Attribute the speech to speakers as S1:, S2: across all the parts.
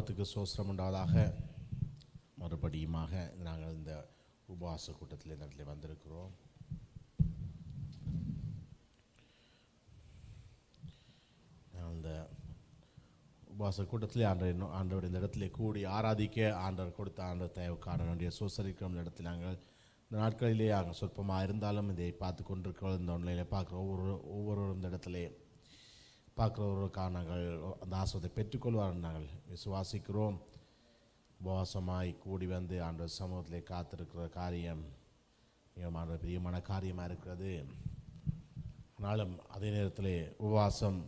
S1: நாமத்துக்கு சோஸ்திரம் உண்டாவதாக. மறுபடியுமாக நாங்கள் இந்த உபவாச கூட்டத்தில் இந்த இடத்துல வந்திருக்கிறோம். அந்த உபவாச கூட்டத்திலே ஆண்டவர் இந்த இடத்துல கூடி ஆராதிக்க ஆண்டவர் கொடுத்த ஆண்டவர் தேவைக்கான வேண்டிய சோசரிக்கிற இந்த இடத்துல நாங்கள் இந்த நாட்களிலே நாங்கள் சொற்பமாக இருந்தாலும் இதை பார்த்து கொண்டிருக்கிற இந்த ஒன்றிலே பார்க்குற ஒவ்வொரு இந்த இடத்துல பார்க்குறவர்களுக்காக நாங்கள் அந்த ஆசிரியத்தை பெற்றுக்கொள்வார் நாங்கள் விசுவாசிக்கிறோம். உபவாசமாய் கூடி வந்து ஆண்டவர் சமூகத்திலே காத்திருக்கிற காரியம் மிகமான பிரியமான காரியமாக இருக்கிறது. ஆனாலும் அதே நேரத்தில் உபவாசம்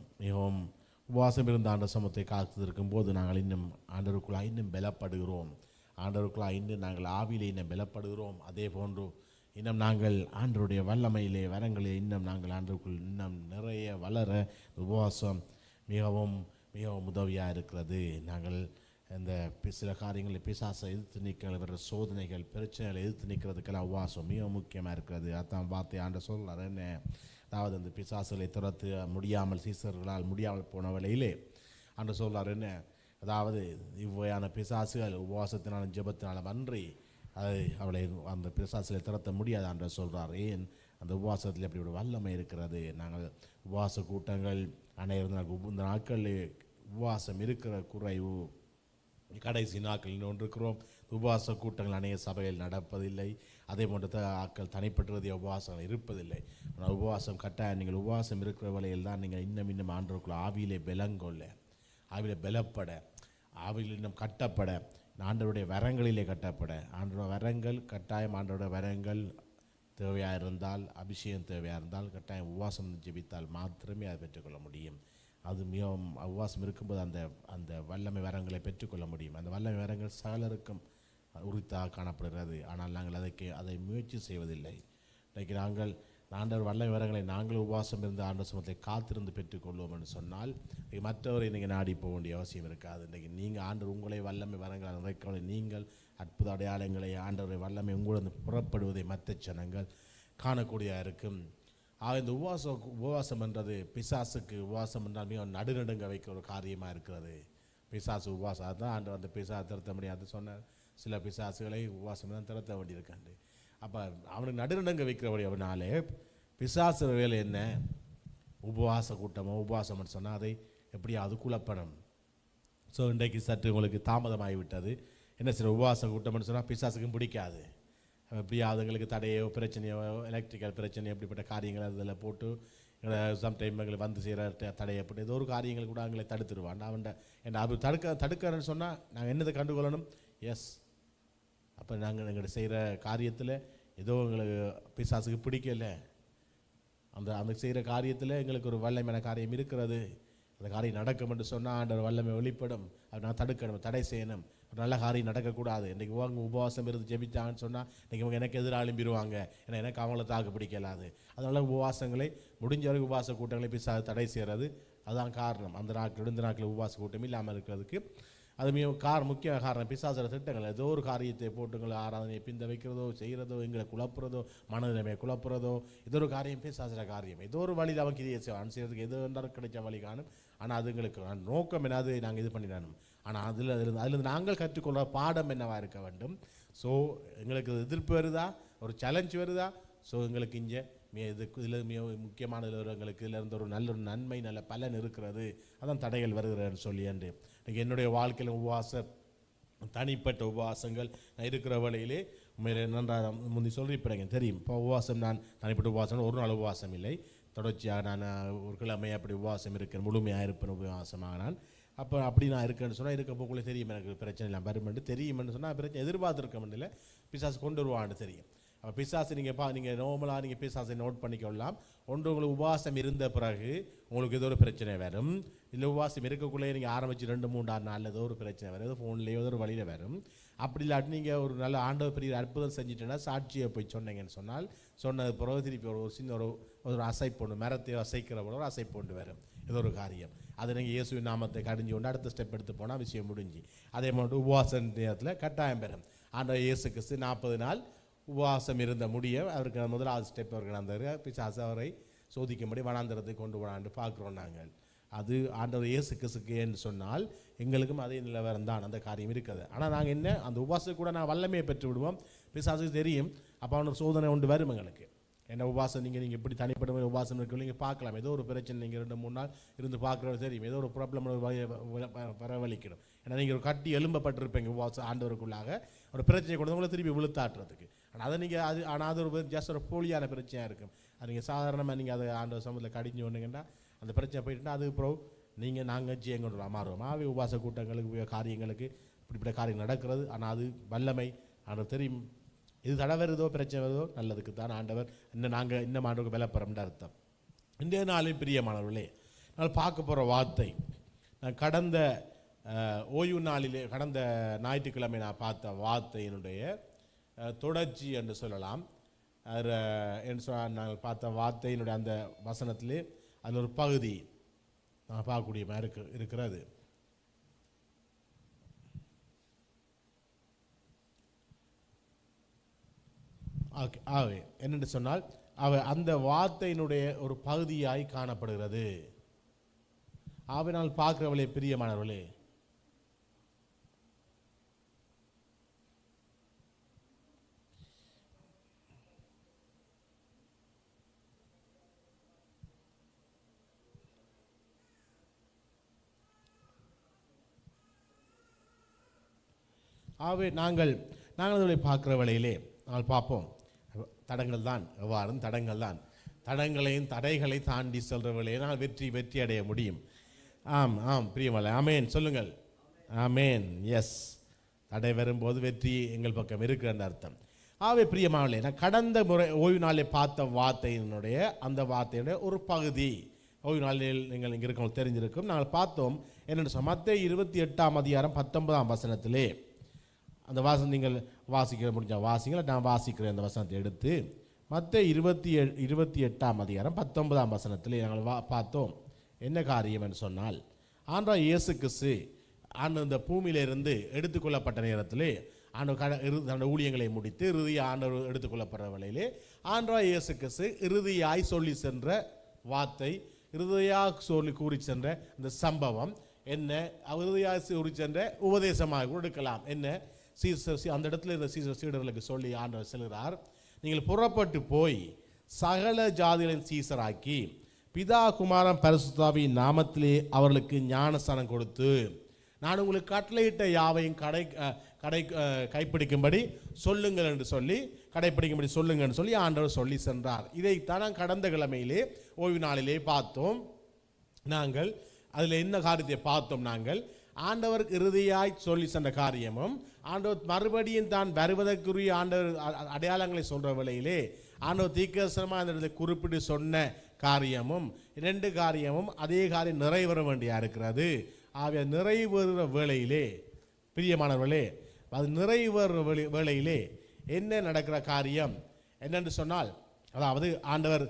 S1: இருந்த ஆண்டவர் சமூகத்தை காத்திருக்கும் போது நாங்கள் இன்னும் ஆண்டவருக்குள்ளாக இன்னும் பலப்படுகிறோம். ஆண்டவருக்குள்ளாக இன்னும் நாங்கள் ஆவியிலே இன்னும் பலப்படுகிறோம். அதே போன்று இன்னும் நாங்கள் ஆண்டவருடைய வல்லமையிலே வரங்களிலே இன்னும் நாங்கள் ஆண்டவருக்குள் இன்னும் நிறைய வளர உபவாசம் மிகவும் மிகவும் உதவியாக இருக்கிறது. நாங்கள் இந்த சில காரியங்களை பிசாசை எதிர்த்து நிற்கிற வர சோதனைகள் பிரச்சனைகளை எதிர்த்து நிற்கிறதுக்கெல்லாம் உபவாசம் மிக முக்கியமாக இருக்கிறது. அதான் வார்த்தை ஆண்டவர் சொல்கிறார் என்ன, அதாவது அந்த பிசாசுகளை துரத்து முடியாமல் சீசர்களால் முடியாமல் போன வேளையிலே ஆண்டவர் சொல்கிறார் என்ன, அதாவது இவ்வையான பிசாசுகள் உபவாசத்தினாலும் ஜெபத்தினாலும் அன்றி அவளை அந்த பிசாசுகளை துரத்த முடியாது ஆண்டவர் சொல்கிறார். ஏன் அந்த உபவாசத்தில் அப்படி ஒரு வல்லமை இருக்கிறது. நாங்கள் உபவாச கூட்டங்கள் இந்த நாட்களில் உபவாசம் இருக்கிற குறைவு கடைசி நாட்கள் இன்னொன்று இருக்கிறோம். உபவாச கூட்டங்கள் அநேக சபையில் நடப்பதில்லை. அதே போன்ற ஆட்கள் தனிப்பட்டுவதே உபவாசம் இருப்பதில்லை. ஆனால் உபவாசம் கட்டாயம் நீங்கள் உபவாசம் இருக்கிற வேளையில் தான் நீங்கள் இன்னும் ஆண்டவருக்குள்ள ஆவியிலே பலங்கொள்ள, ஆவியிலே பலப்பட, ஆவியில் இன்னும் கட்டப்பட, ஆண்டவருடைய வரங்களிலே கட்டப்பட. ஆண்டோட வரங்கள் கட்டாயம் ஆண்டோட வரங்கள் தேவையாக இருந்தால், அபிஷேகம் தேவையாக இருந்தால் கட்டாயம் உபவாசம் ஜெபித்தால் மாத்திரமே அதை பெற்றுக்கொள்ள முடியும். அது மிகவும் உபவாசம் இருக்கும்போது அந்த வல்லமை வரங்களை பெற்றுக்கொள்ள முடியும். அந்த வல்லமை வரங்கள் சகலருக்கும் உரித்தாக காணப்படுகிறது. ஆனால் நாங்கள் அதை முயற்சி செய்வதில்லை. இன்றைக்கு நாங்கள் ஆண்டவர் வல்லமை வரங்களை நாங்கள் உபவாசம் இருந்து ஆண்டவர் சமூகத்தை காத்திருந்து பெற்றுக்கொள்வோம் என்று சொன்னால் மற்றவரை நீங்கள் நாடி போக வேண்டிய அவசியம் இருக்காது. இன்றைக்கு நீங்கள் ஆண்டவர் உங்களை வல்லமை வரங்களை நிறைக்கவலை நீங்கள் அற்புத அடையாளங்களை ஆண்டவரை வல்லமை உங்களிடம் புறப்படுவதை மற்ற ஜனங்கள் காணக்கூடியதாக இருக்கும். ஆக இந்த உபவாசம் என்றது பிசாசுக்கு உபவாசம் என்றால் மிக நடுநடுங்க வைக்க ஒரு காரியமாக இருக்கிறது. பிசாசு உபவாசம் அதுதான் ஆண்டவர் அந்த பிசாசு திறத்த முடியாது சொன்னார். சில பிசாசுகளை உபவாசம் தான் திறத்த வேண்டியிருக்காண்டு. அப்போ அவனுக்கு நடுநடுங்க வைக்கிறபடி அவனாலே பிசாசு வேலை என்ன, உபவாச கூட்டமோ உபவாசம்னு சொன்னால் அதை எப்படியாவது குழப்பணும். ஸோ இன்றைக்கு சற்று உங்களுக்கு தாமதமாகிவிட்டது. என்ன சில உபவாச கூட்டம்னு சொன்னால் பிசாசுக்கும் பிடிக்காது. எப்படியாவது எங்களுக்கு தடையோ பிரச்சனையோ எலக்ட்ரிக்கல் பிரச்சனையோ எப்படிப்பட்ட காரியங்கள் அதில் போட்டு சம்டைம் எங்களை வந்து செய்கிற தடையப்பட்டு ஏதோ ஒரு காரியங்கள் கூட எங்களை தடுத்துடுவான். அவன் அது தடுக்கிறன்னு சொன்னால் நாங்கள் என்னதை கண்டுகொள்ளணும்? எஸ், அப்போ நாங்கள் எங்களை செய்கிற காரியத்தில் ஏதோ எங்களுக்கு பிசாசுக்கு பிடிக்கல, அந்த செய்கிற காரியத்தில் எங்களுக்கு ஒரு வல்லமையான காரியம் இருக்கிறது, அந்த காரியம் நடக்கும் என்று சொன்னால் ஆண்டவர் வல்லமை வெளிப்படும். அதை நான் தடுக்கணும், தடை செய்யணும். ஒரு நல்ல காரியம் நடக்கக்கூடாது. இன்றைக்கி உபவாசம் இருந்து ஜெபித்தாங்கன்னு சொன்னால் இன்றைக்கி எனக்கு எதிராக எழும்பிடுவாங்க, ஏன்னா எனக்கு அவங்கள தாக்கு பிடிக்கலாது. அதனால் உபவாசங்களை முடிஞ்ச வரைக்கும் உபவாச கூட்டங்களை பிசாசு தடை செய்கிறது. அதுதான் காரணம். அந்த நாட்கள் இந்த நாட்களில் உபவாச கூட்டம் இல்லாமல் இருக்கிறதுக்கு அது முக்கிய காரணம் பிசாசோட திட்டங்கள். ஏதோ ஒரு காரியத்தை போட்டுங்களை ஆராதனையை பிந்த வைக்கிறதோ செய்கிறதோ எங்களை குழப்புறதோ மனநிலைமையை குழப்புறதோ ஏதோ ஒரு காரியம் பிசாசோட காரியம். ஏதோ ஒரு வழியில் அவன் கிரியை செய்வான், செய்கிறதுக்கு எதோ இருந்தாலும் கிடைச்ச வழி காணும். ஆனால் அது எங்களுக்கு நோக்கம் என்னது, நாங்கள் இது பண்ணிடணும். ஆனால் அதிலிருந்து நாங்கள் கற்றுக்கொள்ள பாடம் என்னவாக இருக்க வேண்டும். ஸோ எங்களுக்கு எதிர்ப்பு வருதா, ஒரு சேலஞ்ச் வருதா, ஸோ எங்களுக்கு இங்கே இதில் மிக முக்கியமானது எங்களுக்கு இதில் இருந்து ஒரு நல்ல நன்மை நல்ல பலன் இருக்கிறது, அதான் தடைகள் வருகிறேன்னு சொல்லி என்று என்னுடைய வாழ்க்கையில் தனிப்பட்ட உபவாசங்கள் நான் இருக்கிற வேளையிலே உண்மையிலே நன்றாக முந்தி சொல்லியிருப்பேங்க தெரியும். இப்போ உபவாசம் நான் தனிப்பட்ட உபவாசம் ஒரு நாள் உபவாசம் இல்லை, தொடர்ச்சியாக நான் ஒரு கிழமை அப்படி உபவாசம் இருக்கேன், முழுமையாக இருப்பேன் உபவாசமாக நான். அப்போ அப்படி நான் இருக்கேன்னு சொன்னால் இருக்க போக்குள்ளே தெரியும் எனக்கு பிரச்சனை இல்லை வருமென்று தெரியுமென்று சொன்னால் பிரச்சனை எதிர்பார்த்துருக்க முடியல, பிசாசு கொண்டு வருவான்னு தெரியும். அப்போ பிசாசு நீங்கள் நார்மலாக நீங்கள் பிசாசை நோட் பண்ணிக்கொள்ளலாம். ஒன்று உங்களுக்கு உபவாசம் இருந்த பிறகு உங்களுக்கு ஏதோ ஒரு பிரச்சனை வரும், இல்லை உபவாசம் இருக்கக்குள்ளே நீங்கள் ஆரம்பித்து 2-3 நாள் ஏதோ ஒரு பிரச்சனை வரும், ஏதோ ஃபோன்லேயோ ஏதோ ஒரு வழியில் வரும். அப்படி இல்லாட்டி நீங்கள் ஒரு நல்ல ஆண்டவர் பெரிய அற்புதம் செஞ்சுட்டேன்னா சாட்சியை போய் சொன்னீங்கன்னு சொன்னால் சொன்னது பிறகு திருப்பி ஒரு சின்ன ஒரு அசைப்பொண்டு மரத்தை அசைக்கிற போல ஒரு அசைப்பொண்டு வரும் ஏதோ ஒரு காரியம். அதை நீங்கள் இயேசுவின் நாமத்தை கடிஞ்சு கொண்டு அடுத்த ஸ்டெப் எடுத்து போனால் விஷயம் முடிஞ்சு. அதே மாதிரி உபவாச நேரத்தில் கட்டாயம் பெறும். ஆண்டவர் இயேசு கிறிஸ்து 40 நாள் உபவாசம் இருந்த முடிய அவருக்கு முதலாவது ஸ்டெப் அவருக்கு அந்த பிசாசு அவரை சோதிக்கும்படி வனாந்தரத்தை கொண்டு போனான்னு பார்க்குறோம் நாங்கள். அது ஆண்டவர் இயேசு கிறிஸ்துக்கு சொன்னால் எங்களுக்கும் அதே நிலவரம் தான், அந்த காரியம் இருக்குது. ஆனால் நாங்கள் என்ன அந்த உபாசத்தை கூட நான் வல்லமையை பெற்று விடுவோம். பிசாசுக்கு தெரியும், அப்போ அவனோட சோதனை ஒன்று வரும் எங்களுக்கு. என்ன உபாசம் நீங்கள் இப்படி தனிப்பட்ட உபாசம் இருக்க நீங்கள் பார்க்கலாம். ஏதோ ஒரு பிரச்சனை நீங்கள் 2-3 நாள் இருந்து பார்க்குறது தெரியும், ஏதோ ஒரு ப்ராப்ளம் வரவழிக்கணும். ஏன்னா நீங்கள் ஒரு கட்டி எலும்பப்பட்டிருப்பீங்க உபாசம் ஆண்டவருக்குள்ளாக ஒரு பிரச்சனையை கொண்டு உங்களை திருப்பி விழுத்தாட்டுறதுக்கு. ஆனால் அதை நீங்கள் அது ஒரு ஜஸ்ட் ஒரு போலியான பிரச்சனையாக இருக்கும். அது நீங்கள் சாதாரணமாக நீங்கள் அதை ஆண்டவர் சமூகத்தில் கடிஞ்சு ஒன்றுங்கன்னா அந்த பிரச்சனை போயிட்டுனா அது அப்புறம் நாங்கள் ஜெயங்கொண்டு மாறுவோம். உபாச கூட்டங்களுக்கு காரியங்களுக்கு இப்படிப்பட்ட காரியம் நடக்கிறது. ஆனால் அது வல்லமை ஆண்டவர் தெரியும். இது தடை வருதோ பிரச்சனை வருதோ நல்லதுக்கு தான் ஆண்டவர் நாங்கள் இன்னும் ஆண்டவருக்கு பலப்படுறோம்னு அர்த்தம். இன்றைய நாளின் பிரியமானவர்களே, நான் பார்க்க போகிற வார்த்தை, நான் கடந்த ஓய்வு நாளிலே கடந்த ஞாயிற்றுக்கிழமை நான் பார்த்த வார்த்தையினுடைய தொடர்ச்சி என்று சொல்லலாம். என்று சொன்னால் நாங்கள் பார்த்த வார்த்தையினுடைய அந்த வசனத்திலே அதில் ஒரு பகுதி நான் பார்க்கக்கூடிய மாதிரி இருக்கிறது. ஆகவே என்னென்று சொன்னால் அந்த வார்த்தையினுடைய ஒரு பகுதியாய் காணப்படுகிறது. ஆவினால் பார்க்கிறவர்களே பிரியமானவர்களே, ஆகவே நாங்கள் அதை பார்க்குற வேளையிலே நாங்கள் பார்ப்போம். தடங்கள் தான் எவ்வாறும் தடங்கள் தான், தடங்களையும் தடைகளை தாண்டி செல்ற வேளையை நாங்கள் வெற்றி அடைய முடியும். ஆம் ஆம் பிரியமல்ல, ஆமேன் சொல்லுங்கள். ஆமேன். எஸ், தடை வரும்போது வெற்றி எங்கள் பக்கம் இருக்குன்ற அர்த்தம். ஆகவே பிரியமானவர்களே, நான் கடந்த முறை ஓய்வு நாளை பார்த்த வார்த்தையினுடைய அந்த வார்த்தையுடைய ஒரு பகுதி ஓய்வு நாளில் நீங்கள் இங்கே இருக்கவங்க தெரிஞ்சிருக்கும். நாங்கள் பார்த்தோம் என்னென்னு சொன்னால் மத்தேயு 28ஆம் அதிகாரம் 19ஆம் வசனத்திலே அந்த வாசனம் நீங்கள் வாசிக்கிற முடிஞ்சால் வாசிங்களை, நான் வாசிக்கிறேன் அந்த வசனத்தை எடுத்து. மத்தேயு 28ஆம் அதிகாரம் 19ஆம் வசனத்தில் நாங்கள் பார்த்தோம் என்ன காரியம் என்று சொன்னால், ஆண்டவர் இயேசு கிறிஸ்து இந்த பூமியிலிருந்து எடுத்துக்கொள்ளப்பட்ட நேரத்திலே ஆண்டவர் ஊழியங்களை முடித்து இறுதியாக ஆண்டவர் எடுத்துக்கொள்ளப்படுற வேளையிலே ஆண்டவர் இயேசு கிறிஸ்து இறுதியாய் சொல்லி சென்ற வார்த்தை, இறுதியாக சொல்லி கூறி சென்ற இந்த சம்பவம் என்ன, இறுதியாக கூறி சென்ற உபதேசமாக கொடுக்கலாம். என்ன, அந்த இடத்துல இருந்த சீடர்களுக்கு சொல்லி ஆண்டவர் செல்கிறார், நீங்கள் புறப்பட்டு போய் சகல ஜாதிகளின் சீசராக்கி பிதா குமாரன் பரிசுத்தாவியின் நாமத்திலே அவர்களுக்கு ஞானஸ்தானம் கொடுத்து நான் உங்களுக்கு கட்டளையிட்ட யாவையும் கைப்பிடிக்கும்படி சொல்லுங்கள் என்று சொல்லி கடைப்பிடிக்கும்படி சொல்லுங்கள் என்று சொல்லி ஆண்டவர் சொல்லி சென்றார். இதைத்தான் கடந்த கிழமையிலே ஓய்வு நாளிலே பார்த்தோம். நாங்கள் அதில் என்ன காரியத்தை பார்த்தோம், நாங்கள் ஆண்டவர் இறுதியாய் சொல்லி சென்ற காரியமும் ஆண்டவர் மறுபடியும் தான் வருவதற்குரிய ஆண்டவர் அடையாளங்களை சொல்கிற வேளையிலே ஆண்டவர் தீர்க்கதரிசனமாக அந்த இடத்தை குறிப்பிட்டு சொன்ன காரியமும் 2 காரியமும் அதே காரியம் நிறைவேற வேண்டியா இருக்கிறது. ஆகிய நிறைவேறுகிற வேளையிலே பிரியமானவர்களே, அது நிறைவேறுற வேளையிலே என்ன நடக்கிற காரியம் என்னென்று சொன்னால், அதாவது ஆண்டவர்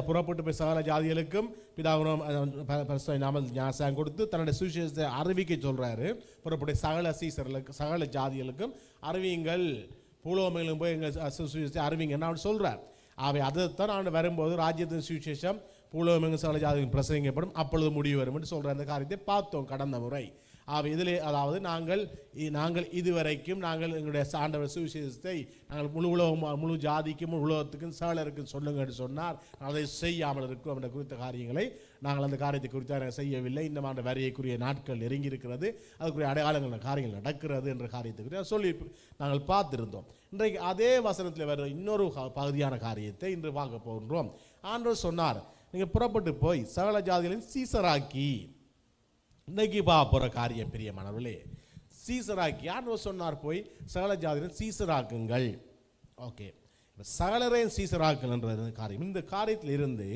S1: புறப்பட்டு போய் சகல ஜாதிகளுக்கும் பிதாவின் நாமத்தில் ஞானஸ்தானம் கொடுத்து தன்னுடைய சுவிசேஷத்தை அறிவிக்க சொல்கிறாரு. புறப்பட்டு சகல ஜாதிகளுக்கும் அறிவியுங்கள், பூலோகங்களிலும் போய் எங்கள் சுவிசேஷத்தை அறிவிங்கன்னு அவர் சொல்கிறார். அவை அதைத்தான் ஆண்டு வரும்போது ராஜ்யத்தின் சுவிசேஷம் பூலோகமெங்கும் சகல ஜாதிகளுக்கும் பிரசங்கிக்கப்படும், அப்பொழுது முடிவு வரும் என்று சொல்கிற அந்த காரியத்தை பார்த்தோம் கடந்த முறை. இதிலே அதாவது நாங்கள் இதுவரைக்கும் நாங்கள் எங்களுடைய ஆண்டவர் சுவிசேஷத்தை நாங்கள் முழு ஜாதிக்கும் உலகத்துக்கும் சகலருக்கும் சொல்லுங்கன்னு சொன்னார். அதை செய்யாமல் இருக்கும் என்ற குறித்த காரியங்களை நாங்கள் அந்த காரியத்தை குறித்து செய்யவில்லை. இந்த ஆண்டு வரியைக்குரிய நாட்கள் நெருங்கி இருக்கிறது, அதுக்குரிய அடையாளங்கள் காரியங்கள் நடக்கிறது என்ற காரியத்தை குறித்து சொல்லி நாங்கள் பார்த்திருந்தோம். இன்றைக்கு அதே வசனத்தில் வர இன்னொரு பகுதியான காரியத்தை இன்று பார்க்க போகின்றோம். ஆண்டவர் சொன்னார், நீங்கள் புறப்பட்டு போய் சகல ஜாதிகளின் சீசராக்கி. இன்னைக்கு போகிற காரியம் பிரியமானவர்களே, சீசராக்கி. ஆண்டவர் சொன்னார், போய் சகல ஜாதிகளின் சீசராக்குங்கள். ஓகே, சகலரையும் சீசராக்குங்கள் என்ற காரியம். இந்த காரியத்தில் இருந்து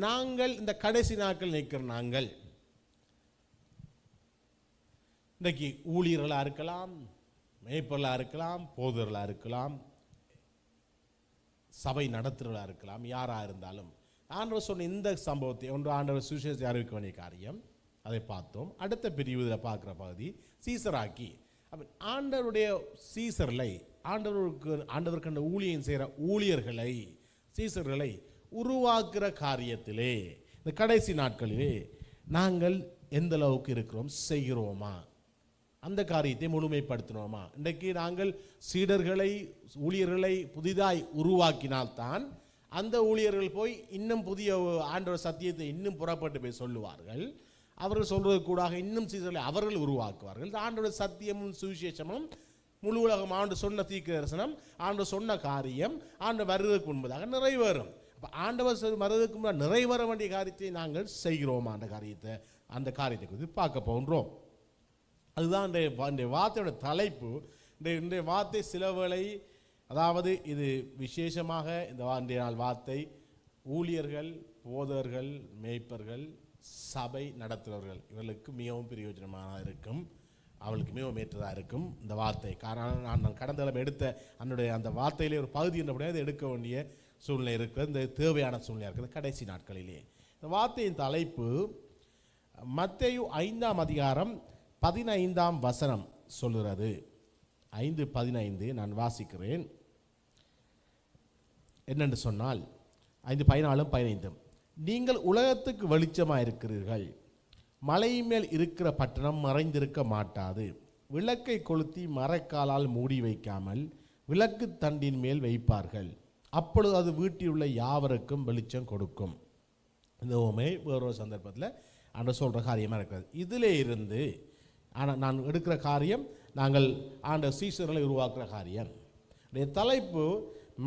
S1: நாங்கள் இந்த கடைசி நாட்கள் நிற்கிற நாங்கள் இன்றைக்கு ஊழியர்களாக இருக்கலாம், மேய்ப்பர்களாக இருக்கலாம், போதர்களாக இருக்கலாம், சபை நடத்துகிறவர்களாக இருக்கலாம், யாராக இருந்தாலும் ஆண்டவர் சொன்ன இந்த சம்பவத்தை ஒன்று ஆண்டவர் சுவிசேஷத்தை அறிவிக்க வேண்டிய காரியம் அதை பார்த்தோம். அடுத்த பிரிவு இதில் பார்க்குற பகுதி சீசராக்கி. அப்போ ஆண்டவருடைய சீசர்களை ஆண்டவருக்கு அந்த ஊழியம் செய்கிற ஊழியர்களை சீசர்களை உருவாக்குற காரியத்திலே இந்த கடைசி நாட்களிலே நாங்கள் எந்த அளவுக்கு இருக்கிறோம், செய்கிறோமா, அந்த காரியத்தை முழுமைப்படுத்தினோமா? இன்றைக்கு நாங்கள் சீடர்களை, ஊழியர்களை புதிதாய் உருவாக்கினால்தான் அந்த ஊழியர்கள் போய் இன்னும் புதிய ஆண்டவர் சத்தியத்தை இன்னும் புறப்பட்டு போய் சொல்லுவார்கள். அவர்கள் சொல்றது கூடாக இன்னும் சீடர்களை அவர்கள் உருவாக்குவார்கள். ஆண்டவர் சத்தியமும் சுவிசேஷமும் முழு உலகம் ஆண்டு சொன்ன தீர்க்க தரிசனம், ஆண்டு சொன்ன காரியம் ஆண்டு வருவதற்கு முன்பதாக நிறைவேறும். அப்போ ஆண்டவர் வருவதற்கு முன்பாக நிறைவேற வேண்டிய காரியத்தை நாங்கள் செய்கிறோமா? அந்த காரியத்தை குறித்து பார்க்க போன்றோம். அதுதான் இந்த வார்த்தையோட தலைப்பு. இந்த வார்த்தை சில வேளை, அதாவது இது விசேஷமாக இந்த நாள் வார்த்தை ஊழியர்கள், போதகர்கள், மேய்ப்பர்கள், சபை நடத்துகிறவர்கள் இவர்களுக்கு மிகவும் பிரயோஜனமாக இருக்கும், அவளுக்கு மிகவும் ஏற்றதாக இருக்கும் இந்த வார்த்தை. காரணம் நான் கடந்த கிழமை எடுத்த அந்த வார்த்தையிலே ஒரு பகுதி என்றபடியாக அதை எடுக்க வேண்டிய சூழ்நிலை இருக்கிறது, இந்த தேவையான சூழ்நிலை இருக்கிறது கடைசி நாட்களிலே. இந்த வார்த்தையின் தலைப்பு மத்தேயு 5ஆம் அதிகாரம் 15ஆம் வசனம் சொல்லுகிறது. 5:15 நான் வாசிக்கிறேன். என்னென்று சொன்னால் 5:14-15, நீங்கள் உலகத்துக்கு வெளிச்சமாக இருக்கிறீர்கள். மலை மேல் இருக்கிற பட்டணம் மறைந்திருக்க மாட்டாது. விளக்கை கொளுத்தி மரக்காலால் மூடி வைக்காமல் விளக்கு தண்டின் மேல் வைப்பார்கள், அப்பொழுது அது வீட்டில் உள்ள யாவருக்கும் வெளிச்சம் கொடுக்கும். இந்த உவமை வேறொரு சந்தர்ப்பத்தில் ஆண்டவர் சொல்கிற காரியமாக இருக்கிறது. இதிலே இருந்து ஆனால் நான் எடுக்கிற காரியம் நாங்கள் ஆண்டவர் சீசர்களை உருவாக்குற காரியம். தலைப்பு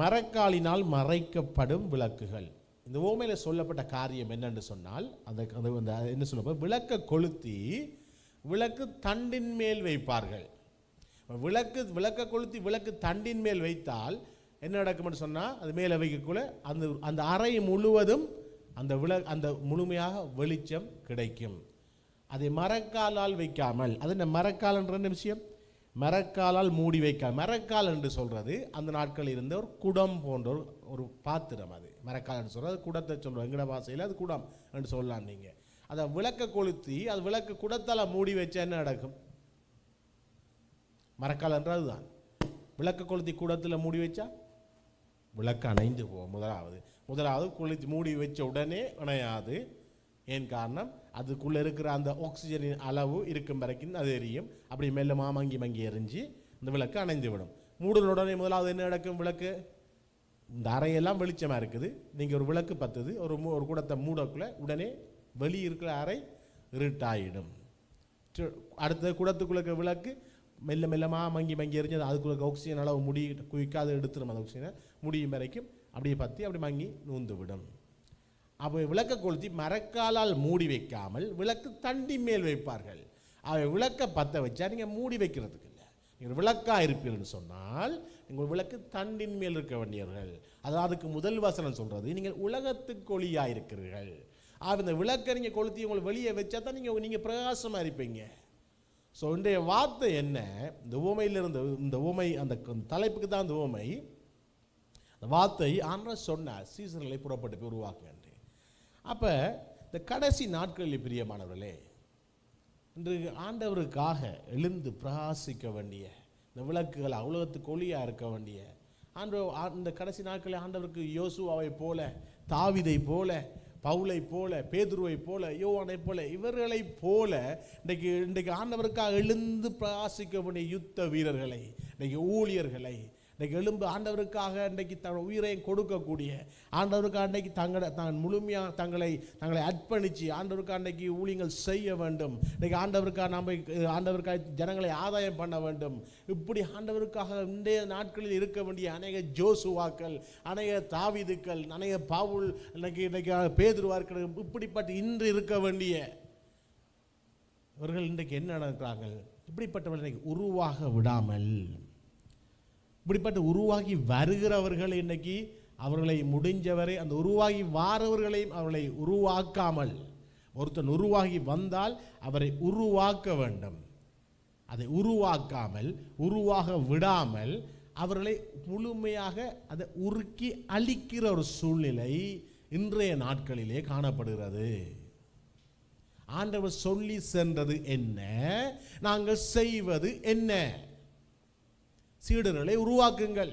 S1: மரக்காலினால் மறைக்கப்படும் விளக்குகள். இந்த உவமையில் சொல்லப்பட்ட காரியம் என்னென்று சொன்னால், என்ன சொல்லப்போ விளக்கை கொளுத்தி விளக்கு தண்டின் மேல் வைப்பார்கள். விளக்கை கொளுத்தி விளக்கு தண்டின் மேல் வைத்தால் என்ன நடக்கும்னு சொன்னால், அது மேலே வைக்கக்குள்ள அந்த அறை முழுவதும் அந்த முழுமையாக வெளிச்சம் கிடைக்கும். அதை மரக்காலால் வைக்காமல், அது என்ன மரக்கால் என்ற விஷயம், மரக்காலால் மூடி வைக்க. மரக்கால் என்று சொல்றது அந்த நாட்களில் இருந்த ஒரு குடம் போன்ற ஒரு பாத்திரம். அது மரக்கால் என்று சொல்றது குடத்தை சொல்றோம், எங்கட பாசையில் அது குடம் என்று சொல்லலாம். நீங்க அதை விளக்க கொளுத்தி அது விளக்கு குடத்தால் மூடி வச்சா என்ன நடக்கும்? மரக்கால் என்றதுதான். விளக்க கொளுத்தி குடத்தில் மூடி வச்சா விளக்கு அணைந்து போகும். முதலாவது கொளுத்தி மூடி வச்ச உடனே அணையாது. ஏன் காரணம்? அதுக்குள்ளே இருக்கிற அந்த ஆக்சிஜனின் அளவு இருக்கும் வரைக்கும் அது எரியும். அப்படி மெல்ல மங்கி எரிஞ்சு இந்த விளக்கு அணைந்து விடும். மூடல் உடனே முதலாவது என்ன நடக்கும்? விளக்கு இந்த அறையெல்லாம் வெளிச்சமாக இருக்குது, நீங்கள் ஒரு விளக்கு பத்துது, ஒரு கூடத்தை மூடக்குள்ள உடனே வெளியே இருக்கிற அறை இருட்டாயிடும். அடுத்த கூடத்துக்குள்ள இருக்கிற விளக்கு மெல்ல மெல்லமாக மங்கி எரிஞ்சு அதுக்குள்ள ஆக்சிஜன் அளவு முடி குவிக்காது எடுத்துடும். அந்த ஆக்சிஜனை முடியும் வரைக்கும் அப்படியே பற்றி அப்படி மங்கி நூந்து விடும். அவை விளக்க கொளுத்தி மரக்காலால் மூடி வைக்காமல் விளக்கு தண்டி மேல் வைப்பார்கள். அவை விளக்க பற்ற வச்சா நீங்கள் மூடி வைக்கிறதுக்கு இல்லை, நீங்கள் விளக்கா இருப்பீர்கள் சொன்னால் நீங்கள் விளக்கு தண்டின் மேல் இருக்க வேண்டியவர்கள். அதாவது அதுக்கு முதல் வசனம் சொல்றது, நீங்கள் உலகத்துக்கு ஒளியாக இருக்கிறீர்கள். இந்த விளக்கை நீங்கள் கொளுத்தி உங்களை வெளியே வச்சா தான் நீங்கள் பிரகாசமாக இருப்பீங்க. ஸோ இன்றைய வார்த்தை என்ன? இந்த உவமையிலிருந்து, இந்த உவமை அந்த தலைப்புக்கு தான் இந்த உவமை. அந்த வார்த்தை ஆண்டவர் சொன்னார், சீசர்களை புறப்பட்டு போய் உருவாக்குங்க. அப்போ இந்த கடைசி நாட்களில் பிரியமானவர்களே, இன்று ஆண்டவருக்காக எழுந்து பிரகாசிக்க வேண்டிய இந்த விளக்குகள் உலகத்துக்கு ஒளியாக இருக்க வேண்டிய இந்த கடைசி நாட்களில் ஆண்டவருக்கு யோசுவாவை போல, தாவீதை போல, பவுலை போல, பேதுருவை போல, யோவானை போல, இவர்களை போல இன்றைக்கு ஆண்டவருக்காக எழுந்து பிரகாசிக்க வேண்டிய யுத்த வீரர்களை, இன்றைக்கு ஊழியர்களை, இன்றைக்கு எழும்பு ஆண்டவருக்காக இன்றைக்கு தன் உயிரையும் கொடுக்கக்கூடிய, ஆண்டவருக்காக இன்றைக்கு தான் முழுமையாக தங்களை அர்ப்பணித்து ஆண்டவருக்காக இன்றைக்கு ஊழியங்கள் செய்ய வேண்டும். இன்றைக்கு ஆண்டவருக்காக ஜனங்களை ஆதாயம் பண்ண வேண்டும். இப்படி ஆண்டவருக்காக இன்றைய நாட்களில் இருக்க வேண்டிய அநேக ஜோசுவாக்கள், அநேக தாவீதுக்கள், அநேக பவுல், இன்றைக்கு பேதுருவார்கள், இப்படிப்பட்ட இன்று இருக்க வேண்டிய இவர்கள் இன்றைக்கு என்ன நடக்கிறார்கள்? இப்படிப்பட்டவர்கள் இன்றைக்கு உருவாக விடாமல், இப்படிப்பட்ட உருவாகி வருகிறவர்கள் இன்னைக்கு அவர்களை முடிஞ்சவரை அந்த உருவாகி வாரவர்களையும் அவர்களை உருவாக்காமல், ஒருத்தன் உருவாகி வந்தால் அவரை உருவாக்க வேண்டும். அதை உருவாக்காமல், உருவாக விடாமல் அவர்களை முழுமையாக அதை உருக்கி அழிக்கிற ஒரு சூழ்நிலை இன்றைய நாட்களிலே காணப்படுகிறது. ஆண்டவர் சொல்லி சென்றது என்ன? நாங்கள் செய்வது என்ன? சீடர்களை உருவாக்குங்கள்,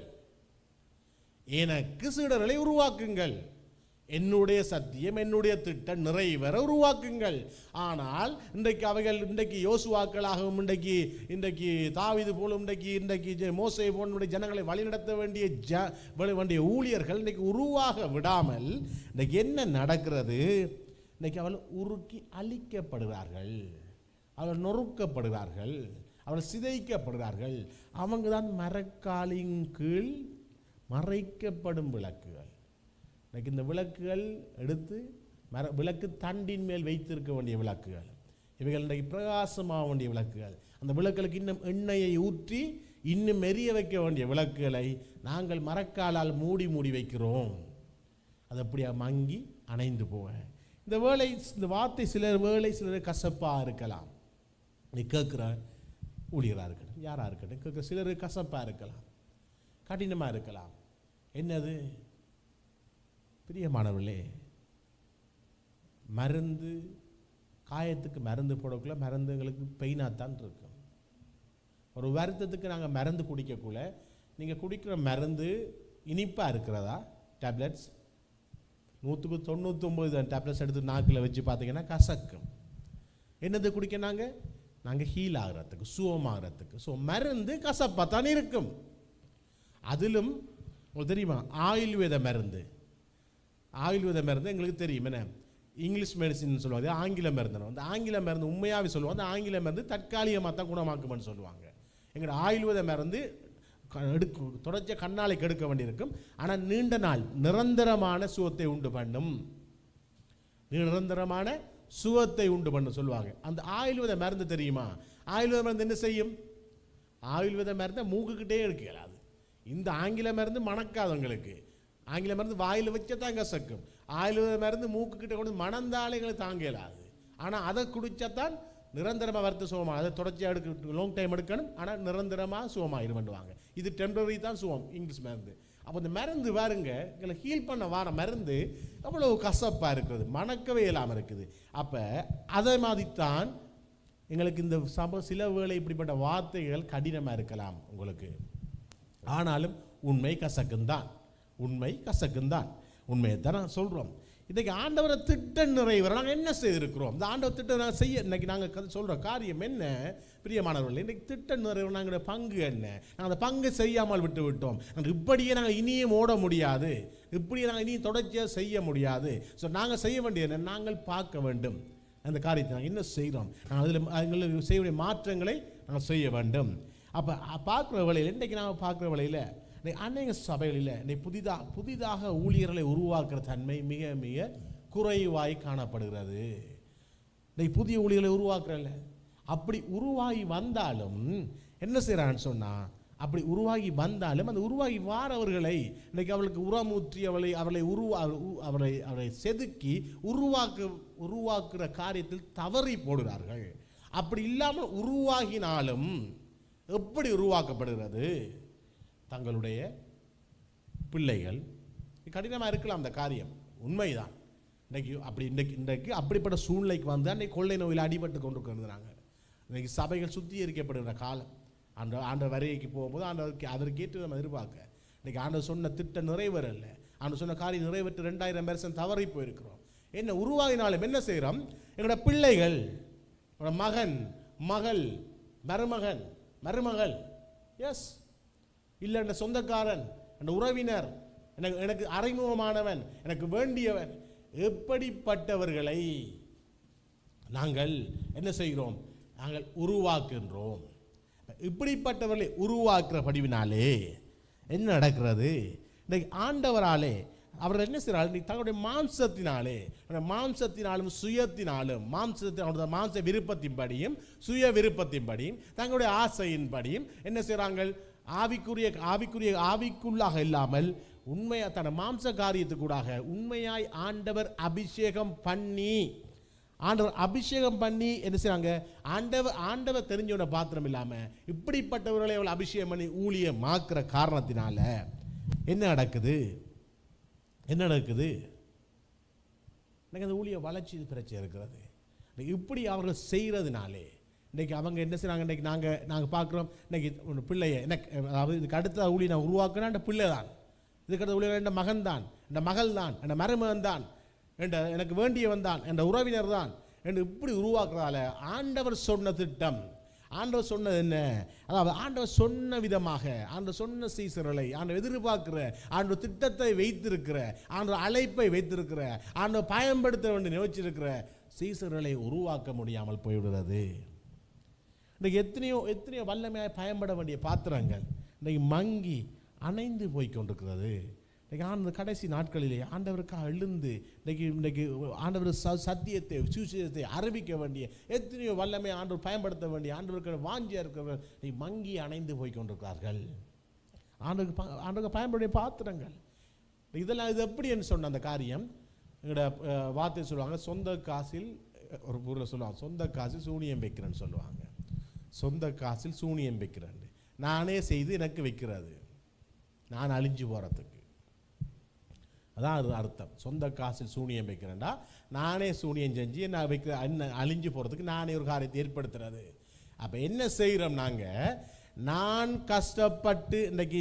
S1: எனக்கு சீடர்களை உருவாக்குங்கள். என்னுடைய சத்தியம், என்னுடைய திட்டம் நிறைவேற உருவாக்குங்கள். ஆனால் இன்றைக்கு அவைகள் இன்றைக்கு யோசுவாக்களாகவும் இன்றைக்கு தாவீது போலும் இன்றைக்கு மோசே போன்ற ஜனங்களை வழிநடத்த வேண்டிய ஊழியர்கள் இன்றைக்கு உருவாக விடாமல் இன்றைக்கு என்ன நடக்கிறது? இன்றைக்கு அவர்கள் உருக்கி அழிக்கப்படுகிறார்கள், அவர்கள் நொறுக்கப்படுகிறார்கள், அவர்கள் சிதைக்கப்படுகிறார்கள். அவங்க தான் மரக்காலின் கீழ் மறைக்கப்படும் விளக்குகள். இன்றைக்கு இந்த விளக்குகள் எடுத்து விளக்கு தண்டின் மேல் வைத்திருக்க வேண்டிய விளக்குகள், இவைகள் இன்றைக்கு பிரகாசமாக வேண்டிய விளக்குகள். அந்த விளக்குகளுக்கு இன்னும் எண்ணெயை ஊற்றி இன்னும் எரிய வைக்க வேண்டிய விளக்குகளை நாங்கள் மரக்காலால் மூடி வைக்கிறோம். அது அப்படியா மங்கி அணைந்து போக. இந்த வார்த்தை சிலர் கசப்பாக இருக்கலாம். நீ கேட்குற ஊழியராக இருக்கட்டும், யாராக இருக்கட்டும், கேட்குற சிலர் கசப்பாக இருக்கலாம், கடினமாக இருக்கலாம். என்னது? பிரியமானவர்களே, மருந்து காயத்துக்கு மருந்து போடக்குள்ள மருந்துங்களுக்கு பெயினாகத்தான் இருக்கும். ஒரு வருத்தத்துக்கு நாங்கள் மருந்து குடிக்கக்குள்ள நீங்கள் குடிக்கிற மருந்து இனிப்பாக இருக்கிறதா? டேப்லெட்ஸ் 199 டேப்லெட்ஸ் எடுத்து நாக்கில் வச்சு பார்த்தீங்கன்னா கசக்கும். என்னது குடிக்க நாங்கள் ஹீல் ஆகிறதுக்கு, சுகமாகிறதுக்கு. ஸோ மருந்து கசப்பாக தான் இருக்கும். அதிலும் உங்களுக்கு தெரியுமா, ஆயுர்வேத மருந்து எங்களுக்கு தெரியும். என்ன இங்கிலீஷ் மெடிசின் சொல்லுவாங்க, ஆங்கில மருந்து. அந்த ஆங்கில மருந்து உண்மையாகவே சொல்லுவாங்க, அந்த ஆங்கில மருந்து தற்காலிகமாக தான் குணமாக்கும்னு சொல்லுவாங்க. எங்களோட ஆயுர்வேத மருந்து தொடர்ச்சியாக கண்ணாலை கெடுக்க வேண்டியிருக்கும். ஆனால் நீண்ட நாள் நிரந்தரமான சுகத்தை உண்டு பண்ணும், நிரந்தரமான சுகத்தை உண்டு பண்ண சொல்லுவாங்க. அந்த ஆயுர்வேத மருந்து தெரியுமா? ஆயுர்வேத மருந்து என்ன செய்யும்? ஆயுர்வேத மருந்தை மூக்குக்கிட்டே எடுக்க இயலாது. இந்த ஆங்கில மருந்து மணக்காதவங்களுக்கு, ஆங்கில மருந்து வாயில் வச்சதான் கசக்கும். ஆயுர்வேத மருந்து மூக்குக்கிட்ட கொண்டு மணந்தாலைகளை தாங்க இயலாது. ஆனால் அதை குடிச்சாதான் நிரந்தரமாக வருத்த சுகமாக, அதை தொடர்ச்சியாக லாங் டைம் எடுக்கணும், ஆனால் நிரந்தரமாக சுகமாகிடும் பண்ணுவாங்க. இது டெம்பரரி தான் சுகம், இங்கிலீஷ் மருந்து. அப்போ இந்த மருந்து பாருங்க, எங்களை ஹீல் பண்ண வார மருந்து அவ்வளோ கசப்பாக இருக்குது, மணக்கவே இல்லாமல் இருக்குது. அப்போ அதே மாதிரி தான் எங்களுக்கு இந்த சில வேளை இப்படிப்பட்ட வார்த்தைகள் கடினமாக இருக்கலாம் உங்களுக்கு. ஆனாலும் உண்மை கசக்குந்தான், உண்மையை தான் நான் சொல்கிறோம். இன்றைக்கி ஆண்டவரை திட்டம் நிறைவேற நாங்கள் என்ன செய்திருக்கிறோம்? இந்த ஆண்டவர் திட்டம் நாங்கள் செய்ய இன்றைக்கி நாங்கள் சொல்கிற காரியம் என்ன? பிரியமானவர்கள், இன்றைக்கு திட்டம் நிறைவேற நாங்கள் பங்கு என்ன? நாங்கள் அந்த பங்கு செய்யாமல் விட்டு விட்டோம். இப்படியே நாங்கள் இனியும் ஓட முடியாது, இப்படியே நாங்கள் இனியும் தொடர்ச்சியாக செய்ய முடியாது. ஸோ நாங்கள் செய்ய வேண்டியது என்ன? நாங்கள் பார்க்க வேண்டும் அந்த காரியத்தை நாங்கள் என்ன செய்கிறோம், நாங்கள் அதில் எங்களுக்கு செய்யக்கூடிய மாற்றங்களை நாங்கள் செய்ய வேண்டும். அப்போ பார்க்குற வேளையில், இன்றைக்கி நாங்கள் பார்க்குற வேளையில் அநேக சபைகளில் இன்னைக்கு புதிதாக ஊழியர்களை உருவாக்குற தன்மை மிக மிக குறைவாய் காணப்படுகிறது. இன்னைக்கு புதிய ஊழியர்களை உருவாக்குறல, அப்படி உருவாகி வந்தாலும் என்ன செய்கிறான்னு சொன்னால், அப்படி உருவாகி வந்தாலும் அந்த உருவாகி வாரவர்களை இன்னைக்கு அவளுக்கு உரமூற்றி அவளை செதுக்கி உருவாக்குற காரியத்தில் தவறி போடுகிறார்கள். அப்படி இல்லாமல் உருவாகினாலும் எப்படி உருவாக்கப்படுகிறது? தங்களுடைய பிள்ளைகள் கடினமாக இருக்கலாம் அந்த காரியம், உண்மைதான். இன்றைக்கு அப்படிப்பட்ட சூழ்நிலைக்கு வந்து அன்றைக்கு கொள்ளை நோயில் அடிபட்டு கொண்டு நாங்கள் இன்றைக்கி சபைகள் சுத்திகரிக்கப்படுகிற காலம். ஆண்ட வரைக்கு போகும்போது அதற்கேற்று நம்ம எதிர்பார்க்க இன்றைக்கி ஆண்டவர் சொன்ன திட்டம் நிறைவேறல, ஆண்டவர் சொன்ன காரியம் நிறைவேற்று 2000 வருஷம் தவறி போயிருக்கிறோம். என்ன உருவாகினாலும் என்ன செய்கிறோம்? எங்களோட பிள்ளைகள், மகன், மகள், மருமகள், எஸ் இல்லை என் சொந்தக்காரன், என் உறவினர், எனக்கு அறிமுகமானவன், எனக்கு வேண்டியவன், எப்படிப்பட்டவர்களை நாங்கள் என்ன செய்கிறோம்? நாங்கள் உருவாக்குகின்றோம். இப்படிப்பட்டவர்களை உருவாக்குற படிவினாலே என்ன நடக்கிறது? இன்றைக்கு ஆண்டவராலே அவர்கள் என்ன செய்கிறார்கள்? தங்களுடைய மாம்சத்தினாலும் சுயத்தினாலும், மாம்ச விருப்பத்தின்படியும் சுய விருப்பத்தின்படியும் தங்களுடைய ஆசையின்படியும் என்ன செய்கிறார்கள்? ஆவிக்குள்ளாக இல்லாமல் உண்மையாக தன மாம்ச காரியத்துக்கூடாக உண்மையாய் ஆண்டவர் அபிஷேகம் பண்ணி என்ன செய்றாங்க? ஆண்டவர் தெரிஞ்சவன பாத்திரம் இல்லாமல் இப்படிப்பட்டவர்களை அவள் அபிஷேகம் பண்ணி ஊழியமாக்குற காரணத்தினால என்ன நடக்குது? எனக்கு அந்த ஊழிய வளர்ச்சி பிரச்சனை இருக்கிறது. இப்படி அவர்கள் செய்கிறதுனாலே இன்றைக்கி அவங்க என்ன செய்கிறாங்க? இன்றைக்கி நாங்கள் பார்க்குறோம், இன்றைக்கி ஒரு பிள்ளையை அதாவது இதுக்கு அடுத்த ஊழியை நான் உருவாக்குனா அந்த பிள்ளை தான், இதுக்கு அடுத்த ஊழியர் என் மகன் தான், என் மகள் தான், என் மருமகன் தான், எனக்கு வேண்டியவன் தான், என் உறவினர் தான் என்று இப்படி உருவாக்குறதால ஆண்டவர் சொன்ன திட்டம், ஆண்டவர் சொன்னது என்ன, அதாவது ஆண்டவர் சொன்ன விதமாக, ஆண்டவர் சொன்ன சீசர்களை, ஆண்டவர் எதிர்பார்க்கிற, ஆண்டவர் திட்டத்தை வைத்திருக்கிற, ஆண்டவர் அழைப்பை வைத்திருக்கிற, ஆண்டவர் பயன்படுத்த வேண்டிய நினைச்சிருக்கிற சீசர்களை உருவாக்க முடியாமல் போய்விடுறது. இன்றைக்கு எத்தனையோ வல்லமையாக பயன்பட வேண்டிய பாத்திரங்கள் இன்றைக்கு மங்கி அணைந்து போய் கொண்டிருக்கிறது. இன்றைக்கு ஆண்டவர் கடைசி நாட்களிலே ஆண்டவருக்காக எழுந்து இன்றைக்கு ஆண்டவர் சத்தியத்தை சுவிசேஷத்தை அறிவிக்க வேண்டிய எத்தனையோ வல்லமை ஆண்டவர் பயன்படுத்த வேண்டிய ஆண்டவருக்கு வாஞ்சியாக இருக்கிறவர்கள் மங்கி அணைந்து போய் கொண்டிருக்கிறார்கள். ஆண்டவருக்கு பயன்படுடைய பாத்திரங்கள் இதெல்லாம். இது எப்படி என்று சொன்ன அந்த காரியம் எங்களோட வார்த்தை சொல்லுவாங்க, சொந்த காசில் ஒரு ஊரில் சொல்லுவாங்க, சொந்த காசில் சூனியம் வைக்கிறேன்னு சொல்லுவாங்க. சொந்த காசில் சூனியம் வைக்கிறேன், நானே செய்து எனக்கு வைக்கிறது, நான் அழிஞ்சு போகிறதுக்கு. அதான் அது அர்த்தம். சொந்த காசில் சூனியம் வைக்கிறேன்டா நானே சூனியம் செஞ்சு நான் வைக்கிற அழிஞ்சு போகிறதுக்கு நானே ஒரு காரியத்தை ஏற்படுத்துறது. அப்போ என்ன செய்கிறோம் நாங்கள், நான் கஷ்டப்பட்டு இன்றைக்கி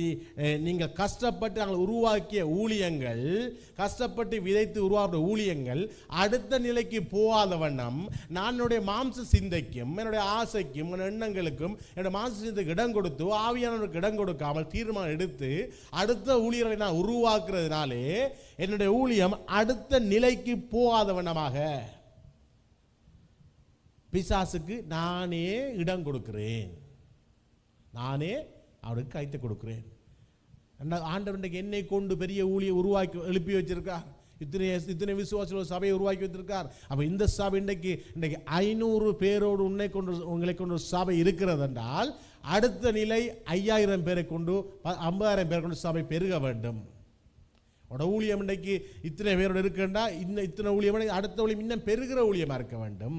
S1: நீங்கள் கஷ்டப்பட்டு நாங்கள் உருவாக்கிய ஊழியங்கள், கஷ்டப்பட்டு விதைத்து உருவாக்கிய ஊழியங்கள் அடுத்த நிலைக்கு போகாத வண்ணம் நான் என்னுடைய மாம்ச சிந்தைக்கும் என்னுடைய ஆசைக்கும் என்னுடைய எண்ணங்களுக்கும் என்னுடைய மாம்ச சிந்தைக்கு இடம் கொடுத்து ஆவியானவருக்கு இடம் கொடுக்காமல் தீர்மானம் எடுத்து அடுத்த ஊழியர்களை நான் உருவாக்குறதுனாலே என்னுடைய ஊழியம் அடுத்த நிலைக்கு போகாத வண்ணமாக பிசாசுக்கு நானே இடம் கொடுக்கிறேன், நானே அவனுக்கு கைத்தை கொடுக்கிறேன். ஆண்டவர் இன்றைக்கு என்னை கொண்டு பெரிய ஊழியை உருவாக்கி எழுப்பி வச்சிருக்கார், இத்தனை விசுவாசிகள் சபையை உருவாக்கி வச்சிருக்கார். அப்போ இந்த சபை இன்றைக்கு 500 பேரோடு உங்களை கொண்டு சபை இருக்கிறது என்றால் அடுத்த நிலை 5000 பேரை கொண்டு 50,000 பேரை கொண்டு சபை பெருக வேண்டும். உட ஊழியம் இன்றைக்கு இத்தனை பேரோடு இருக்குண்டா இன்னும் இத்தனை ஊழியம் அடுத்த ஊழியம் இன்னும் பெருகிற ஊழியமாக இருக்க வேண்டும்.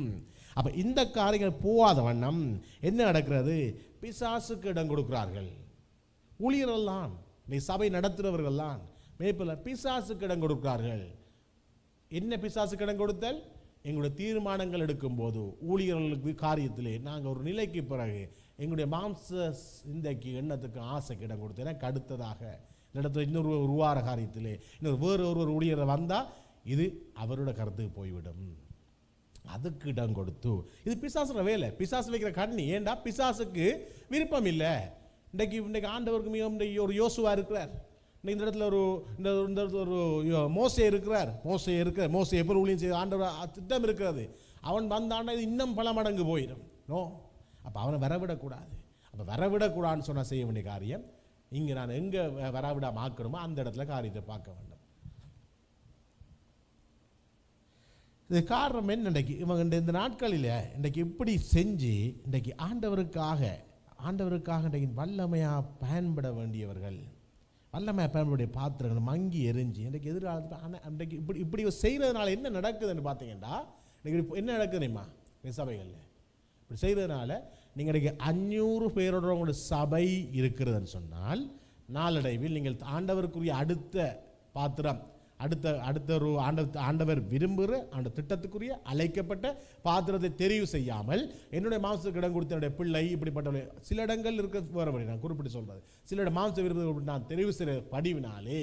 S1: அப்போ இந்த காரியங்கள் போகாத வண்ணம் என்ன நடக்கிறது, பிசாசுக்கு இடம் கொடுக்கிறார்கள். ஊழியர்கள்லாம் நீ சபை நடத்துகிறவர்கள்லாம் மேய்ப்பல பிசாசுக்கு இடம் கொடுக்கிறார்கள். என்ன பிசாசுக்கு இடம் கொடுத்தல், எங்களுடைய தீர்மானங்கள் எடுக்கும்போது ஊழியர்களுக்கு காரியத்திலே நாங்கள் ஒரு நிலைக்கு பிறகு எங்களுடைய மாம்ச சிந்தைக்கு எண்ணத்துக்கு ஆசைக்கு இடம் கொடுத்து எனக்கு அடுத்ததாக இடத்துல இன்னொரு உருவார காரியத்திலே இன்னொரு வேறு ஊழியரை வந்தால் இது அவரோட கருத்துக்கு போய்விடும், அதுக்கு இடம் கொடுத்து. இது பிசாசுற வேலை, பிசாசு வைக்கிற கண்ணி. ஏண்டா பிசாசுக்கு விருப்பம் இல்லை. இன்றைக்கு ஆண்டவருக்கு மிகவும் ஒரு யோசுவா இருக்கிறார், இந்த இடத்துல ஒரு மோசே இருக்கிறார். மோசே எப்படி ஊழியம் செய்ய ஆண்டவர் திட்டம் இருக்கிறது. அவன் வந்தான்னா இது இன்னும் பல மடங்கு போயிடும். நோ, அப்போ அவனை வரவிடக்கூடாது. அப்போ வரவிடக்கூடாதுன்னு சொன்னால் செய்ய வேண்டிய காரியம் இங்கே நான் எங்கே வரவிடாம ஆக்கணுமோ அந்த இடத்துல காரியத்தை பார்க்க வேண்டும். இது காரணம் என்ன, இன்றைக்கு இவங்க இந்த நாட்களில் இன்றைக்கு இப்படி செஞ்சு இன்றைக்கு ஆண்டவருக்காக இன்றைக்கு வல்லமையாக பயன்பட வேண்டியவர்கள், வல்லமையாக பயன்படைய பாத்திரங்கள் மங்கி எரிஞ்சு இன்றைக்கு எதிர்காலத்தில் இன்றைக்கு இப்படி செய்கிறதுனால என்ன நடக்குதுன்னு பார்த்தீங்கன்னா இன்றைக்கி என்ன நடக்குது தெரியுமா, சபைகளில் இப்படி செய்கிறதுனால நீங்கள் இன்றைக்கி 500 பேரோட உங்களுடைய சபை இருக்கிறதுன்னு சொன்னால் நாளடைவில் நீங்கள் ஆண்டவருக்குரிய அடுத்த பாத்திரம் அடுத்த ஒரு ஆண்டவர் விரும்புகிற அந்த திட்டத்துக்குரிய அழைக்கப்பட்ட பாத்திரத்தை தெரிவு செய்யாமல் என்னுடைய மாம்சத்துக்கு இடம் கொடுத்த என்னுடைய பிள்ளை இப்படிப்பட்ட சில இடங்கள் இருக்க வேறு நான் குறிப்பிட்டு சொல்கிறது, சில மாம்ச விரும்புகிற நான் தெரிவு செய்கிற படிவினாலே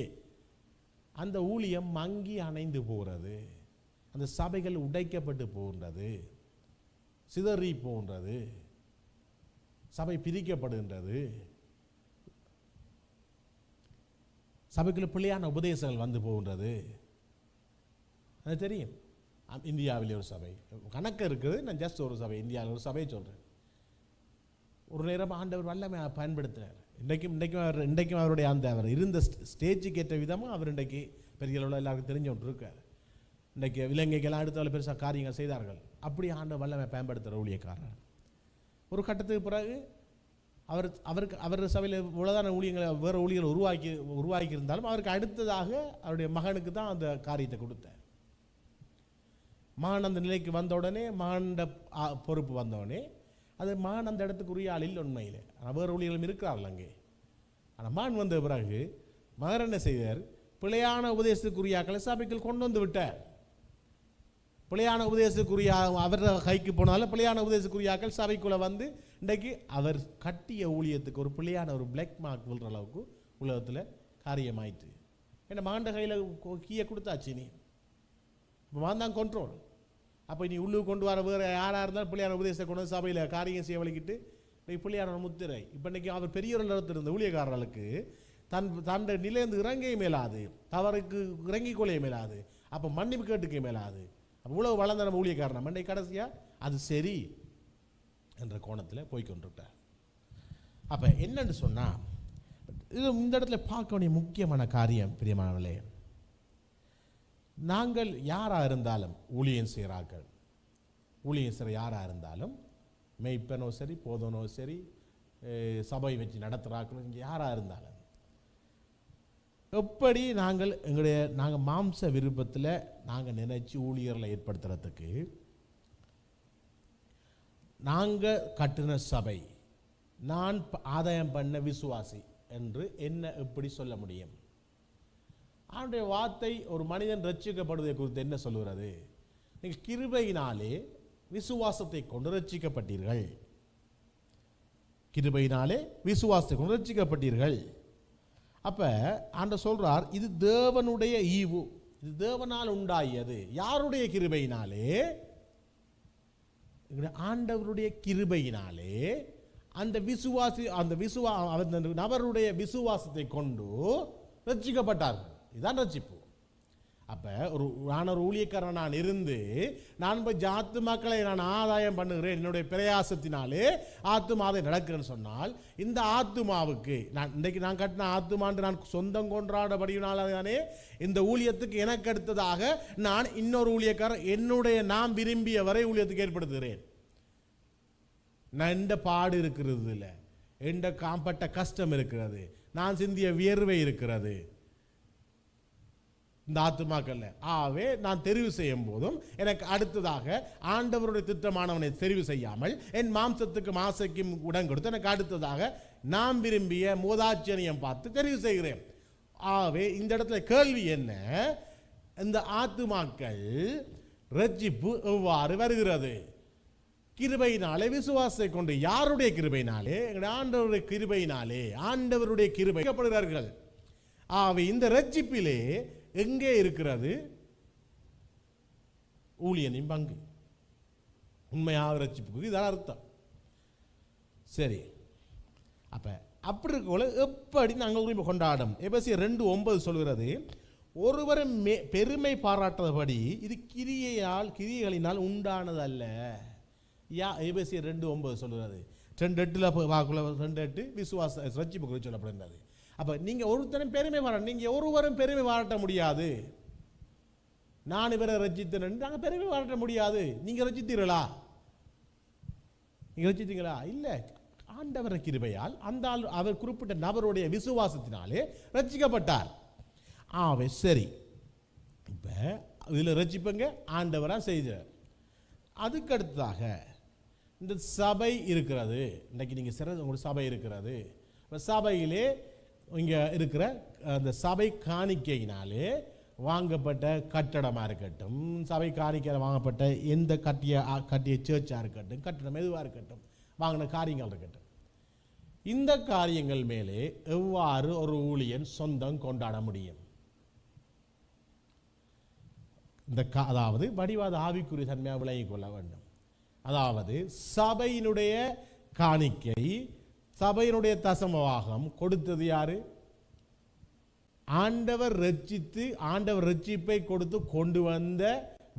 S1: அந்த ஊழியம் மங்கி அணைந்து போகிறது, அந்த சபைகள் உடைக்கப்பட்டு போகின்றது, சிதறி போகின்றது, சபை பிரிக்கப்படுகின்றது, சபைக்குள்ள பிள்ளையான உபதேசங்கள் வந்து போகின்றது. அது தெரியும். இந்தியாவிலே ஒரு சபை கணக்கு இருக்குது, நான் ஜஸ்ட் ஒரு சபை இந்தியாவில் ஒரு சபையை சொல்கிறேன். ஒரு நேரம் ஆண்டவர் வல்லமை பயன்படுத்தினார். இன்றைக்கும் அவருடைய அவர் இருந்த ஸ்டேஜுக்கு ஏற்ற விதமாக அவர் இன்றைக்கு பெரிய அளவில் எல்லாருக்கும் தெரிஞ்சவன் இருக்கார். இன்றைக்கு இலங்கைக்கெல்லாம் அடுத்த பெருசாக காரியங்கள் செய்தார்கள். அப்படி ஆண்டவர் வல்லமை பயன்படுத்துகிற ஊழியக்காரர் ஒரு கட்டத்துக்கு பிறகு அவர் சபையில் இவ்வளோதான ஊழியங்களை வேறு ஊழியர்கள் உருவாக்கி இருந்தாலும் அவருக்கு அடுத்ததாக அவருடைய மகனுக்கு தான் அந்த காரியத்தை கொடுத்தார். மகன் அந்த நிலைக்கு வந்த உடனே, மகண்ட பொறுப்பு வந்தவுடனே அது மகன் அந்த இடத்துக்குரிய ஆளில் உண்மையில் வேறு ஊழியர்களும் இருக்கிறார்கள் அங்கே. ஆனால் மகன் வந்த பிறகு மகன் என்ன செய்தார், பிழையான உபதேசத்துக்குரியாக்களை சபைக்குள் கொண்டு வந்து விட்டார். பிழையான உபதேசக்குரிய அவர் கைக்கு போனாலும் பிழையான உபதேசக்குரியாக்கள் சபைக்குள்ளே வந்து இன்றைக்கு அவர் கட்டிய ஊழியத்துக்கு ஒரு பிழையான ஒரு பிளாக் மார்க் விழுற அளவுக்கு உலகத்தில் காரியமாயிற்று. என்ன மகண்ட கையில் கீயை கொடுத்தாச்சு, நீ இப்போ தான் கண்ட்ரோல். அப்போ நீ உள்ளுக்கு கொண்டு வர வேறு யாராக இருந்தாலும் பிள்ளையார உபதேசத்தை கொண்டு வந்து சபையில் காரியம் செய்ய வலிக்கிட்டு பிள்ளையார முத்திரை. இப்போ இன்றைக்கி அவர் பெரிய ஒரு இடத்துல இருந்த ஊழியக்காரர்களுக்கு தன் நிலையிலிருந்து இறங்கிய மேலாது, தவறுக்கு இறங்கி கொள்ளைய மேலாது, அப்போ மன்னிப்பு கேட்டுக்க மேலாது. அப்போ இவ்வளவு வளர்ந்த நம்ம ஊழியக்காரன் இன்றைக்கு கடைசியாக அது சரி என்ற கோணத்தில் போய்கொண்டிருக்கார். அப்போ என்னன்னு சொன்னால், இது இந்த இடத்துல பார்க்க வேண்டிய முக்கியமான காரியம் பிரியமானவர்களே, நாங்கள் யாராக இருந்தாலும் ஊழியம் செய்கிறார்கள், ஊழியம் செய்கிற யாராக இருந்தாலும் மெய்ப்பனோ சரி, போதனோ சரி, சபை வச்சு நடத்துகிறாக்களோ, இங்கே யாராக இருந்தாலும் எப்படி நாங்கள் மாம்ச விருப்பத்தில் நாங்கள் நினைச்சு ஊழியர்களை ஏற்படுத்துறதுக்கு நாங்கள் கட்டின சபை, நான் ஆதாயம் பண்ண விசுவாசி என்று என்ன எப்படி சொல்ல முடியும்? அவனுடைய வார்த்தை ஒரு மனிதன் ரட்சிக்கப்படுவதை குறித்து என்ன சொல்லுகிறது? நீங்கள் கிருபையினாலே விசுவாசத்தை கொண்டு ரட்சிக்கப்பட்டீர்கள், கிருபையினாலே விசுவாசத்தை கொண்டு ரட்சிக்கப்பட்டீர்கள். அப்போ ஆண்டவர் சொல்றார், இது தேவனுடைய ஈவு, இது தேவனால் உண்டாகியது. யாருடைய கிருபையினாலே? ஆண்டவருடைய கிருபையினாலே அந்த விசுவாசி அந்த நபருடைய விசுவாசத்தை கொண்டு ரட்சிக்கப்பட்டார்கள். இதுதான் ரட்சிப்பு. அப்போ நான் ஒரு ஊழியக்காரன் நான் இருந்து நான் போய் ஆத்துமாக்களை நான் ஆதாயம் பண்ணுகிறேன், என்னுடைய பிரயாசத்தினாலே ஆத்துமாதை நடக்கிறேன்னு சொன்னால், இந்த ஆத்துமாவுக்கு இன்றைக்கு நான் கட்டின ஆத்துமான்று நான் சொந்தம் கொண்டாடபடியினாலே இந்த ஊழியத்துக்கு எனக்கு அடுத்ததாக நான் இன்னொரு ஊழியக்காரன் என்னுடைய நான் விரும்பியவரை ஊழியத்துக்கு ஏற்படுத்துகிறேன். நான் எந்த பாடு இருக்கிறது இல்லை, எந்த காம்பட்ட கஷ்டம் இருக்கிறது, நான் சிந்திய வியர்வை இருக்கிறது இந்த ஆத்துமாக்கல்ல. ஆகவே நான் தெரிவு செய்யும் போதும் எனக்கு அடுத்ததாக ஆண்டவருடைய திட்டமானவனை தெரிவு செய்யாமல் என் மாம்சத்துக்கும் ஆசைக்கும் உடன் கொடுத்து எனக்கு அடுத்ததாக நான் விரும்பிய மூதாட்சியம் பார்த்து தெரிவு செய்கிறேன். ஆகவே இந்த இடத்துல கேள்வி என்ன? இந்த ஆத்துமாக்கள் ரட்சிப்பு எவ்வாறு வருகிறது? கிருபையினாலே, விசுவாசத்தை கொண்டு. யாருடைய கிருபையினாலே? ஆண்டவருடைய கிருபையினாலே. ஆண்டவருடைய கிருபைப்படுகிறார்கள். ஆகவே இந்த ரட்சிப்பிலே எங்கே இருக்கிறது ஊழியனின் பங்கு? உண்மையாக ரட்சிப்புக்கு இதான் அர்த்தம். சரி, அப்படி இருக்கோல எப்படி நாங்கள் உரிமை கொண்டாடும்? எபேசியர் 2:9 சொல்கிறது, ஒருவரும் பெருமை பாராட்டுறபடி இது கிரியைகளினால் உண்டானதல்ல. எபேசியர் 2:9 சொல்கிறது. 2:8 விசுவாச ரட்சிப்பு சொல்லப்படுகிறது. அப்போ நீங்கள் ஒருத்தரும் பெருமை பாராட்ட, நீங்கள் ஒருவரும் பெருமை பாராட்ட முடியாது. நான் இவரை ரட்சித்தேன் நாங்கள் பெருமை பாராட்ட முடியாது. நீங்கள் ரட்சித்தீர்களா? நீங்கள் ரட்சித்தீங்களா? இல்லை. ஆண்டவர் கிருபையால் அந்த அவர் குறிப்பிட்ட நபருடைய விசுவாசத்தினாலே ரட்சிக்கப்பட்டார். ஆவே சரி, இப்போ இதில் ரட்சிப்பங்க ஆண்டவராக செய்தார். அதுக்கடுத்ததாக இந்த சபை இருக்கிறது. இன்றைக்கி நீங்கள் சிறந்த உங்களுக்கு சபை இருக்கிறது. சபையிலே இங்கே இருக்கிற அந்த சபை காணிக்கையினாலே வாங்கப்பட்ட கட்டடமாக இருக்கட்டும், சபை காணிக்கையில் வாங்கப்பட்ட எந்த கட்டிய சேர்ச்சாக இருக்கட்டும், கட்டடம் எதுவாக இருக்கட்டும், வாங்கின காரியங்கள் இருக்கட்டும், இந்த காரியங்கள் மேலே எவ்வாறு ஒரு ஊழியன் சொந்தம் கொண்டாட முடியும்? அதாவது வடிவாத ஆவிக்குரிய தன்மையாக விளங்கிக் கொள்ள வேண்டும். அதாவது சபையினுடைய காணிக்கை, சபையினுடைய தசமவாகம் கொடுத்தது யாரு? ஆண்டவர் ரட்சித்து, ஆண்டவர் ரட்சிப்பை கொடுத்து கொண்டு வந்த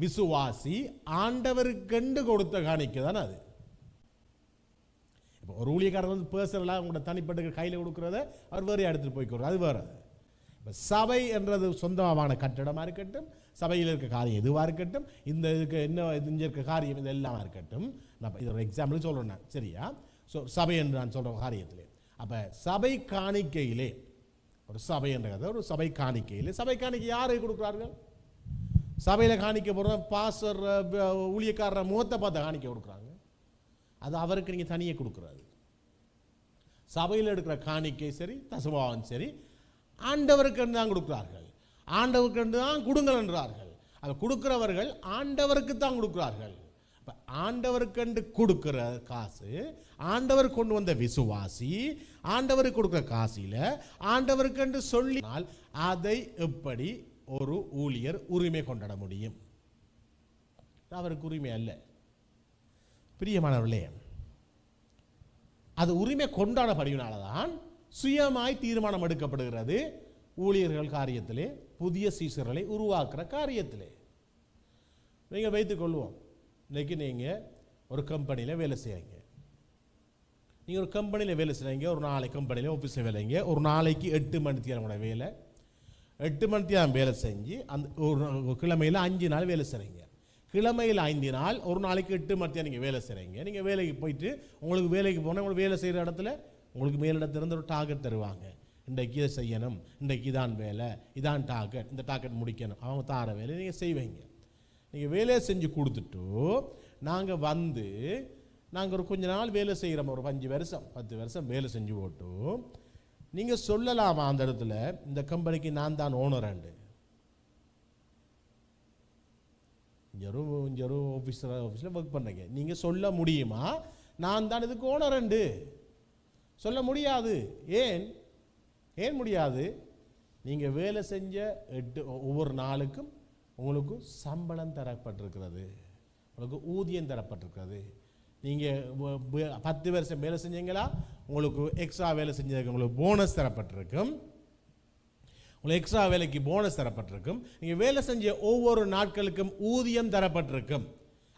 S1: விசுவாசி ஆண்டவருக்கென்று கொடுத்த காணிக்கை தானே அது. இப்போ ஒரு ஊழியக்காரர் வந்து பர்சனலாக உங்களோட தனிப்பட்ட கையில் கொடுக்குறத அவர் வேறு எடுத்துகிட்டு போய்க்கிறது, அது வேறு. இப்போ சபை என்றது சொந்தமான கட்டடமாக இருக்கட்டும், சபையில் இருக்க காரியம் எதுவாக இருக்கட்டும், இந்த இதுக்கு என்ன இங்கே இருக்க காரியம் இது எல்லாமே இருக்கட்டும். நான் இது ஒரு எக்ஸாம்பிள் சொல்கிறேன் நான், சரியா? ஸோ சபை என்று நான் சொல்கிற காரியத்திலே, அப்போ சபை காணிக்கையிலே, ஒரு சபை என்றது ஒரு சபை காணிக்கையிலே, சபை காணிக்கை யாரை கொடுக்குறார்கள்? சபையில் காணிக்க போகிற பாஸ்டர் ஊழியக்காரர் முகத்தை பார்த்து காணிக்க கொடுக்குறாங்க. அது அவருக்கு நீங்கள் தனியே கொடுக்குறாரு. சபையில் எடுக்கிற காணிக்கை சரி, தசமபாகம் சரி, ஆண்டவருக்கு தான் கொடுக்கிறார்கள். ஆண்டவருக்கு தான் கொடுங்கள் என்றார்கள். அதை கொடுக்கிறவர்கள் ஆண்டவருக்கு தான் கொடுக்கிறார்கள். ஆண்டவருக்கென்று கொடுக்கிற காசு, ஆண்டவர் கொண்டு வந்த விசுவாசி ஆண்டவருக்கு கொடுக்கிற காசில ஆண்டவருக்கென்று சொல்லினால் அதை எப்படி ஒரு ஊழியர் உரிமை கொண்டாட முடியும்? அவருக்கு உரிமை அல்ல. பிரியமானவர்களே, அது உரிமை கொண்டாடப்படுவதால்தான் சுயமாய் தீர்மானம் எடுக்கப்படுகிறது ஊழியர்கள் காரியத்திலே, புதிய சீசர்களை உருவாக்குற காரியத்திலே. நீங்கள் வைத்துக் கொள்வோம், இன்னைக்கு நீங்கள் ஒரு கம்பெனியில் வேலை செய்கிறீங்க. நீங்கள் ஒரு கம்பெனியில் வேலை செய்கிறீங்க, ஒரு நாளைக்கு கம்பெனியில் ஆஃபீஸில் வேலைங்க. ஒரு நாளைக்கு 8 மணி நேரம் வேலை, 8 மணி நேரம் வேலை செஞ்சு அந்த ஒரு கிழமையில் 5 நாள் வேலை செய்கிறீங்க. கிழமையில் 5 நாள், ஒரு நாளைக்கு 8 மணி நேரம் நீங்கள் வேலை செய்கிறீங்க. நீங்கள் வேலைக்கு போயிட்டு உங்களுக்கு வேலைக்கு போனால் உங்களுக்கு வேலை செய்கிற இடத்துல உங்களுக்கு மேலிடத்திலிருந்து ஒரு டார்கெட் தருவாங்க. இன்றைக்கு இதை செய்யணும், இன்றைக்கு இதான் வேலை, இதான் டார்கெட், இந்த டார்கெட் முடிக்கணும். அவங்க தார வேலை நீங்கள் செய்வீங்க. நீங்கள் வேலையை செஞ்சு கொடுத்துட்டு நாங்கள் ஒரு கொஞ்ச நாள் வேலை செய்கிறோம், ஒரு 5 வருஷம் 10 வருஷம் வேலை செஞ்சு போட்டு நீங்கள் சொல்லலாமா அந்த இடத்துல, இந்த கம்பெனிக்கு நான் தான் ஓனராண்டு? இங்கே ஒரு ஆஃபீஸில் ஒர்க் பண்ணுறீங்க, நீங்கள் சொல்ல முடியுமா நான் தான் இதுக்கு ஓனராண்டு? சொல்ல முடியாது. ஏன் முடியாது? நீங்கள் வேலை செஞ்ச ஒவ்வொரு நாளுக்கும் உங்களுக்கு சம்பளம் தரப்பட்டிருக்கிறது, உங்களுக்கு ஊதியம் தரப்பட்டிருக்கிறது. நீங்கள் 10 வருஷம் வேலை செஞ்சீங்களா, உங்களுக்கு எக்ஸ்ட்ரா வேலை செஞ்சதுக்கு உங்களுக்கு போனஸ் தரப்பட்டிருக்கும். உங்களுக்கு எக்ஸ்ட்ரா வேலைக்கு போனஸ் தரப்பட்டிருக்கும். நீங்கள் வேலை செஞ்ச ஒவ்வொரு நாட்களுக்கும் ஊதியம் தரப்பட்டிருக்கும்.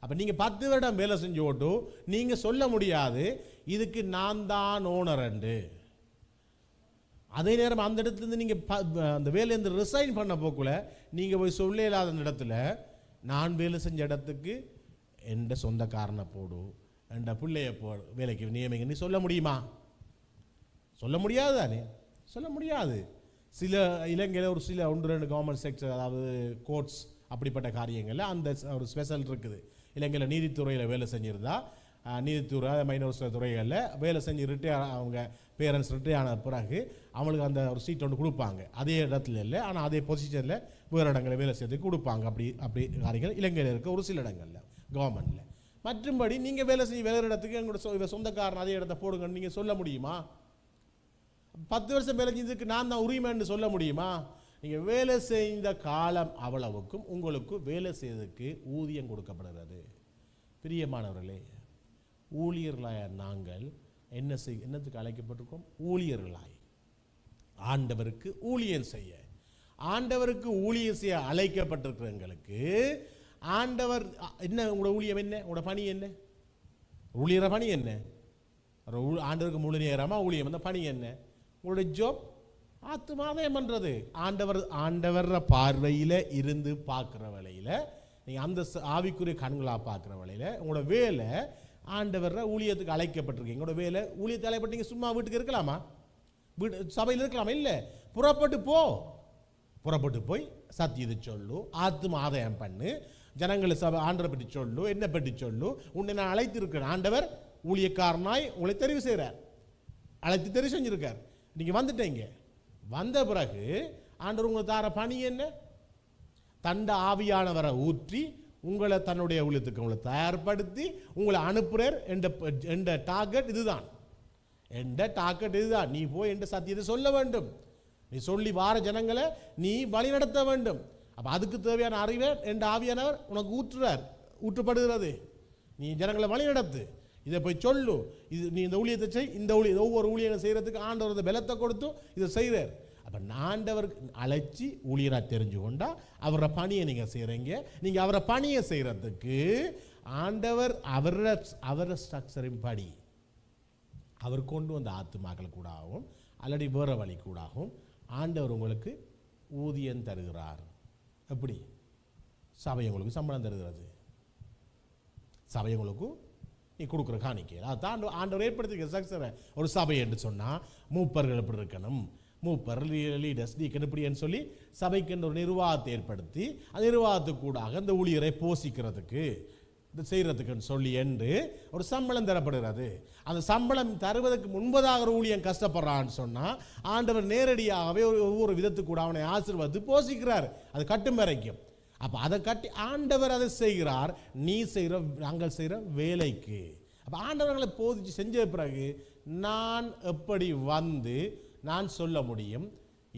S1: அப்போ நீங்கள் 10 வருடம் வேலை செஞ்சு ஓட்டு நீங்கள் சொல்ல முடியாது இதுக்கு நான் தான் ஓனரண்டு. அதே நேரம் அந்த இடத்துலேருந்து நீங்கள் அந்த வேலையிலேருந்து ரிசைன் பண்ண போக்குள்ள நீங்கள் போய் சொல்ல இல்லாத இடத்துல நான் வேலை செஞ்ச இடத்துக்கு எந்த சொந்தக்காரனை போடு, எந்த பிள்ளைய வேலைக்கு நியமிங்கன்னு சொல்ல முடியுமா? சொல்ல முடியாது தானே, சொல்ல முடியாது. சில இலங்கையில் ஒரு சில 1-2 கவர்மெண்ட் செக்டர், அதாவது கோர்ட்ஸ் அப்படிப்பட்ட காரியங்களில் அந்த ஒரு ஸ்பெஷல் இருக்குது. இலங்கையில் நீதித்துறையில் வேலை செஞ்சிருந்தா நீதித்துறை மைனர்ஸ் துறைகளில் வேலை செஞ்சு ரிட்டையர், அவங்க பேரண்ட்ஸ் ரிட்டையர் ஆன பிறகு அவங்களுக்கு அந்த ஒரு சீட் ஒன்று கொடுப்பாங்க. அதே இடத்துல இல்லை, ஆனால் அதே பொசிஷனில் வேறு இடங்களில் வேலை செய்யறதுக்கு கொடுப்பாங்க. அப்படி காரியங்கள் இலங்கையில் இருக்க ஒரு சில இடங்களில் கவர்மெண்ட்டில். மற்றும்படி நீங்கள் வேலை செஞ்சு வேறு இடத்துக்கு எங்களோட சொந்தக்காரன் அதே இடத்த போடுங்கன்னு நீங்கள் சொல்ல முடியுமா? 10 வருஷம் வேலை செஞ்சதுக்கு நான் தான் உரிமைன்னு சொல்ல முடியுமா? நீங்கள் வேலை செய்த காலம் அவ்வளவுக்கும் உங்களுக்கு வேலை செய்வதற்கு ஊதியம் கொடுக்கப்படுகிறது. பிரியமானவர்களே, ஊழியர்களாய நாங்கள் என்னத்துக்கு அழைக்கப்பட்டிருக்கோம்? ஊழியர்களாய் ஆண்டவருக்கு ஊழியம் செய்ய, ஆண்டவருக்கு ஊழியம் செய்ய அழைக்கப்பட்டிருக்கிற எங்களுக்கு ஆண்டவர் என்ன, உங்களோட ஊழியம் என்ன, உங்களோட பணி என்ன, ஊழியர பணி என்ன? ஆண்டவருக்கு முழு நேரமா ஊழியம், அந்த பணி என்ன? உங்களுடைய ஜாப் ஆத்துமாதயம் பண்றது. ஆண்டவர் பார்வையில் இருந்து பார்க்குற வேலையில், நீங்கள் அந்த ஆவிக்குரிய கண்களாக பார்க்குற வேலையில் உங்களோட வேலை ஆண்டவர் ஊழியத்துக்கு அழைக்கப்பட்டிருக்கீங்க. உங்களோட வேலை ஊழியத்தை அழைப்பட்டீங்க. சும்மா வீட்டுக்கு இருக்கலாமா? சபையில் இருக்கலாமா? இல்லை, புறப்பட்டு போய் சத்தியத்தை சொல்லு, ஆத்தும ஆதாயம் பண்ணு, ஜனங்களை சபை ஆண்டரை பற்றி சொல்லு, என்ன பற்றி சொல்லு. உன்னை நான் அழைத்து இருக்கிறேன். ஆண்டவர் ஊழியக்காரனாய் உங்களை தெரிவு செய்கிறார், அழைத்து தெரிவு செஞ்சிருக்கார். நீங்கள் வந்துட்டீங்க. வந்த பிறகு ஆண்டவர் உங்களை தார பணி என்ன? தண்ட ஆவியானவரை ஊற்றி உங்களை தன்னுடைய ஊழியத்துக்கு உங்களை தயார்படுத்தி உங்களை அனுப்புறார். என்ற டார்கெட் இதுதான், நீ போய் என்ற சத்தியத்தை சொல்ல வேண்டும். நீ சொல்லி வார ஜனங்களை நீ வழி நடத்த வேண்டும். அப்போ அதுக்கு தேவையான அறிவை என்ற ஆவியானவர் உனக்கு ஊற்றப்படுகிறது. நீ ஜனங்களை வழி நடத்து, இதை போய் சொல்லு, இது நீ இந்த ஊழியத்தை செய், ஒவ்வொரு ஊழியனை செய்கிறதுக்கு ஆண்டவர் பலத்தை கொடுத்து இதை செய்கிறார். அப்போ ஆண்டவர் அழைச்சி ஊழியராக தெரிஞ்சு கொண்டா அவரை பணியை நீங்கள் செய்கிறீங்க. நீங்கள் அவரை பணியை செய்கிறதுக்கு ஆண்டவர் அவர ஸ்ட்ரக்சரின் படி அவர் கொண்டு வந்த ஆத்துமாக்கள் கூடாகவும் அல்லது வேறு வழி கூடாகவும் ஆண்டவர் உங்களுக்கு ஊதியம் தருகிறார். எப்படி? சபை உங்களுக்கு சம்பளம் தருகிறது. சபை உங்களுக்கு நீ கொடுக்குற காணிக்கை அதான் ஆண்டவர் ஏற்படுத்திக்க ஸ்ட்ரக்சரை. ஒரு சபை என்று சொன்னால் மூப்பர்கள் எப்படி இருக்கணும், மூப்பர் லீடர்ஸ் டீக்கன் இப்படின்னு சொல்லி சபைக்கு ஒரு நிர்வாகத்தை ஏற்படுத்தி அந்த நிர்வாகத்துக்கு கூடாக அந்த ஊழியரை போஷிக்கிறதுக்கு இது செய்கிறதுக்குன்னு சொல்லி என்று ஒரு சம்பளம் தரப்படுகிறது. அந்த சம்பளம் தருவதற்கு முன்பதாக ஒரு ஊழியன் கஷ்டப்படுறான்னு சொன்னால் ஆண்டவர் நேரடியாகவே ஒவ்வொரு விதத்துக்கு கூட அவனை ஆசீர்வாதத்து போஷிக்கிறார். அது கட்டும் வரைக்கும் அப்போ அதை கட்டி ஆண்டவர் அதை செய்கிறார், நீ செய்கிற நாங்கள் செய்கிற வேலைக்கு. அப்போ ஆண்டவர்களை போதிச்சு செஞ்ச பிறகு நான் எப்படி வந்து நான் சொல்ல முடியும்,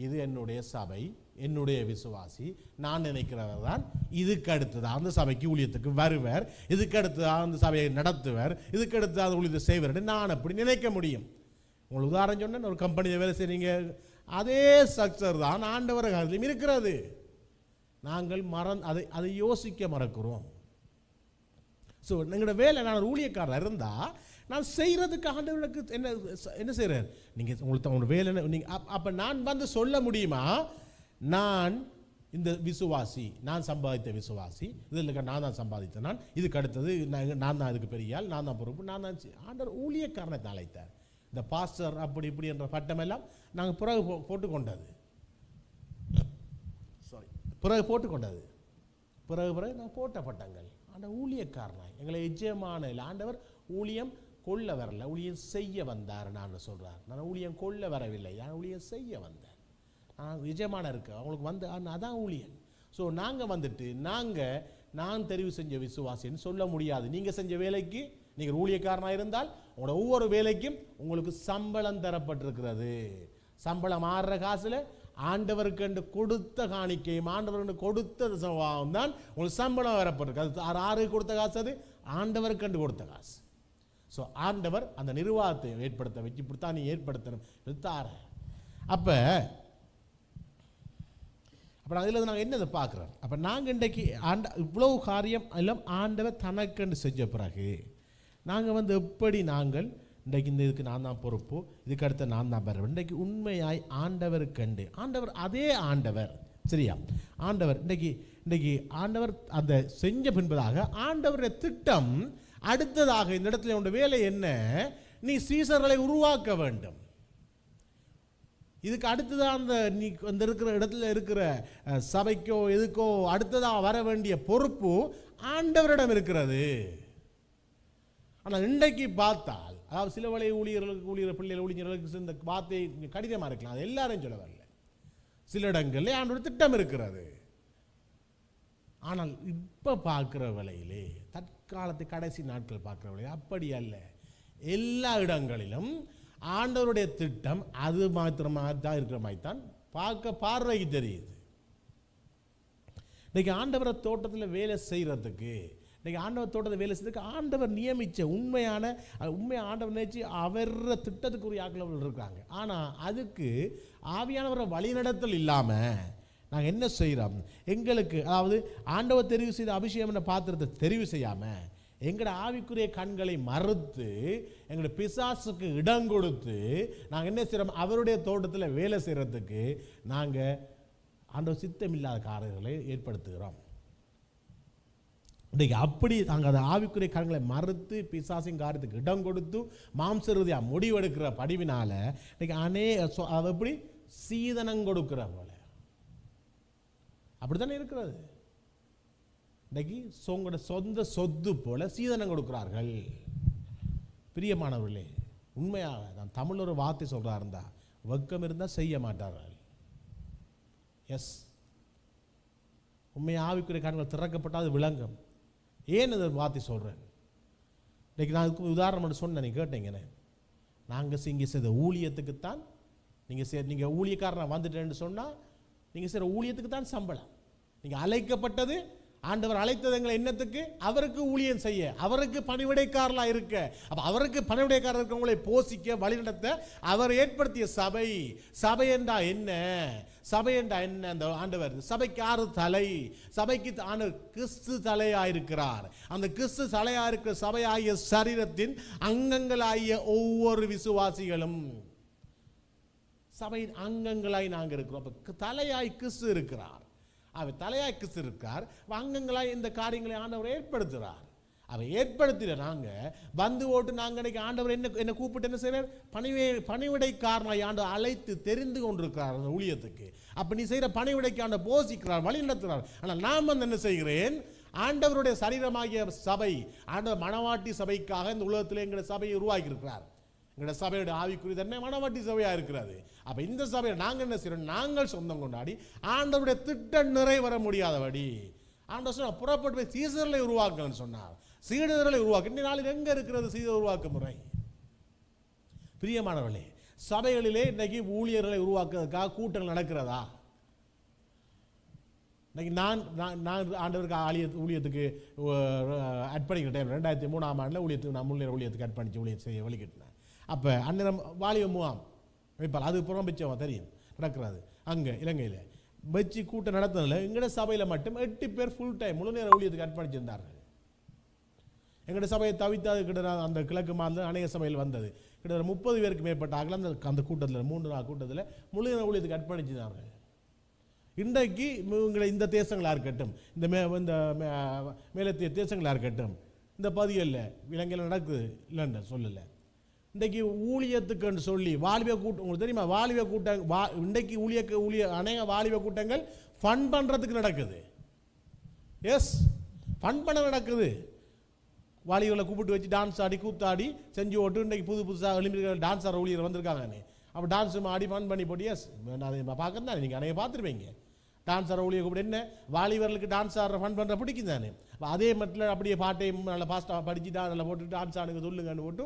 S1: இது என்னுடைய சபை, என்னுடைய விசுவாசி, நான் நினைக்கிறவர் தான் இதுக்கு அடுத்ததான் அந்த சபைக்கு ஊழியத்துக்கு வருவர், இதுக்கு அடுத்ததான் அந்த சபையை நடத்துவர், இதுக்கு அடுத்ததான் அந்த ஊழியத்தை செய்வர், நான் அப்படி நினைக்க முடியும். உங்களுக்கு உதாரணம் சொன்னேன், ஒரு கம்பெனியில் வேலை செய்றீங்க, அதே ஸ்ட்ரக்சர் தான் ஆண்டவர் காலத்திலும் இருக்கிறது. நாங்கள் அதை யோசிக்க மறக்கிறோம். ஸோ எங்களோட வேலை, நான் ஒரு ஊழியக்காரர் இருந்தால் நான் செய்கிறதுக்கு ஆண்டவருக்கு என்ன செய்கிறார், நீங்கள் உங்களுக்கு உங்களோட வேலை நீங்கள் அப்போ நான் வந்து சொல்ல முடியுமா, நான் இந்த விசுவாசி, நான் சம்பாதித்த விசுவாசி, இதில் நான் தான் சம்பாதித்தேன், நான் இதுக்கு அடுத்தது நான் தான் இதுக்கு பெரியால், நான் தான் பொறுப்பு, நான் தான். ஆண்டவர் ஊழியக்காரனை அழைத்தார். இந்த பாஸ்டர் அப்படி இப்படி என்ற பட்டம் எல்லாம் நாங்கள் பிறகு போட்டுக்கொண்டது, பிறகு நான் போட்ட பட்டங்கள். ஆண்டவர் ஊழியக்காரனாய் எங்களை எஜமான இல்லை. ஆண்டவர் ஊழியம் கொள்ள வரல, ஊழியம் செய்ய வந்தார். நான் சொல்கிறார், நான் ஊழியம் கொள்ள வரவில்லை, நான் ஊழியம் செய்ய வந்தேன். நான் எஜமான இருக்கு அவங்களுக்கு வந்து அதான் ஊழியன். ஸோ நாங்கள் வந்துட்டு நான் தெரிவு செஞ்ச விசுவாசின்னு சொல்ல முடியாது. நீங்கள் செஞ்ச வேலைக்கு நீங்கள் ஊழியக்காரனாக இருந்தால் உங்களோட ஒவ்வொரு வேலைக்கும் உங்களுக்கு சம்பளம் தரப்பட்டிருக்கிறது. சம்பளம் ஆடுற காசில் ஆண்டவருக்கு கொடுத்த காணிக்கையும் ஆண்டவருக்கு கொடுத்த சம்பவம் தான் உங்களுக்கு சம்பளம் வரப்பட்டிருக்கு. அது ஆறு கொடுத்த காசு, அது ஆண்டவருக்கு கொடுத்த காசு. ஸோ ஆண்டவர் அந்த நிர்வாகத்தை ஏற்படுத்த வச்சு இப்படித்தான் நீ ஏற்படுத்தணும் எடுத்தார. அப்போ அதில் நாங்கள் என்னதை பார்க்குறோம், அப்போ நாங்கள் இன்றைக்கு இவ்வளவு காரியம் எல்லாம் ஆண்டவர் தனக்கண்டு செஞ்ச பிறகு நாங்கள் வந்து எப்படி நாங்கள் இன்றைக்கு இந்த இதுக்கு நான் தான் பொறுப்பு, இதுக்கு அடுத்த நான் தான் பெறுவேன். இன்றைக்கு உண்மையாய் ஆண்டவருக்கண்டு, ஆண்டவர் அதே ஆண்டவர், சரியா, ஆண்டவர் இன்றைக்கு ஆண்டவர் அந்த செஞ்ச பின்பதாக ஆண்டவருடைய திட்டம் அடுத்ததாக இந்த இடத்துல உள்ள வேலை என்ன, நீ சீசர்களை உருவாக்க வேண்டும். இதுக்கு அடுத்ததான் அந்த நீ அந்த இருக்கிற இடத்துல இருக்கிற சபைக்கோ எதுக்கோ அடுத்ததாக வர வேண்டிய பொறுப்பு ஆண்டவரிடம் இருக்கிறது. ஆனால் இன்றைக்கு பார்த்தால், அதாவது சில வலை ஊழியர் பிள்ளைகள் ஊழியர்களுக்கு இந்த வார்த்தை கடினமாக இருக்கலாம், அது எல்லாரும் சொல்ல வரல. சில இடங்களில் ஆண்டோட திட்டம் இருக்கிறது. ஆனால் இப்போ பார்க்குற வேளையிலே, தற்காலத்து கடைசி நாட்கள் பார்க்குற வேளையில் அப்படி அல்ல. எல்லா இடங்களிலும் ஆண்டவருடைய திட்டம் அது மாத்திரமாக தான் இருக்கிற மாதிரி தான் பார்வைக்கு தெரியுது. இன்னைக்கு ஆண்டவரை தோட்டத்தில் வேலை செய்கிறதுக்கு, இன்றைக்கி ஆண்டவர் தோட்டத்தை வேலை செய்யறதுக்கு ஆண்டவர் நியமித்த உண்மையான ஆண்டவர் நினைச்சு அவர திட்டத்துக்குரிய ஆட்கள் இருக்காங்க. ஆனால் அதுக்கு ஆவியானவரை வழிநடத்தல் இல்லாமல் நாங்கள் என்ன செய்கிறோம், எங்களுக்கு அதாவது ஆண்டவர் தெரிவு செய்த அபிஷேகம் என்ற பாத்திரத்தை தெரிவு செய்யாமல் எங்களோட ஆவிக்குரிய கண்களை மறுத்து எங்களோட பிசாசுக்கு இடம் கொடுத்து நாங்கள் என்ன செய்கிறோம், அவருடைய தோட்டத்தில் வேலை செய்கிறதுக்கு நாங்கள் ஆண்டவர் சித்தமில்லாத காரியங்களை ஏற்படுத்துகிறோம். இன்றைக்கு அப்படி நாங்கள் அதை ஆவிக்குரிய கண்களை மறுத்து பிசாசின் காரியத்துக்கு இடம் கொடுத்து மாம்சருதியாக முடிவெடுக்கிற படிவினால இன்றைக்கி எப்படி சீதனம் கொடுக்கிற போல அப்படி தானே இருக்கிறது. இன்றைக்கி உங்களோட சொந்த சொத்து போல சீதனம் கொடுக்கிறார்கள். பிரியமானவர்களே, உண்மையாக நான் தமிழ் ஒரு வார்த்தை சொல்கிறா இருந்தால் வெக்கம் இருந்தால் செய்ய மாட்டார்கள். எஸ், உண்மையாக ஆவிக்குரிய கண்கள் திறக்கப்பட்டால் அது விளங்கும். ஏன் இந்த வார்த்தை சொல்கிறேன், இன்றைக்கி நான் அதுக்கு உதாரணம் சொன்னேன், நீங்கள் கேட்டீங்கன்னு. நாங்கள் இங்கே செய்த ஊழியத்துக்குத்தான் நீங்கள் ஊழியக்காரனை வந்துட்டேன்னு சொன்னால் நீங்கள் செய்கிற ஊழியத்துக்கு தான் சம்பளம். நீங்கள் அழைக்கப்பட்டது, ஆண்டவர் அழைத்தது எங்களை என்னத்துக்கு, அவருக்கு ஊழியம் செய்ய, அவருக்கு பணிவிடைக்காரலாக இருக்க. அப்போ அவருக்கு பணிவிடைக்காரர் இருக்கவங்களை போஷிக்க வழிநடத்த அவர் ஏற்படுத்திய சபை என்றா என்ன, சபை என்றா என்ன, அந்த ஆண்டவர் சபைக்கு யாரு தலை, சபைக்கு கிறிஸ்து தலையாயிருக்கிறார். அந்த கிறிஸ்து தலையாயிருக்கிற சபையாகிய சரீரத்தின் அங்கங்களாகிய ஒவ்வொரு விசுவாசிகளும் சபையின் அங்கங்களாய் நாங்கள் இருக்கிறோம். அப்போ தலையாய் கிறிஸ்து இருக்கிறார், அவர் தலையாய் கிறிஸ்து இருக்கார், அங்கங்களாய் இந்த காரியங்களை ஆண்டவர் ஏற்படுத்துகிறார். அவர் ஏற்படுத்திட நாங்கள் வந்து ஓட்டு நாங்கள் இன்றைக்கி ஆண்டவர் என்ன கூப்பிட்டு என்ன செய்கிறார், பணிவிடைக்காரனாய் ஆண்டவர் அழைத்து தெரிந்து கொண்டிருக்கிறார் அந்த ஊழியத்துக்கு. அப்போ நீ செய்கிற பணிவிடைக்கு ஆண்டவர் போஷிக்கிறார், வழி நடத்துகிறார். ஆனால் நாம் வந்து என்ன செய்கிறேன், ஆண்டவருடைய சரீரமாகிய சபை, ஆண்டவர் மணவாட்டி சபைக்காக இந்த உலகத்தில் எங்களுடைய சபையை உருவாக்கி இருக்கிறார். எங்களோட சபையோட ஆவிக்குரிய தன்மை மணவாட்டி சபையாக இருக்கிறது. அப்போ இந்த சபையை நாங்கள் என்ன செய்கிறோம், நாங்கள் சொந்தம் கொண்டாடி ஆண்டவருடைய திட்டம் நிறைவேற முடியாதபடி ஆண்டவர் சொன்னார் புறப்பட்டு போய் சீசர்களை உருவாக்குன்னு சொன்னார். சீடர்களை உருவாக்கு. இந்த நாளில் எங்கே இருக்கிறது சீடர் உருவாக்க முறை? பிரியமானவர்களே, சபைகளிலே இன்றைக்கு ஊழியர்களை உருவாக்குறதுக்காக கூட்டங்கள் நடக்கிறதா? இன்னைக்கு நான் ஆண்டவருக்கு ஊழியத்துக்கு அர்ப்பணிக்கிற டைம் 2003ஆம் ஆண்டில் ஊழியத்துக்கு நான் முன்னேற ஊழியத்துக்கு அர்ப்பணித்து ஊழியத்தை செய்ய வழிகிட்டேன். அப்போ அந்நேரம் வாலிப முகாம் வைப்பால், அது புறம்பிச்சவன் தெரியும் நடக்கிறது அங்கே இலங்கையில் வச்சு கூட்டம் நடத்துனதில் எங்களோட சபையில் மட்டும் 8 பேர் ஃபுல் டைம் முழு நேர ஊழியத்துக்கு அர்ப்பணிச்சிருந்தார்கள். எங்களோட சபையை தவித்தாது கிட்ட அந்த கிழக்கு மாநில அநேக சபையில் வந்தது கிட்ட 30 பேருக்கு மேற்பட்டார்கள். அந்த கூட்டத்தில் 3 நாள் கூட்டத்தில் முழு நேர ஊழியத்துக்கு அர்ப்பணிச்சிருந்தார்கள். இன்றைக்கு இந்த தேசங்களாக இருக்கட்டும், இந்த மேலத்திய தேசங்களாக இருக்கட்டும், இந்த பகுதிகளில் இலங்கையில் நடக்குது இல்லைன்னு சொல்லலை. இன்றைக்கு ஊழியத்துக்குன்னு சொல்லி வாலிப கூட்டம், உங்களுக்கு தெரியுமா, வாலிப கூட்டம் இன்றைக்கு அநேக வாலிப கூட்டங்கள் ஃபன் பண்ணுறதுக்கு நடக்குது. எஸ், ஃபன் பண்ண நடக்குது. வாலிபர்களை கூப்பிட்டு வச்சு டான்ஸ் ஆடி கூத்தாடி செஞ்சு ஓட்டு. இன்றைக்கு புதுசாக ஒலிம்பிக் டான்ஸ் ஆடுற ஊழியர் வந்திருக்காங்க. அப்போ டான்ஸும் ஆடி ஃபன் பண்ணி போட்டு, எஸ் நான் பார்க்கறது தானே, நீங்கள் அநேக பார்த்துருப்பீங்க. டான்ஸ் ஆடுற ஊழியர் கூப்பிட்டு என்ன வாலிபர்களுக்கு டான்ஸ் ஆடுற ஃபன் பண்ணுற பிடிக்கும் தானே. அப்போ அதே மட்டும் அப்படியே பாட்டையும் நல்லா ஃபாஸ்ட்டாக படித்து நல்லா போட்டு டான்ஸ் ஆடுங்க சொல்லுங்கன்னு போட்டு,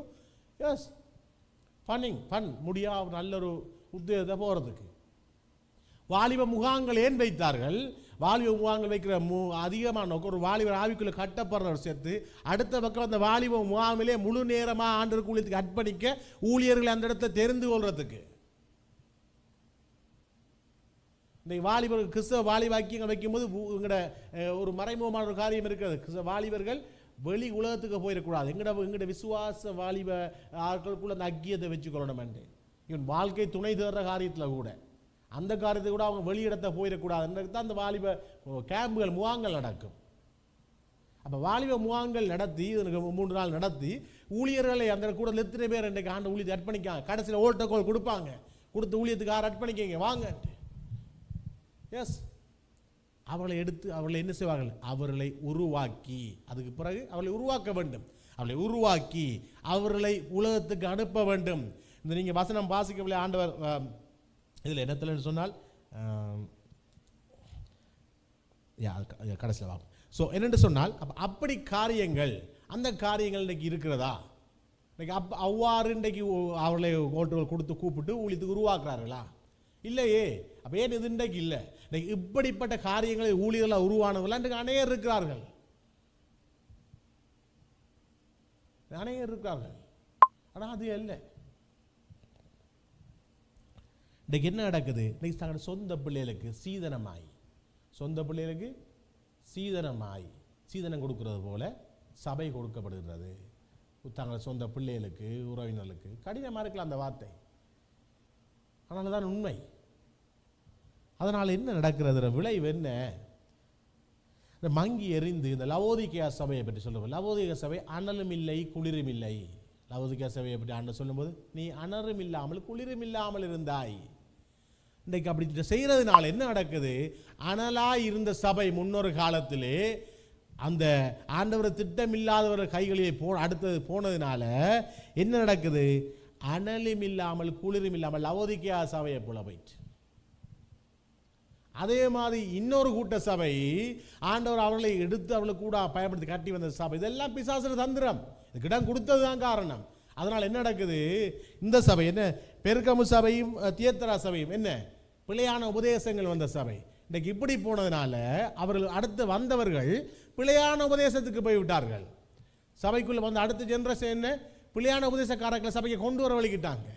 S1: எஸ் ஃபன் முடியா நல்ல ஒரு உத்தியோகத்தை போகிறதுக்கு. வாலிப முகாங்கள் ஏன் வைத்தார்கள்? வாலிப முகாங்கள் வைக்கிற அதிகமான நோக்கம் ஒரு வாலிபர் ஆவிக்குள்ளே கட்டப்படுறவர் சேர்த்து அடுத்த பக்கம் அந்த வாலிப முகாமிலே முழு நேரமாக ஆண்டவருக்கு ஊழியத்துக்கு அர்ப்பணிக்க ஊழியர்களை அந்த இடத்துல தெரிந்து கொள்றதுக்கு. இந்த வாலிபர் கிறிஸ்தவ வாலிபாக்கியங்கள் வைக்கும்போது எங்கட ஒரு மறைமுகமான ஒரு காரியம் இருக்கிறது. கிறிஸ்தவ வாலிபர்கள் வெளி உலகத்துக்கு போயிடக்கூடாது. எங்கட விசுவாச வாலிப ஆட்களுக்குள்ள அந்த அக்கியத்தை வச்சுக்கொள்ளணும் என்று. இவன் வாழ்க்கை துணை தேடுற காரியத்தில் கூட அந்த காரியத்தை கூட அவங்க வெளியிடத்தை போயிடக்கூடாதுன்றது தான் அந்த வாலிப கேம்புகள் முகாங்கள் நடக்கும். அப்போ வாலிப முகாங்கள் நடத்தி 3 நாள் நடத்தி ஊழியர்களை அந்த கூடத்தில் எத்தனை பேர் இன்றைக்கு ஆண்டு ஊழியத்தை அர்ப்பணிக்காங்க. கடைசியில் ஓட்டக்கோல் கொடுப்பாங்க, கொடுத்து ஊழியத்துக்கு யார் அர்ப்பணிக்கங்க வாங்க. எஸ், அவர்களை எடுத்து அவர்களை என்ன செய்வார்கள்? அவர்களை உருவாக்கி, அதுக்கு பிறகு அவர்களை உருவாக்க வேண்டும். அவர்களை உருவாக்கி அவர்களை உலகத்துக்கு அனுப்ப வேண்டும். இந்த நீங்கள் வசனம் வாசிக்கவில்லை ஆண்டவர் இதில் இடத்துல சொன்னால் கடைசியில் வாங்க. ஸோ என்னென்று சொன்னால் அப்படி காரியங்கள், அந்த காரியங்கள் இன்றைக்கு இருக்கிறதா? இன்றைக்கி அவ்வாறு இன்றைக்கு அவர்களை ஓட்டுகள் கொடுத்து கூப்பிட்டு ஊழியத்துக்கு உருவாக்குறார்களா? இல்லையே. அப்போ ஏன் இது இன்றைக்கு இல்லை? இன்றைக்கு இப்படிப்பட்ட காரியங்களை ஊழியர்களாக உருவானவர்கள் இன்றைக்கு அநேகர் இருக்கிறார்கள். ஆனால் அது இல்லை. இன்றைக்கு என்ன நடக்குது? இன்றைக்கு தங்களோட சொந்த பிள்ளைகளுக்கு சீதனம் கொடுக்கறது போல சபை கொடுக்கப்படுகிறது. தங்களோட சொந்த பிள்ளைகளுக்கு உறவினர்களுக்கு கடினமாக இருக்கலாம் அந்த வார்த்தை, ஆனால் தான் உண்மை. அதனால் என்ன நடக்கிறது? விளைவு என்ன? இந்த மங்கி எறிந்து இந்த லவோதிகேயா சபையை பற்றி சொல்லுவோம். லவோதிகேயா சபை அனலும் இல்லை குளிரும் இல்லை. லவோதிகேயா சபையை பற்றி ஆண்டு சொல்லும்போது நீ அனரும் இல்லாமல் குளிரும் இல்லாமல் இருந்தாய். இன்றைக்கு அப்படி செய்கிறதுனால என்ன நடக்குது? அனலாய் இருந்த சபை முன்னொரு காலத்திலே அந்த ஆண்டவர் திட்டம் இல்லாதவர் கைகளிலே அடுத்தது போனதுனால என்ன நடக்குது? அனலும் இல்லாமல் குளிரும் இல்லாமல் லவோதிகேயா சபையை போல போயிட்டு. அதே மாதிரி இன்னொரு கூட்ட சபை ஆண்டவர் அவர்களை எடுத்து அவர்களை கூட பயன்படுத்தி கட்டி வந்த சபை. இதெல்லாம் பிசாசுர தந்திரம், இதுக்கிடம் கொடுத்தது தான் காரணம். அதனால் என்ன நடக்குது? இந்த சபை என்ன பெருக்கமு சபையும் தியேத்தரா சபையும் என்ன பிழையான உபதேசங்கள் வந்த சபை. இன்றைக்கு இப்படி போனதுனால அவர்கள் அடுத்து வந்தவர்கள் பிழையான உபதேசத்துக்கு போய்விட்டார்கள். சபைக்குள்ள வந்து அடுத்த ஜெனரேஷன் என்ன பிழையான உபதேசக்காரர்களை சபையை கொண்டு வர வழிகிட்டாங்க.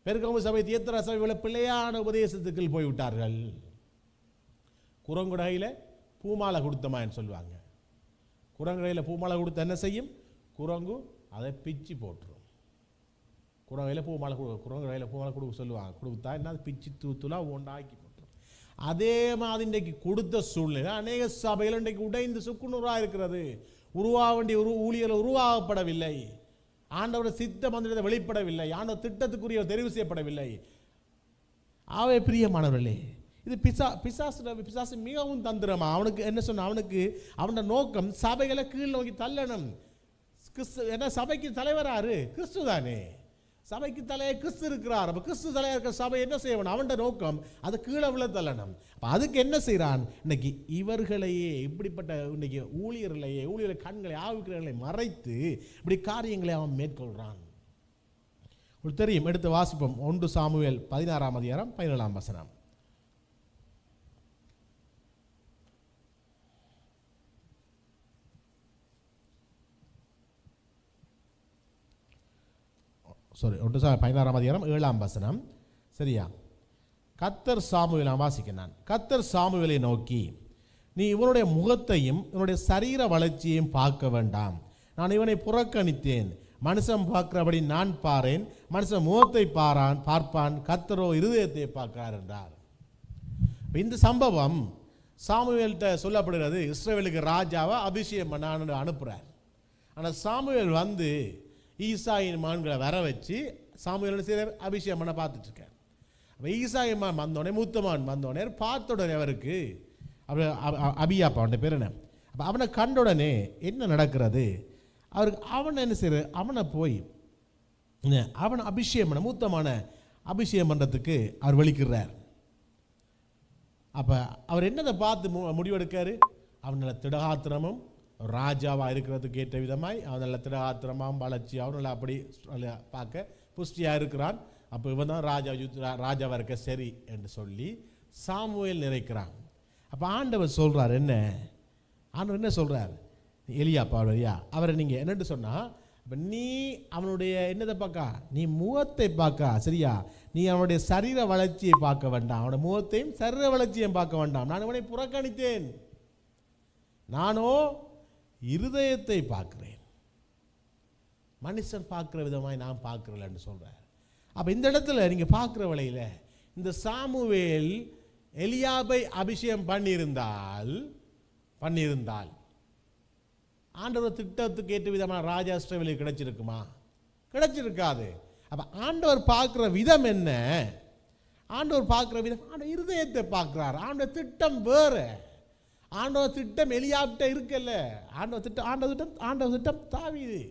S1: பெருக்கமு சபை தியேத்தரா சபை பிழையான உபதேசத்துக்கு போய்விட்டார்கள். குரங்குடையில் பூமாலை கொடுத்தமான்னு சொல்லுவாங்க. குரங்குடையில் பூமாலை கொடுத்த என்ன செய்யும்? குரங்கு அதை பிச்சு போட்டுரும். குரங்குடையில் பூமாலை கொடுக்க சொல்லுவாங்க. கொடுத்தா என்ன பிச்சு தூத்துலாம் ஒன்றாக்கி போட்டுரும். அதே மாதிரி இன்றைக்கு கொடுத்த சூழ்நிலை அநேக சபைகள் இன்றைக்கு உடைந்து சுக்குநூறாக இருக்கிறது. உருவாக வேண்டிய ஊழியர்கள் உருவாகப்படவில்லை. ஆண்டவருடைய சித்த மந்திரத்தை வெளிப்படவில்லை. ஆண்டவர் திட்டத்துக்குரிய தெரிவு செய்யப்படவில்லை. ஆவே பிரியமானவர்களே, இது பிசாசு மிகவும் தந்திரமா. அவனுக்கு என்ன சொன்ன? அவனோட நோக்கம் சபைகளை கீழ் நோக்கி தள்ளணும். ஏன்னா சபைக்கு தலைவராரு கிறிஸ்து தானே. சபைக்கு தலையை கிறிஸ்து இருக்கிறார். அப்போ கிறிஸ்து தலையாக இருக்கிற சபை என்ன செய்யணும்? அவன் நோக்கம் அது கீழே விழ தள்ளணும். அப்போ அதுக்கு என்ன செய்கிறான்? இன்னைக்கு இவர்களையே இப்படிப்பட்ட இன்னைக்கு ஊழியர்களை கண்களை ஆவிக்கிறவர்களை மறைத்து இப்படி காரியங்களை அவன் மேற்கொள்கிறான். உங்களுக்கு தெரியும், எடுத்து வாசிப்போம். 1 சாமுவேல் 16ஆம் அதிகாரம் 17ஆம் வசனம். சாரி, 1 சாமுவேல் 16ஆம் அதிகாரம் 7ஆம் வசனம். சரியா? கர்த்தர் சாமுவேலை வாசிக்கிறான். கர்த்தர் சாமுவேலை நோக்கி, நீ இவனுடைய முகத்தையும் இவனுடைய சரீர வளர்ச்சியையும் பார்க்க வேண்டாம். நான் இவனை புறக்கணித்தேன். மனுஷன் பார்க்கிறபடி நான் பாரேன். மனுஷன் முகத்தை பார்ப்பான், கர்த்தரோ இருதயத்தை பார்க்கிறார் என்றார். இந்த சம்பவம் சாமுவேல்கிட்ட சொல்லப்படுகிறது. இஸ்ரவேலுக்கு ராஜாவை அபிஷேகம் பண்ண அனுப்புகிறார். ஆனால் சாமுவேல் வந்து ஈசாயின் மகன்களை வர வச்சு சாமுவேல் செய்கிறார், அபிஷேகம் பண்ண பார்த்துட்டு இருக்கார். அப்போ ஈசாயின் மகன் வந்தோடனே, மூத்த மகன் வந்தோடனே பார்த்த உடனே அவருக்கு அபியாப்பா அவன் பேர் என்ன, அப்போ அவனை கண்ட உடனே என்ன நடக்கிறது? அவருக்கு அவனை என்ன செய்யற, அவனை போய் அவனை அபிஷேகம் பண்ண, மூத்தமான அபிஷேகம் பண்ணுறதுக்கு அவர் வெளிக்கிறார். அப்போ அவர் என்னதை பார்த்து முடிவெடுக்காரு? அவன் நல்ல திடகாத்திரமும் ராஜாவாக இருக்கிறதுக்கு ஏற்ற விதமாய் அவன் நல்ல திடகாத்திரமாகவும் வளர்ச்சியாகவும் நல்லா அப்படி பார்க்க புஷ்டியாக இருக்கிறான். அப்போ இவன் தான் ராஜாவாக இருக்க சரி என்று சொல்லி சாமுவேல் நிறைக்கிறான். அப்போ ஆண்டவர் சொல்கிறார், ஆண்டவர் என்ன சொல்கிறார்? எலியாப்பா அவரை நீங்கள் என்னென்னு சொன்னால், இப்போ நீ அவனுடைய என்னதை பார்க்க, நீ முகத்தை பார்க்க, சரியா? நீ அவனுடைய சரீர வளர்ச்சியை பார்க்க வேண்டாம், அவனுடைய முகத்தையும் சரீர வளர்ச்சியையும் பார்க்க வேண்டாம். நான் அவனை புறக்கணித்தேன், நானோ இருதயத்தை பார்க்கிறேன். மனுஷன் பார்க்குற விதமாய் நான் பார்க்கிறேன்னு சொல்கிறார். அப்போ இந்த இடத்துல நீங்கள் பார்க்குற வழியில் இந்த சாமுவேல் எலியாபை அபிஷேகம் பண்ணியிருந்தால் ஆண்டவர் திட்டத்துக்கு ஏற்ற விதமான ராஜா இஸ்ரவேலுக்கு கிடைச்சிருக்குமா? கிடைச்சிருக்காது. அப்போ ஆண்டவர் பார்க்குற விதம் என்ன? ஆண்டவர் பார்க்குற விதம், ஆண்டவர் இருதயத்தை பார்க்குறார். ஆண்டவர் திட்டம் வேறு. ஆண்டவர் திட்டம் எலியாப்கிட்ட இருக்கல்ல. ஆண்டவர் திட்டம் தாவீது.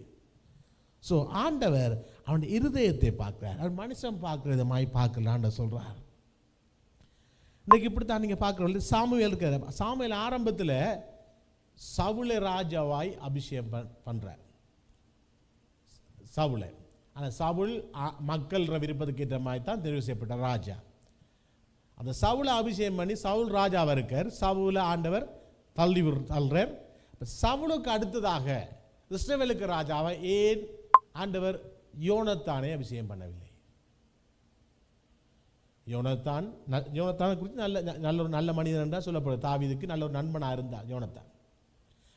S1: ஸோ ஆண்டவர் அவனுடைய இருதயத்தை பார்க்குறார். அவன் மனுஷன் பார்க்குற விதமாய் பார்க்கல ஆண்டவர் சொல்கிறார். இன்றைக்கு இப்படித்தான் நீங்கள் பார்க்குற சாமுவேல் இருக்கிற. சாமுவேல் ஆரம்பத்தில் சவுலை ராஜாவாய் அபிஷேகம் பண்ணுறார். சவுலை, ஆனால் சவுல் மக்கள் விருப்பத்துக்கு ஏற்ற மாதிரி தான் தெரிவு செய்யப்பட்ட ராஜா. அந்த சவுலை அபிஷேகம் பண்ணி சவுல் ராஜாவாக இருக்கார். சவுலை ஆண்டவர் தள்ளுறார். சவுலுக்கு அடுத்ததாக இஸ்ரவேலுக்கு ராஜாவை ஏன் ஆண்டவர் யோனத்தானை அபிஷேகம் பண்ணவில்லை? யோனத்தானை குறித்து நல்ல மனிதன் என்றால் சொல்லப்படுது. தாவீதுக்கு நல்ல ஒரு நண்பனாக இருந்தார் யோனத்தான்.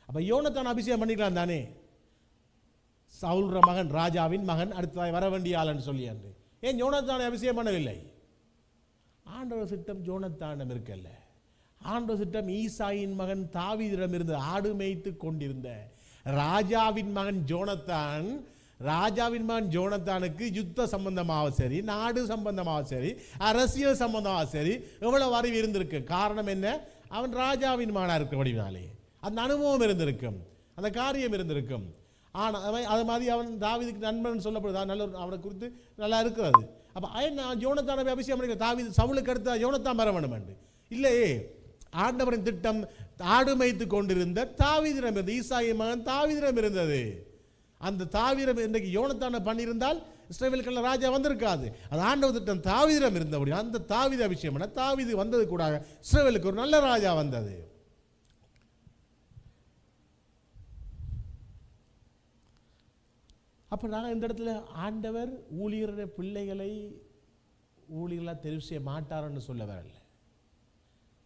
S1: அப்போ யோனத்தான் அபிஷேகம் பண்ணிக்கலாம் தானே? சவுல்ற மகன், ராஜாவின் மகன், அடுத்ததாக வர வேண்டிய ஆளுன்னு சொல்லி அன்று ஏன் யோனத்தானை அபிஷேகம் பண்ணவில்லை? ஆண்டவர் திட்டம் யோனத்தானிடம் இருக்கல்ல. ஆண்டவர் திட்டம் ஈசாயின் மகன் தாவீதிடம் இருந்து ஆடு மேய்த்து கொண்டிருந்த ராஜாவின் மகன் ஜோனத்தான். ராஜாவின் மகன் ஜோனத்தானுக்கு யுத்த சம்பந்தமாக சரி, நாடு சம்பந்தமாக சரி, அரசியல் சம்பந்தமாக சரி எவ்வளவு அறிவு இருந்திருக்கு. காரணம் என்ன? அவன் ராஜாவின் மகனாக இருக்கிறபடினாலே அந்த அனுபவம் இருந்திருக்கும், அந்த காரியம் இருந்திருக்கும். ஆனால் அது மாதிரி அவன் தாவீதுக்கு நண்பன் சொல்லப்படுது. நல்ல அவனை குறித்து நல்லா இருக்கிறது. அப்போ நான் யோனத்தானை அபிஷேகம் பண்ணிக்க, தாவீது சவுலுக்கு அடுத்த யோனத்தான் வர வேண்டும் என்று இல்லையே. ஆண்டவரின் திட்டம் ஆடு மேய்த்து கொண்டிருந்த தாவீதிடம் இருந்தது. ஈசாயின் மகன் தாவீதிடம் இருந்தது. அந்த தாவீதிடம் இன்றைக்கு யோனத்தானை பண்ணியிருந்தால் இஸ்ரவேலுக்கு ராஜா வந்திருக்காது. அது ஆண்டவர் திட்டம் தாவீதிடம் இருந்தபடி அந்த தாவீது அபிஷேகம் பண்ண தாவீது வந்தது கூட இஸ்ரவேலுக்கு ஒரு நல்ல ராஜா வந்தது. அப்போ நாங்கள் இந்த இடத்துல ஆண்டவர் ஊழியருடைய பிள்ளைகளை ஊழியர்களாக தெரிவு செய்ய மாட்டார்னு சொல்ல வரல.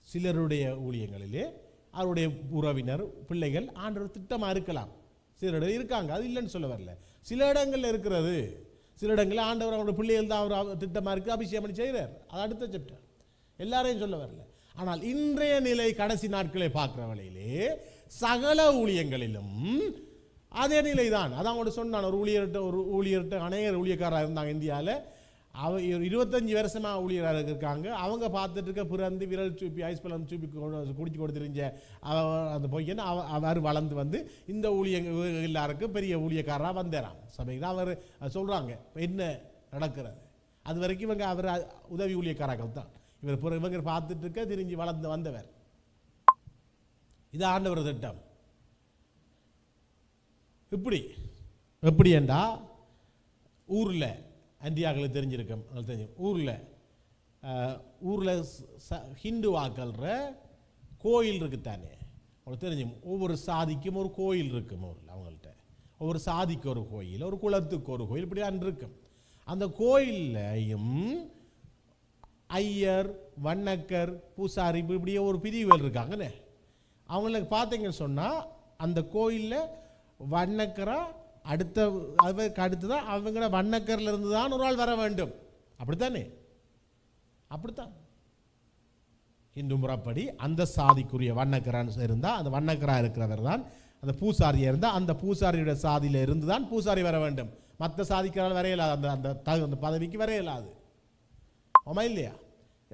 S1: சிலருடைய ஊழியங்களிலே அவருடைய உறவினர் பிள்ளைகள் ஆண்டவர் திட்டமாக இருக்கலாம், சிலருடைய இருக்காங்க, அது இல்லைன்னு சொல்ல வரல. சில இடங்களில் இருக்கிறது, சில இடங்களில் ஆண்டவர் அவருடைய பிள்ளைகள் தான் அவர் திட்டமாக இருக்குது, அபிஷேகம் பண்ணி செய்கிறார். அது அடுத்த சாப்டர், எல்லாரையும் சொல்ல வரல. ஆனால் இன்றைய நிலை கடைசி நாட்களை பார்க்குற வேளையிலே சகல ஊழியங்களிலும் அதே நிலை தான். அதான் அவங்க சொன்னான். ஒரு ஊழியர்கிட்ட அநேகர் ஊழியக்காரராக இருந்தாங்க இந்தியாவில். 25 வருஷமாக ஊழியராக இருக்காங்க. அவங்க பார்த்துட்டு இருக்க பிறந்து விரல் சூப்பி ஐஸ்பலம் சூப்பி குடிச்சு கொடுத்துருந்த அந்த பொய்யன்னு அவர் வளர்ந்து வந்து இந்த எல்லாருக்கும் பெரிய ஊழியக்காரராக வந்துறான் சபைக்கு. அவர் சொல்கிறாங்க என்ன நடக்கிறது. அது வரைக்கும் இவங்க அவர் உதவி ஊழியக்காரர்கள் தான். இவங்க பார்த்துட்டு இருக்க திரிஞ்சு வளர்ந்து வந்தவர். இது ஆண்டவர் திட்டம். எப்படி என்றா ஊரில் அண்டியாக்களுக்கு தெரிஞ்சிருக்கும், ஊரில் ஹிந்து வாக்கல்ற கோயில் இருக்குத்தானே அவங்களுக்கு தெரிஞ்சு. ஒவ்வொரு சாதிக்கும் ஒரு கோயில் இருக்கும் ஊரில். அவங்கள்ட்ட ஒவ்வொரு சாதிக்கு ஒரு கோயில், ஒரு குலத்துக்கு ஒரு கோயில், இப்படி தான் இருக்கும். அந்த கோயிலையும் ஐயர், வண்ணக்கர், பூசாரி இப்படியே ஒரு பிரிவுகள் இருக்காங்கன்னு. அவங்களுக்கு பார்த்தீங்கன்னு சொன்னால் அந்த கோயிலில் வண்ணக்கரா அடுத்ததான் அவங்கள வண்ணக்கரில் இருந்து தான் ஒரு ஆள் வர வேண்டும். அப்படித்தானே? அப்படித்தான் இந்து முறைப்படி அந்த சாதிக்குரிய வண்ணக்கரான்னு இருந்தால் அந்த வண்ணக்கரா இருக்கிறவர் தான் அந்த பூசாரியாக இருந்தால் அந்த பூசாரியோட சாதியில் இருந்து தான் பூசாரி வர வேண்டும். மற்ற சாதிக்கிறால் வரையலாது, அந்த அந்த பதவிக்கு வரையலாது. ஆமா இல்லையா?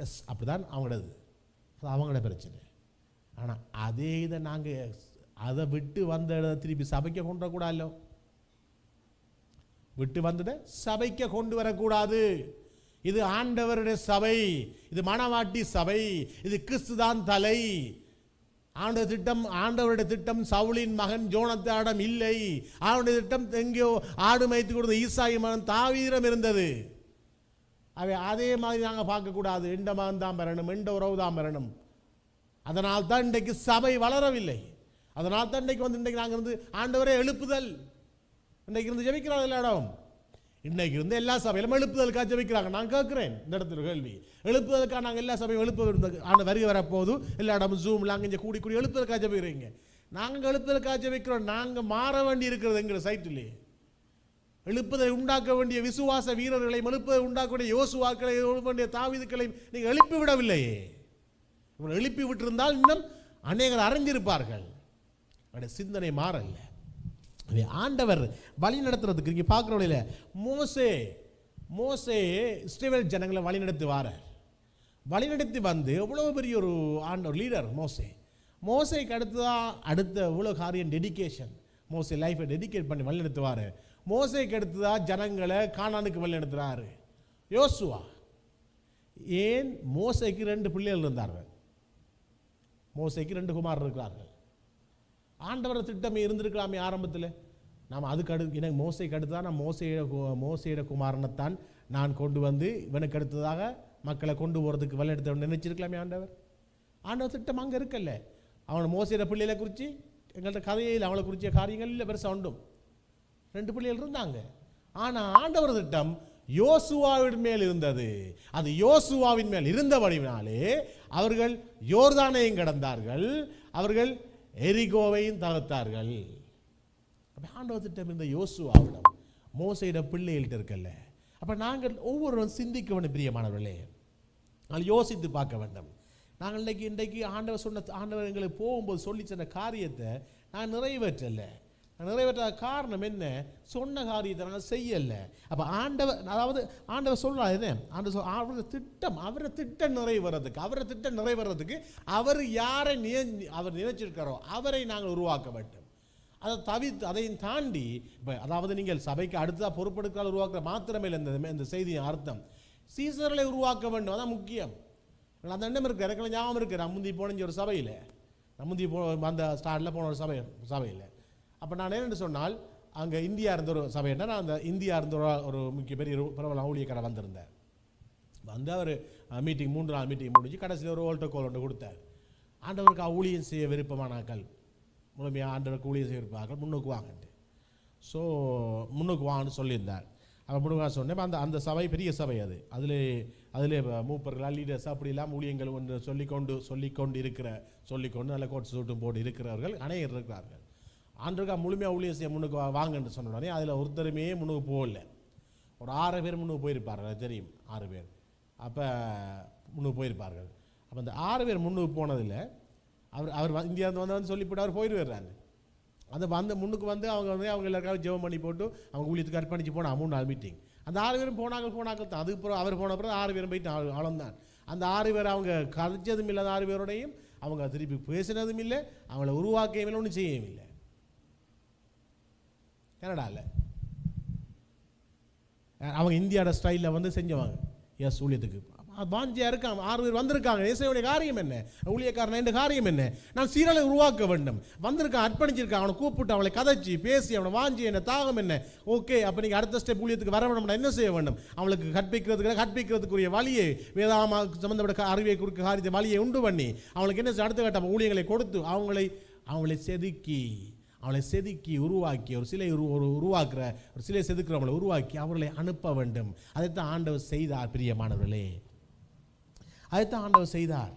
S1: எஸ், அப்படிதான் அவங்களது. அது அவங்களோட பிரச்சனை. ஆனால் அதே இதை நாங்கள் அதை விட்டு வந்த திருப்பி சபைக்க கொண்டு வரக்கூடாதோ? விட்டு வந்ததை சபைக்க கொண்டு வரக்கூடாது. இது ஆண்டவருடைய சபை, இது மணவாட்டி சபை, இது கிறிஸ்து தான் தலை. ஆண்டவருடைய திட்டம் சவுலின் மகன் ஜோனத்தானிடம் இல்லை. அவனுடைய திட்டம் எங்கேயோ ஆடு மேய்த்து கொடுத்த ஈசாயி மகன் தாவீதிடம் இருந்தது. அவை அதே மாதிரி நாங்கள் பார்க்கக்கூடாது. எந்த மகன் தான் பெறணும், எந்த உறவு தான் பெறணும். அதனால் தான் இன்றைக்கு சபை வளரவில்லை. அதனால் தான் இன்றைக்கு நாங்கள் இருந்து ஆண்டவரே எழுப்புதல், இன்றைக்கு இருந்து ஜெபிக்கிறாங்க எல்லா இடம். இன்றைக்கு இருந்து எல்லா சபையிலும் எழுப்புதலுக்காக ஜெபிக்கிறாங்க. நான் கேட்குறேன் இந்த இடத்துல கேள்வி, எழுப்புதலுக்காக நாங்கள் எல்லா சபையும் எழுப்ப வருகை வரப்போது எல்லா இடமும் ஜூம்ல அங்கே கூடி எழுப்புதலுக்காக ஜெபிக்கிறீங்க. நாங்கள் எழுப்புதலுக்காக ஜெபிக்கிறோம். நாங்கள் மாற வேண்டி இருக்கிறது எங்கிற சைட்டிலே. எழுப்புதை உண்டாக்க வேண்டிய விசுவாச வீரர்களையும் எழுப்புதை உண்டாக்க வேண்டிய யோசுவாக்களை வேண்டிய தாவீதுக்களையும் நீங்கள் எழுப்பி விடவில்லையே. எழுப்பி விட்டிருந்தால் இன்னும் அநேகர் அறிஞ்சிருப்பார்கள். சிந்தனை மாறல்ல. ஆண்டவர் வழி நடத்துறதுக்கு இங்கே பார்க்குற வழியில மோசே இஸ்ரவேல் ஜனங்களை வழி நடத்தி வந்து எவ்வளவு பெரிய ஒரு லீடர் மோசேக்கு அடுத்த இவ்வளோ காரியம் டெடிகேஷன். மோசே லைஃபை டெடிகேட் பண்ணி வழி நடத்துவார். மோசேக்கு அடுத்ததான் ஜனங்களை கானானுக்கு வழி நடத்துகிறாரு யோசுவா. ஏன்? மோசேக்கு 2 பிள்ளைகள் இருந்தார்கள். மோசேக்கு 2 குமாரர் இருக்கிறார்கள். ஆண்டவர் திட்டமே இருந்திருக்கலாமே ஆரம்பத்தில். நாம் அதுக்கு எனக்கு மோசைக்கு அடுத்ததான் நான் மோசையோட குமாரனைத்தான் நான் கொண்டு வந்து இவனுக்கு அடுத்ததாக மக்களை கொண்டு போகிறதுக்கு வழி எடுத்து நினைச்சிருக்கலாமே ஆண்டவர் திட்டம் அங்கே இருக்கல்ல. அவனை மோசையோட பிள்ளைகளை குறித்து எங்கள்கிட்ட கதையில் அவளை குறித்த காரியங்கள் இல்லை பெருசாக உண்டும். 2 பிள்ளைகள் இருந்தாங்க. ஆனால் ஆண்டவர் திட்டம் யோசுவாவின் மேல் இருந்தது. அது யோசுவாவின் மேல் இருந்தபடினாலே அவர்கள் யோர்தானையும் கடந்தார்கள், அவர்கள் எரிகோவையும் தகர்த்தார்கள். ஆண்டவர் திட்டம் இந்த யோசுவாவிடம் மோசையிடம் பிள்ளைகள்கிட்ட இருக்கல்ல. அப்போ நாங்கள் ஒவ்வொருவரும் சிந்திக்க வேண்டும் பிரியமானவர்களே. நாங்கள் யோசித்து பார்க்க வேண்டும். நாங்கள் இன்றைக்கு ஆண்டவர் எங்களுக்கு போகும்போது சொல்லி சொன்ன காரியத்தை நான் நிறைவேற்றலை. நிறைவேற்றாத காரணம் என்ன? சொன்ன காரியத்தை நாங்கள் செய்யலை. அப்போ ஆண்டவர் சொல்கிறார் என்ன? அவரை திட்டம் நிறைவேறதுக்கு அவர் யாரை அவர் நினைச்சிருக்காரோ அவரை நாங்கள் உருவாக்க வேண்டும். அதை தவிர்த்து அதையும் தாண்டி இப்போ நீங்கள் சபைக்கு அடுத்ததாக பொறுப்பெடுக்கால் உருவாக்குற மாத்திரமே இல்லை. இந்த செய்தியின் அர்த்தம் சீசர்களை உருவாக்க வேண்டும். அதான் முக்கியம். அந்த எண்ணம் இருக்குது. எனக்கு ஞாபகம் இருக்குது. நான் முந்தி போன ஒரு சபையில் அந்த ஸ்டார்டில் போன ஒரு சபையில் அப்போ நான் என்னென்னு சொன்னால் அங்கே இந்தியா இருந்த ஒரு சபையிட்ட நான் அந்த இந்தியா இருந்த ஒரு முக்கிய பெரிய பிரபல ஊழியக்காரை வந்திருந்தேன். வந்து அவர் மீட்டிங் 3 நாள் மீட்டிங் முடிஞ்சு கடைசியில் ஒரு ஓல்டோ கோல் ஒன்று கொடுத்தார். ஆண்டவருக்கு ஊழியம் செய்ய விருப்பமானாக்கள், முழுமையாக ஆண்டவருக்கு ஊழியம் செய்ய விருப்பாக்கள் முன்னுக்கு வாங்கன்ட்டு. ஸோ முன்னுக்கு வாங்கன்னு சொல்லியிருந்தார். அப்போ முன்னுக்கு சொன்னேன். அந்த சபை பெரிய சபை. அதில் மூப்பர்கள் லீடர்ஸ் அப்படி இல்லாமல் ஊழியங்கள் ஒன்று சொல்லிக்கொண்டு நல்ல கோட் சூட்டும் போட்டு இருக்கிறவர்கள் அநேகர் இருக்கிறார்கள். ஆண்டவருக்கா முழுமையாக ஊழியம் செய்ய முன்னுக்கு வாங்கன்னு சொன்ன உடனே அதில் ஒருத்தருமே முன்னுக்கு போகல. ஒரு 6 பேர் முன்னுக்கு போயிருப்பார்கள். தெரியும், 6 பேர் அப்போ முன்னுக்கு போயிருப்பார்கள். அப்போ அந்த 6 பேர் முன்னுக்கு போனதில் அவர் இந்தியாவுக்கு வந்து சொல்லிவிட்டு அவர் போயிடுவார். அந்த முன்னுக்கு வந்து அவங்க எல்லாருக்காவது ஜெபம் பண்ணி போட்டு அவங்க ஊழியத்துக்கு அர்ப்பணிச்சு போனால் 3 நாள் மீட்டிங். அந்த 6 பேரும் போனாக்கள் தான். அதுக்கப்புறம் அவர் போன பிறகு 6 பேரும் போயிட்டு ஆழம்தான். அந்த 6 பேர் அவங்க கதைச்சதும் இல்லை. அந்த 6 பேரோடையும் அவங்க திருப்பி பேசினதும் இல்லை, அவங்கள உருவாக்கையும் இல்லை, ஒன்றும் செய்யவும் இல்லை. கனடாவில் அவங்க இந்தியாவோட ஸ்டைலில் வந்து செஞ்சவங்க எஸ் ஊழியத்துக்கு வாஞ்சியாக இருக்காங்க. 6 பேர் வந்திருக்காங்க. இயேசுவுடைய காரியம் என்ன, ஊழியக்காரன் என்ற காரியம் என்ன, நான் சீரலை உருவாக்க வேண்டும். வந்திருக்கான், அர்ப்பணிச்சிருக்கான். அவனை கூப்பிட்டு அவளை கதைச்சி பேசி அவனை வாஞ்சி என்ன தாகம் என்ன, ஓகே அப்போ நீங்கள் அடுத்த ஸ்டெப் ஊழியத்துக்கு வர வேணும்னா என்ன செய்ய வேண்டும், அவளுக்கு கற்பிக்கிறதுக்குரிய வழியை வேதாமா சம்பந்தப்பட்ட அறிவை குறிக்க காரியத்தை வழியை உண்டு பண்ணி அவளுக்கு என்ன அடுத்த கட்ட ஊழியங்களை கொடுத்து அவளை செதுக்கி உருவாக்கி ஒரு சிலை உருவாக்குற ஒரு சிலை செதுக்கிறவங்களை உருவாக்கி அவர்களை அனுப்ப வேண்டும். அதைத்தான் ஆண்டவர் செய்தார். பிரியமானவர்களே, அதைத்தான் ஆண்டவர் செய்தார்.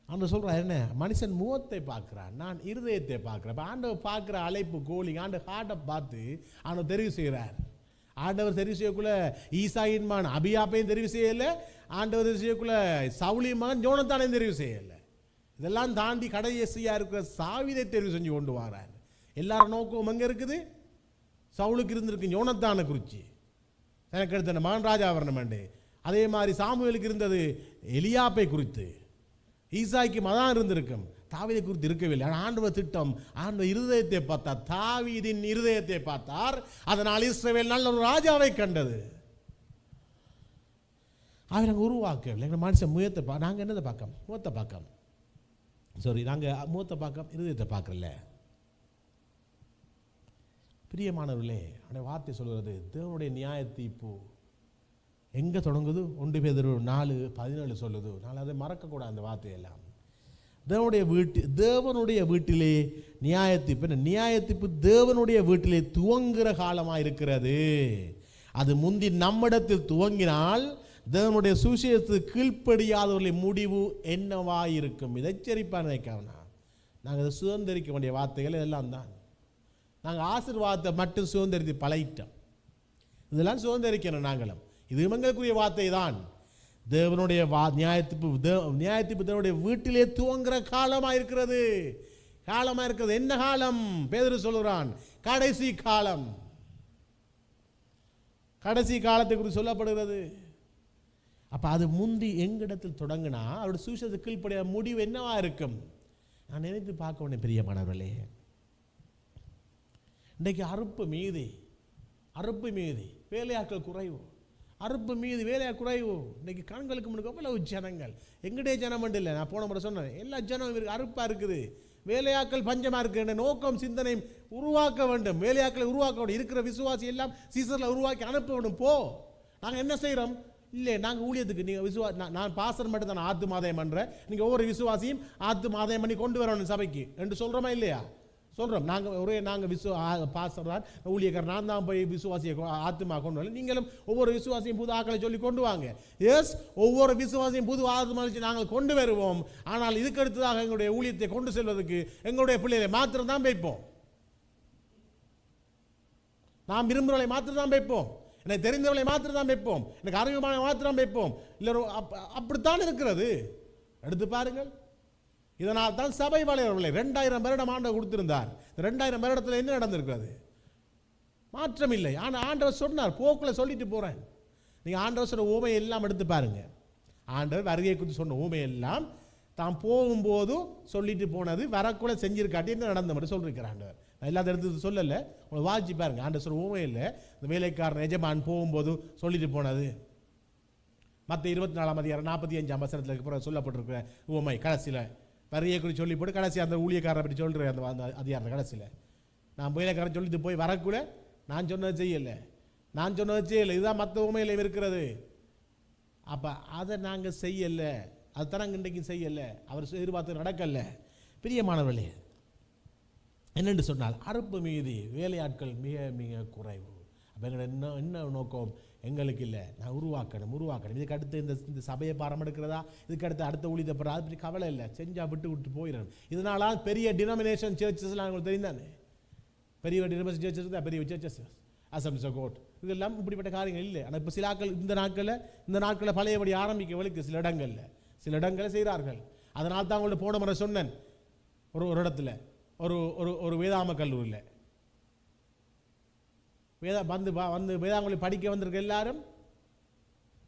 S1: ஆண்டவர் சொல்றார் என்ன, மனுஷன் முகத்தை பார்க்கிறான், நான் இருதயத்தை பார்க்கிறேன். ஆண்டவர் பார்க்கிற அழைப்பு கோழி ஆண்டவர் ஹார்ட்டை பார்த்து ஆண்டவர் தெரிவு செய்கிறார். ஆண்டவர் தெரிவு செய்யக்குள்ள ஈசாயின்மான் அபியாப்பையும் தெரிவு செய்யலை, ஆண்டவர் தெரிவு செய்யக்குள்ள சவுலிமான் யோனத்தானையும் தெரிவு செய்யலை. இதெல்லாம் தாண்டி கடைசியா இருக்கிற சாவிதை தெரிவு செஞ்சு கொண்டு வரார். எல்லாரும் நோக்கம் எங்க இருக்குது, சவுலுக்கு இருந்திருக்கு யோனத்தானை குறித்து, எனக்கு எடுத்த மான்ராஜா வரணுமெண்டு. அதே மாதிரி சாமுவேலுக்கு இருந்தது எலியாப்பை குறித்து, ஈசாய்க்கு மதான் இருந்திருக்கும், தாவீதை குறித்து இருக்கவில்லை. ஆனால் ஆண்டவர் திட்டம், ஆண்டவர் இருதயத்தை பார்த்தார், தாவீதின் இருதயத்தை பார்த்தார். அதனால் இஸ்ரவேல் நல்ல ஒரு ராஜாவை கண்டது. அவர் நாங்கள் உருவாக்கவில்லை. எங்கள் மனுஷன் முகத்தை நாங்கள் என்னதை பார்க்க, முகத்தை பார்க்க நாங்கள் முகத்தை பார்க்க இருதயத்தை பார்க்கல. பிரியமானவர்களே, அந்த வார்த்தை சொல்கிறது தேவனுடைய நியாய தீர்ப்பு எங்கே தொடங்குது, 1 பேதுரு 4:17 சொல்லுது. நான் அதை மறக்கக்கூடாது அந்த வார்த்தையெல்லாம். தேவனுடைய வீட்டிலே நியாயத்தீர்ப்பு தேவனுடைய வீட்டிலே துவங்குகிற காலமாக இருக்கிறது. அது முந்தி நம்மிடத்தில் துவங்கினால் தேவனுடைய சுவிசேஷத்துக்கு கீழ்ப்படியாதவர்களின் முடிவு என்னவாயிருக்கும். இதை எச்சரிப்பாக நினைக்காமனா நாங்கள் அதை சுதந்திரிக்க வேண்டிய வார்த்தைகள் இதெல்லாம் தான். நாங்கள் ஆசீர்வாதத்தை மட்டும் சுதந்திரித்து பழகிட்டோம். இதெல்லாம் சுதந்திரிக்கணும் நாங்களும். இது எங்களுக்குரிய வார்த்தை தான். தேவனுடைய நியாயத்தீர்ப்பு தேவனுடைய வீட்டிலே துவங்குற காலமாக இருக்கிறது. என்ன காலம்? பேதுரு சொல்கிறான், கடைசி காலம். கடைசி காலத்தை குறித்து சொல்லப்படுகிறது. அப்போ அது முந்தி எங்கிடத்தில் தொடங்கினா அவருடைய சுவிசேஷத்துக்கு கீழ்ப்படிய முடிவு என்னவா இருக்கும்? நான் நினைத்து பார்க்க வேண்டிய பிரியமானவர்களே, இன்றைக்கு அறுப்பு மீதி வேலையாட்கள் குறைவு, அறுப்பு மீது வேலையா குறைவு. இன்றைக்கு கண்களுக்கு முன்னுக்கு அவ்வளவு ஜனங்கள், எங்கிட்டே ஜனம் மட்டும் இல்லை, நான் போன முறை சொன்னேன், எல்லா ஜனம் அறுப்பாக இருக்குது, வேலையாக்கள் பஞ்சமாக இருக்குது. நோக்கம் சிந்தனை உருவாக்க வேண்டும், வேலையாக்களை உருவாக்க வேண்டும். இருக்கிற விசுவாசி எல்லாம் சீசரில் உருவாக்கி அனுப்ப வேண்டும். நாங்கள் என்ன செய்கிறோம்? இல்லை, நாங்கள் ஊழியத்துக்கு நீங்கள் நான் பாசர் மட்டும் தான் ஆத்து மாதயம் பண்ணுறேன், நீங்கள் ஒவ்வொரு விசுவாசியும் ஆத்து மாதயம் பண்ணி கொண்டு வரணும் சபைக்கு என்று சொல்கிறோமா இல்லையா? சொல்கிறோம். நாங்கள் பாசர் தான் ஊழியக்காரர், நான் தான் போய் விசுவாசியை ஆத்துமா கொண்டு வரல, நீங்களும் ஒவ்வொரு விசுவாசியும் புது ஆக்களை சொல்லி கொண்டு வாங்க. எஸ், ஒவ்வொரு விசுவாசியும் புது ஆத்மா நாங்கள் கொண்டு வருவோம். ஆனால் இதுக்கு அடுத்ததாக எங்களுடைய ஊழியத்தை கொண்டு செல்வதற்கு எங்களுடைய பிள்ளைகளை மாத்திரம் தான் வைப்போம். நாம் விரும்புகிறவர்களை மாத்திரம் தான் வைப்போம், எனக்கு தெரிந்தவர்களை மாத்திரம் தான் வைப்போம், எனக்கு அறிவுமான மாத்திரம் வைப்போம். இல்லை, அப்படித்தான் இருக்கிறது. எடுத்து பாருங்கள். இதனால் தான் சபை வளையவர்களை 2000 வருடம் ஆண்டவர் கொடுத்திருந்தார். 2000 வருடத்தில் என்ன நடந்திருக்கிறது? மாற்றம் இல்லை. ஆனால் ஆண்டவர் சொன்னார், போக்கில் சொல்லிட்டு போகிறேன். நீங்கள் ஆண்டவர் சொன்ன ஊமை எல்லாம் எடுத்து பாருங்க. ஆண்டவர் வருகை குறித்து சொன்ன ஊமை எல்லாம் தான் போகும்போது சொல்லிட்டு போனது, வரக்குள்ள செஞ்சிருக்காட்டி என்ன நடந்த மட்டும் சொல்லியிருக்கிறார் ஆண்டவர். நான் எல்லாத்த எடுத்து சொல்லலை, உங்களை வாட்சி பாருங்க. ஆண்டவர் சொன்ன ஊமை இல்லை, இந்த வேலைக்காரன் எஜமான் போகும்போது சொல்லிட்டு போனது. மற்ற 24ஆம் அதிகாரம் 45ஆம் வசனத்தில் சொல்லப்பட்டிருக்கிற ஊமை கடைசியில் வரியை குறித்து சொல்லி போட்டு கடைசி அந்த ஊழியக்காரரை பற்றி சொல்கிறேன். அந்த அதிகாரத்தை கடைசியில் நான் வேலைக்காரன் சொல்லிட்டு போய் வரக்குள்ள நான் சொன்னது செய்யலை. இதுதான் மற்ற உண்மையிலையும் இருக்கிறது. அப்போ அதை நாங்கள் செய்யலை, அதுதான் நாங்கள் இன்றைக்கு செய்யலை, அவர் எதிர்பார்த்து நடக்கலை. பிரியமானவர்களே, என்னென்று சொன்னால் அறுப்பு மீதி வேலையாட்கள் மிக மிக குறைவு. அப்போ எங்களோட என்ன நோக்கம்? எங்களுக்கு இல்லை, நான் உருவாக்கணும். இதுக்கு அடுத்து இந்த சபையை பாரம் எடுக்கிறதா, இதுக்கு அடுத்த ஊழியத்தை போகிறா, அது பற்றி கவலை இல்லை, செஞ்சால் விட்டு போயிடணும். இதனால பெரிய டினாமினேஷன் சர்ச்சஸ்லாம் உங்களுக்கு தெரிந்தானே, பெரிய டினாமினேஷன் சர்ச்சஸ் தான், பெரிய சர்ச்சஸ் அசம்பிளிஸ் ஆஃப் காட், இதெல்லாம் இப்படிப்பட்ட காரியங்கள் இல்லை. ஆனால் இப்போ சில ஆட்கள் இந்த நாட்களில் பழையபடி ஆரம்பிக்க சில இடங்களில் செய்கிறார்கள். அதனால தான் அவங்கள்ட்ட போன முறை சொன்னேன், ஒரு இடத்துல ஒரு வேதாம கல்லூரியில் வந்து வேதாங்கொழி படிக்க வந்திருக்க எல்லாரும்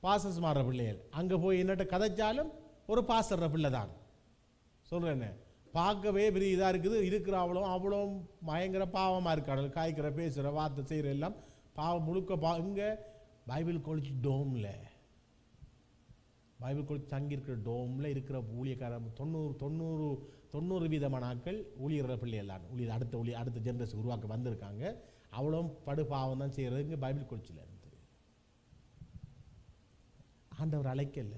S1: பாசஸ் மாறுற பிள்ளைகள். அங்கே போய் என்னட்ட கதைச்சாலும் ஒரு பாசற பிள்ளை தான். சொல்கிறேன்னு பார்க்கவே பெரிய இதாக இருக்குது. இருக்கிற அவ்வளோ பயங்கர பாவமாக இருக்காள், காய்க்கிற பேசுகிற வார்த்தை செய்கிற எல்லாம் பாவம் முழுக்க இங்கே பைபிள் காலேஜ் டோமில், பைபிள் காலேஜ் தங்கியிருக்கிற டோமில் இருக்கிற ஊழியக்காரர் 90 வீதமான ஆட்கள் ஊழியர் பிள்ளை எல்லாம் அடுத்த ஜென்ரேஷன் உருவாக்க வந்திருக்காங்க. அவ்வளோ படுபாவம் தான் செய்கிறதுங்க பைபிள் காலேஜில் இருந்து. ஆண்டவர் அழைக்கல.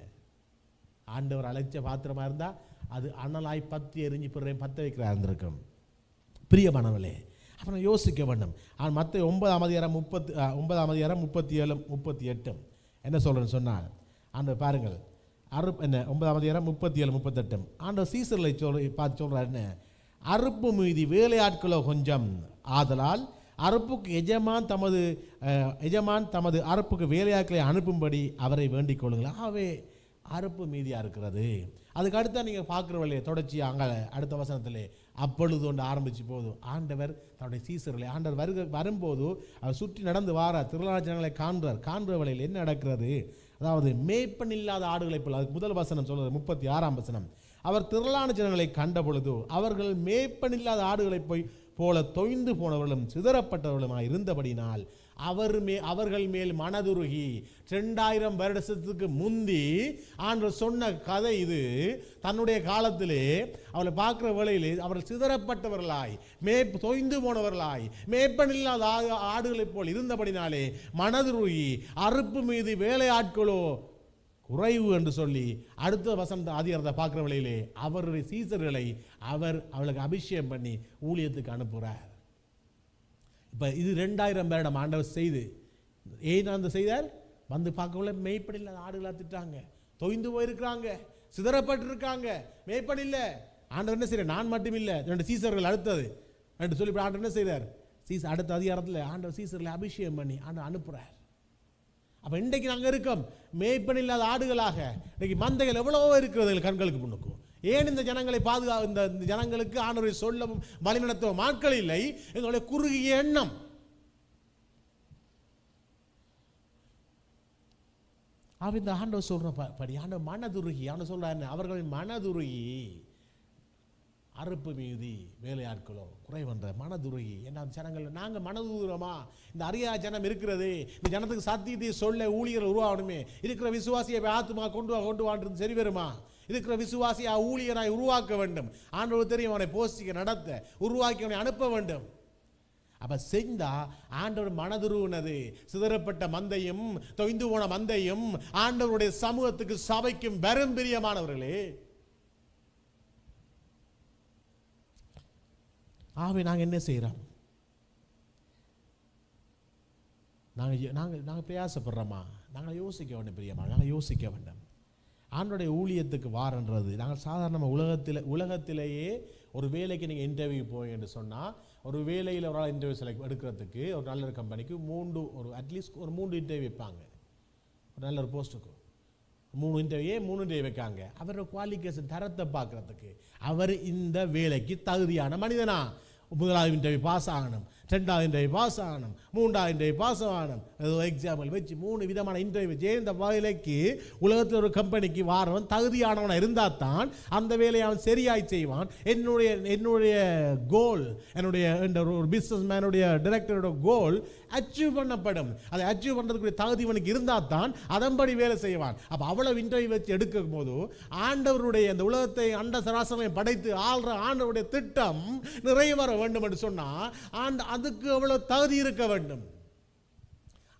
S1: ஆண்டவர் அழைச்ச பாத்திரமா இருந்தால் அது அனலாய் பற்றி எரிஞ்சு பற்ற வைக்கிறா இருந்திருக்கும். பிரியமானவர்களே, அப்புறம் யோசிக்க வேண்டும். மற்ற 9ஆம் அதிகாரம் 37 38 என்ன சொல்கிறேன்னு சொன்னால், ஆண்டவர் பாருங்கள், என்ன 9ஆம் அதிகாரம் 37 38 ஆண்டவர் சீசர்களை பார்த்து சொல்கிறார், என்ன அறுப்பு மீதி வேலையாட்களோ கொஞ்சம், ஆதலால் அறுப்புக்கு எஜமான் தமது அறுப்புக்கு வேலையாட்களை அனுப்பும்படி அவரை வேண்டிக் கொள்ளுங்கள். ஆகவே அறுப்பு மீதியாக இருக்கிறது. அதுக்கு அடுத்தா நீங்கள் பார்க்குறவர்களே தொடர்ச்சி அங்கே அடுத்த வசனத்திலே அப்பொழுது ஒன்று ஆரம்பித்து போதும் ஆண்டவர் தன்னுடைய சீசர்களை ஆண்டவர் வரும்போது அவர் சுற்றி நடந்து வார திரளான ஜனங்களை காண்கிற வேளையில் என்ன நடக்கிறது? அதாவது மேய்ப்பன் இல்லாத ஆடுகளை போல். அதுக்கு முதல் வசனம் சொல்கிறது 36ஆம் வசனம். அவர் திரளான ஜனங்களை கண்ட பொழுது அவர்கள் மேய்ப்பன் இல்லாத ஆடுகளை போல தொய்ந்து போனவர்களும் சிதறப்பட்டவர்களுமாய் இருந்தபடினால் அவர்கள் மேல் மனதுருகி 2000 வருடத்துக்கு முந்தி ஆண்டவர் சொன்ன கதை இது. தன்னுடைய காலத்திலே அவளை பார்க்குற வேளையிலே அவர்கள் சிதறப்பட்டவர்களாய் தொய்ந்து போனவர்களாய் மேய்ப்பன் இல்லாத ஆடுகளைப் போல் இருந்தபடினாலே மனதுருகி அறுப்பு மீது வேலையாட்களோ குறைவு என்று சொல்லி அடுத்த வசந்த அதிகாரத்தை பார்க்குற வேளையிலே அவருடைய சீசர்களை அவளுக்கு அபிஷேகம் பண்ணி ஊழியத்துக்கு அனுப்புகிறார். இப்போ இது 2000 வருடம் ஆண்டவர் செய்து அந்த செய்தார். வந்து பார்க்கக்குள்ள மேய்ப்பன் இல்லாத ஆடுகளாக திட்டாங்க, தொய்ந்து போயிருக்கிறாங்க, சிதறப்பட்டிருக்காங்க, மேய்ப்பன் இல்லை. ஆண்டவர் என்ன செய்யறார்? நான் மட்டும் இல்லை, 2 சீசர்கள் அடுத்தது என்று சொல்லி ஆண்டவர் என்ன செய்தார்? அடுத்த அதிகாரத்தில் ஆண்டவர் சீசர்களை அபிஷேகம் பண்ணி ஆண்டவர் அனுப்புகிறார். அப்போ இன்றைக்கு நாங்கள் இருக்கோம் மேய்ப்பன் இல்லாத ஆடுகளாக. இன்றைக்கு மந்தைகள் எவ்வளவோ இருக்கிறது கண்களுக்கு முன்னுக்கும். ஏன் இந்த ஜனங்களை இந்த ஜனங்களுக்கு ஆண்டவரை சொல்லவும் வழிநடத்தவும் ஆட்கள் இல்லை? எங்களுடைய குறுகிய எண்ணம். இந்த ஆண்டவர் சொல்ற படி ஆண்டவர் மனதுருகி ஆண்டவர் சொல்றாரு, அவர்களின் மனதுருகி அறுப்பு மீதி வேலையாட்களோ குறைவன்ற மனதுருகி. என்ன ஜனங்கள் நாங்கள் மனதுரமா இந்த அரியா ஜனம் இருக்கிறது, இந்த ஜனத்துக்கு சத்தியத்தை சொல்ல ஊழியர்கள் உருவாகணுமே, இருக்கிற விசுவாசியை ஆத்துமா கொண்டு வான்றது சரி வருமா? இருக்கிற விசுவாசியை ஊழியராய் உருவாக்க வேண்டும். ஆண்டவர் தெரியும் அவனை போஷிக்க நடத்த உருவாக்கி அவனை அனுப்ப வேண்டும். அப்ப செஞ்சா ஆண்டவர் மனதுருவினது சிதறப்பட்ட மந்தையும் தொய்ந்து போன மந்தையும் ஆண்டவருடைய சமூகத்துக்கு சபைக்கும் வெறும் பிரியமானவர்களே. ஆகவே நாங்கள் என்ன செய்கிறோம்? நாங்கள் பிரயாசப்படுறோமா? நாங்கள் யோசிக்க வேண்டும் பிரியமா, நாங்கள் யோசிக்க வேண்டும். ஆண்டோடைய ஊழியத்துக்கு வாரன்றது நாங்கள் சாதாரணமாக உலகத்திலேயே ஒரு வேலைக்கு நீங்கள் இன்டர்வியூ போய் என்று சொன்னால், ஒரு வேலையில் ஒரு ஆள் இன்டர்வியூ செலக்ட் எடுக்கிறதுக்கு ஒரு நல்ல ஒரு கம்பெனிக்கு அட்லீஸ்ட் ஒரு 3 இன்டர்வியூ வைப்பாங்க. ஒரு நல்ல ஒரு போஸ்ட்டுக்கு 3 இன்டர்வியூ வைக்காங்க. அவரோட குவாலிஃபிகேஷன் தரத்தை பார்க்குறதுக்கு அவர் இந்த வேலைக்கு தகுதியான மனிதனா. 1வது இன்டர்வியூ பாஸ் ஆகணும், 2வது இன்டர்வியூ பாஸ் ஆகணும், 3வது இன்டர்வியூ பாஸ் ஆகணும். ஏதோ எக்ஸாம்பிள் வச்சு 3 விதமான இன்டர்வியூ இந்த வேலைக்கு உலகத்தில் ஒரு கம்பெனிக்கு வாரவன் தகுதியானவனாக இருந்தால் தான் அந்த வேலையை அவன் சரியாய் செய்வான். என்னுடைய கோல், ஒரு பிஸ்னஸ் மேனுடைய டைரக்டரோட கோல் அச்சீவ் பண்ணப்படும். அதை அச்சீவ் பண்ணுறதுக்குரிய தகுதி அவனுக்கு இருந்தால் தான் அதன்படி வேலை செய்வான். அப்போ அவ்வளவு இன்டர்வியூ வச்சு எடுக்கும் போது ஆண்டவருடைய அந்த உலகத்தை அண்ட சராசரங்களை படைத்து ஆள்ற ஆண்டவருடைய திட்டம் நிறைவேற வேண்டும் என்று சொன்னால் அதுக்கு அவ்வளவு தகுதி இருக்க வேண்டும்.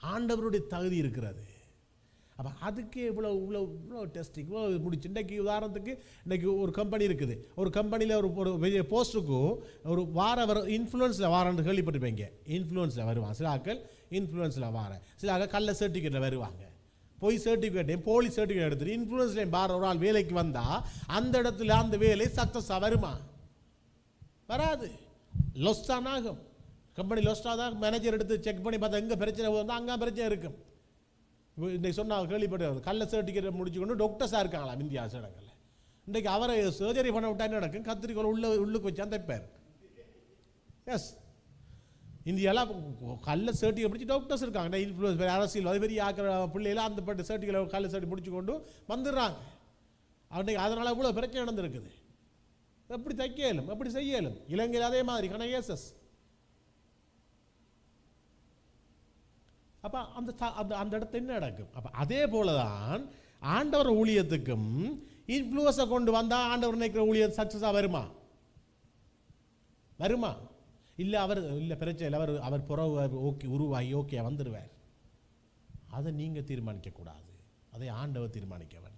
S1: ஆண்டவருடைய தகுதி இருக்கிறது. அப்போ அதுக்கு இவ்வளோ டெஸ்டிங் இவ்வளோ முடிச்சு. இன்றைக்கு உதாரணத்துக்கு இன்றைக்கி ஒரு கம்பெனி இருக்குது. ஒரு கம்பெனியில் ஒரு போஸ்ட்டுக்கு ஒரு இன்ஃப்ளூயன்ஸில் வாரன்னு கேள்விப்பட்டிருப்பீங்க. இன்ஃப்ளூயன்ஸில் வருவாங்க சில ஆட்கள், இன்ஃப்ளூயன்ஸில் வாரேன் சில ஆட்கள் கள்ள சர்டிஃபிகேட்டில் வருவாங்க. போய் சர்டிஃபிகேட்டையும் போலி சர்டிஃபிகேட் எடுத்துட்டு இன்ஃப்ளூயன்ஸ்லையும் வார ஒரு ஆள் வேலைக்கு வந்தால் அந்த இடத்துல அந்த வேலை சக்ஸஸாக வருமா? வராது. லொஸ் தான் ஆகும். கம்பெனி லொஸ்டாக தான் மேனேஜர் எடுத்து செக் பண்ணி பார்த்தா எங்கே பிரச்சனை வந்தால் அங்கே பிரச்சனை இருக்கும். இன்றைக்கு சொன்னால் கேள்விப்பட்டு கள்ள சர்டிஃபிகேட் முடிச்சுக்கொண்டு டாக்டர்ஸாக இருக்காங்களா இந்தியா இடங்களில். இன்றைக்கு அவரை சர்ஜரி பண்ண விட்டா என்ன நடக்கும்? கத்திரிக்கோள் உள்ளுக்கு வச்சு அந்த பேர். எஸ், இந்தியாவில் கள்ள சர்டிஃபிகேட் முடிச்சு டாக்டர்ஸ் இருக்காங்க. இன்ஃப்ளூயன்ஸ் அரசியல் அது பெரிய ஆக்கிற பிள்ளைகள் அந்த பட்டு சர்டிஃபிகேட் கள்ள சர்டிஃபிகேட் முடிச்சு கொண்டு வந்துடுறாங்க. அன்றைக்கு அதனால் இவ்வளோ பிரச்சனை நடந்திருக்குது. எப்படி தைக்கலும் எப்படி செய்யலும். இலங்கையில் அதே மாதிரி கனகேசஸ் அப்போ அந்த அந்த இடத்துல என்ன நடக்கும்? அப்போ அதே போல தான் ஆண்டவர் ஊழியத்துக்கும் இன்ஃப்ளூயன்ஸை கொண்டு வந்தால் ஆண்டவர் நினைக்கிற ஊழியர் சக்ஸஸாக வருமா? வருமா? இல்லை, அவர் இல்லை பிரச்சனை இல்லை, அவர் புறவு ஓகே உருவாகி ஓகே வந்துடுவார். அதை நீங்கள் தீர்மானிக்கக்கூடாது, அதை ஆண்டவர் தீர்மானிக்க வேண்டும்.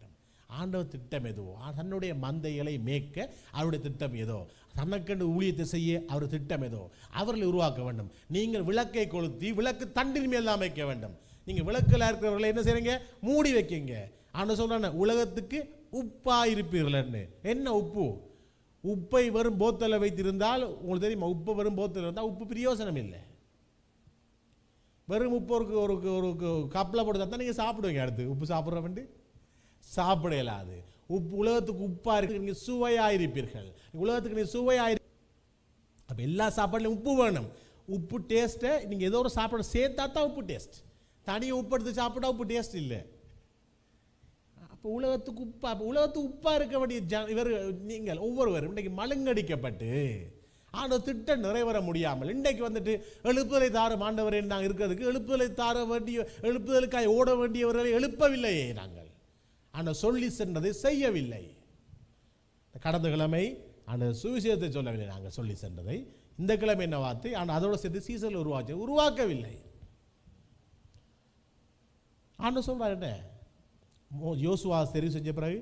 S1: ஆண்டவர் திட்டம் எதுவோ, தன்னுடைய மந்தைகளை மேய்க்க அவருடைய திட்டம் ஏதோ, தனக்கென்று ஊழியத்தை செய்ய அவர் திட்டம் ஏதோ அவர்களை உருவாக்க வேண்டும். நீங்கள் விளக்கை கொளுத்தி விளக்கு தண்டின் மேல் தான் வைக்க வேண்டும். நீங்கள் விளக்கில் இருக்கிறவர்களை என்ன செய்றீங்க? மூடி வைக்கிங்க. ஆண்டு சொல்கிறாங்க, உலகத்துக்கு உப்பாக இருப்பீர்கள்னு. என்ன உப்பு? உப்பை வெறும் போத்தலை வைத்திருந்தால் உங்களுக்கு தெரியுமா, உப்பு வெறும் போத்தல் இருந்தால் உப்பு பிரயோசனம் இல்லை. வெறும் உப்பு ஒரு ஒரு கப்பில் போட்டு தான் நீங்கள் சாப்பிடுவீங்க. அடுத்து உப்பு சாப்பிட்ற வேண்டி சாப்பிட இயலாது. உப்பு உலகத்துக்கு உப்பாக இருக்கு, நீங்கள் சுவையாக இருப்பீர்கள். உலகத்துக்கு நீங்கள் சுவையாக. அப்போ எல்லா சாப்பாடுலையும் உப்பு வேணும். உப்பு டேஸ்ட்டை நீங்கள் ஏதோ ஒரு சாப்பாடு சேர்த்தா தான் உப்பு டேஸ்ட். தனியாக உப்பு எடுத்து சாப்பிட்டா உப்பு டேஸ்ட் இல்லை. அப்போ உலகத்துக்கு உப்பா, உலகத்துக்கு உப்பாக இருக்க வேண்டிய இவர் நீங்கள் ஒவ்வொருவரும் இன்றைக்கு மழுங்கடிக்கப்பட்டு ஆனால் திட்டம் நிறைவேற முடியாமல் இன்றைக்கு வந்துட்டு எழுப்புதலை தார ஆண்டவரே நாங்கள் இருக்கிறதுக்கு எழுப்புதலை தார வேண்டிய எழுப்புதலுக்காக ஓட வேண்டியவர்களை எழுப்பவில்லையே நாங்கள். ஆனால் சொல்லி சென்றதை செய்யவில்லை. கடந்த கிழமை அந்த சுவிசேஷத்தை சொல்லவில்லை நாங்கள் சொல்லி சென்றதை. இந்த கிழமை என்ன வார்த்தை? ஆனால் அதோட சேர்த்து சீசனில் உருவாக்கவில்லை. ஆனால் சொல்கிறார் என்ன? யோசுவா தெரிவு செஞ்ச பிறகு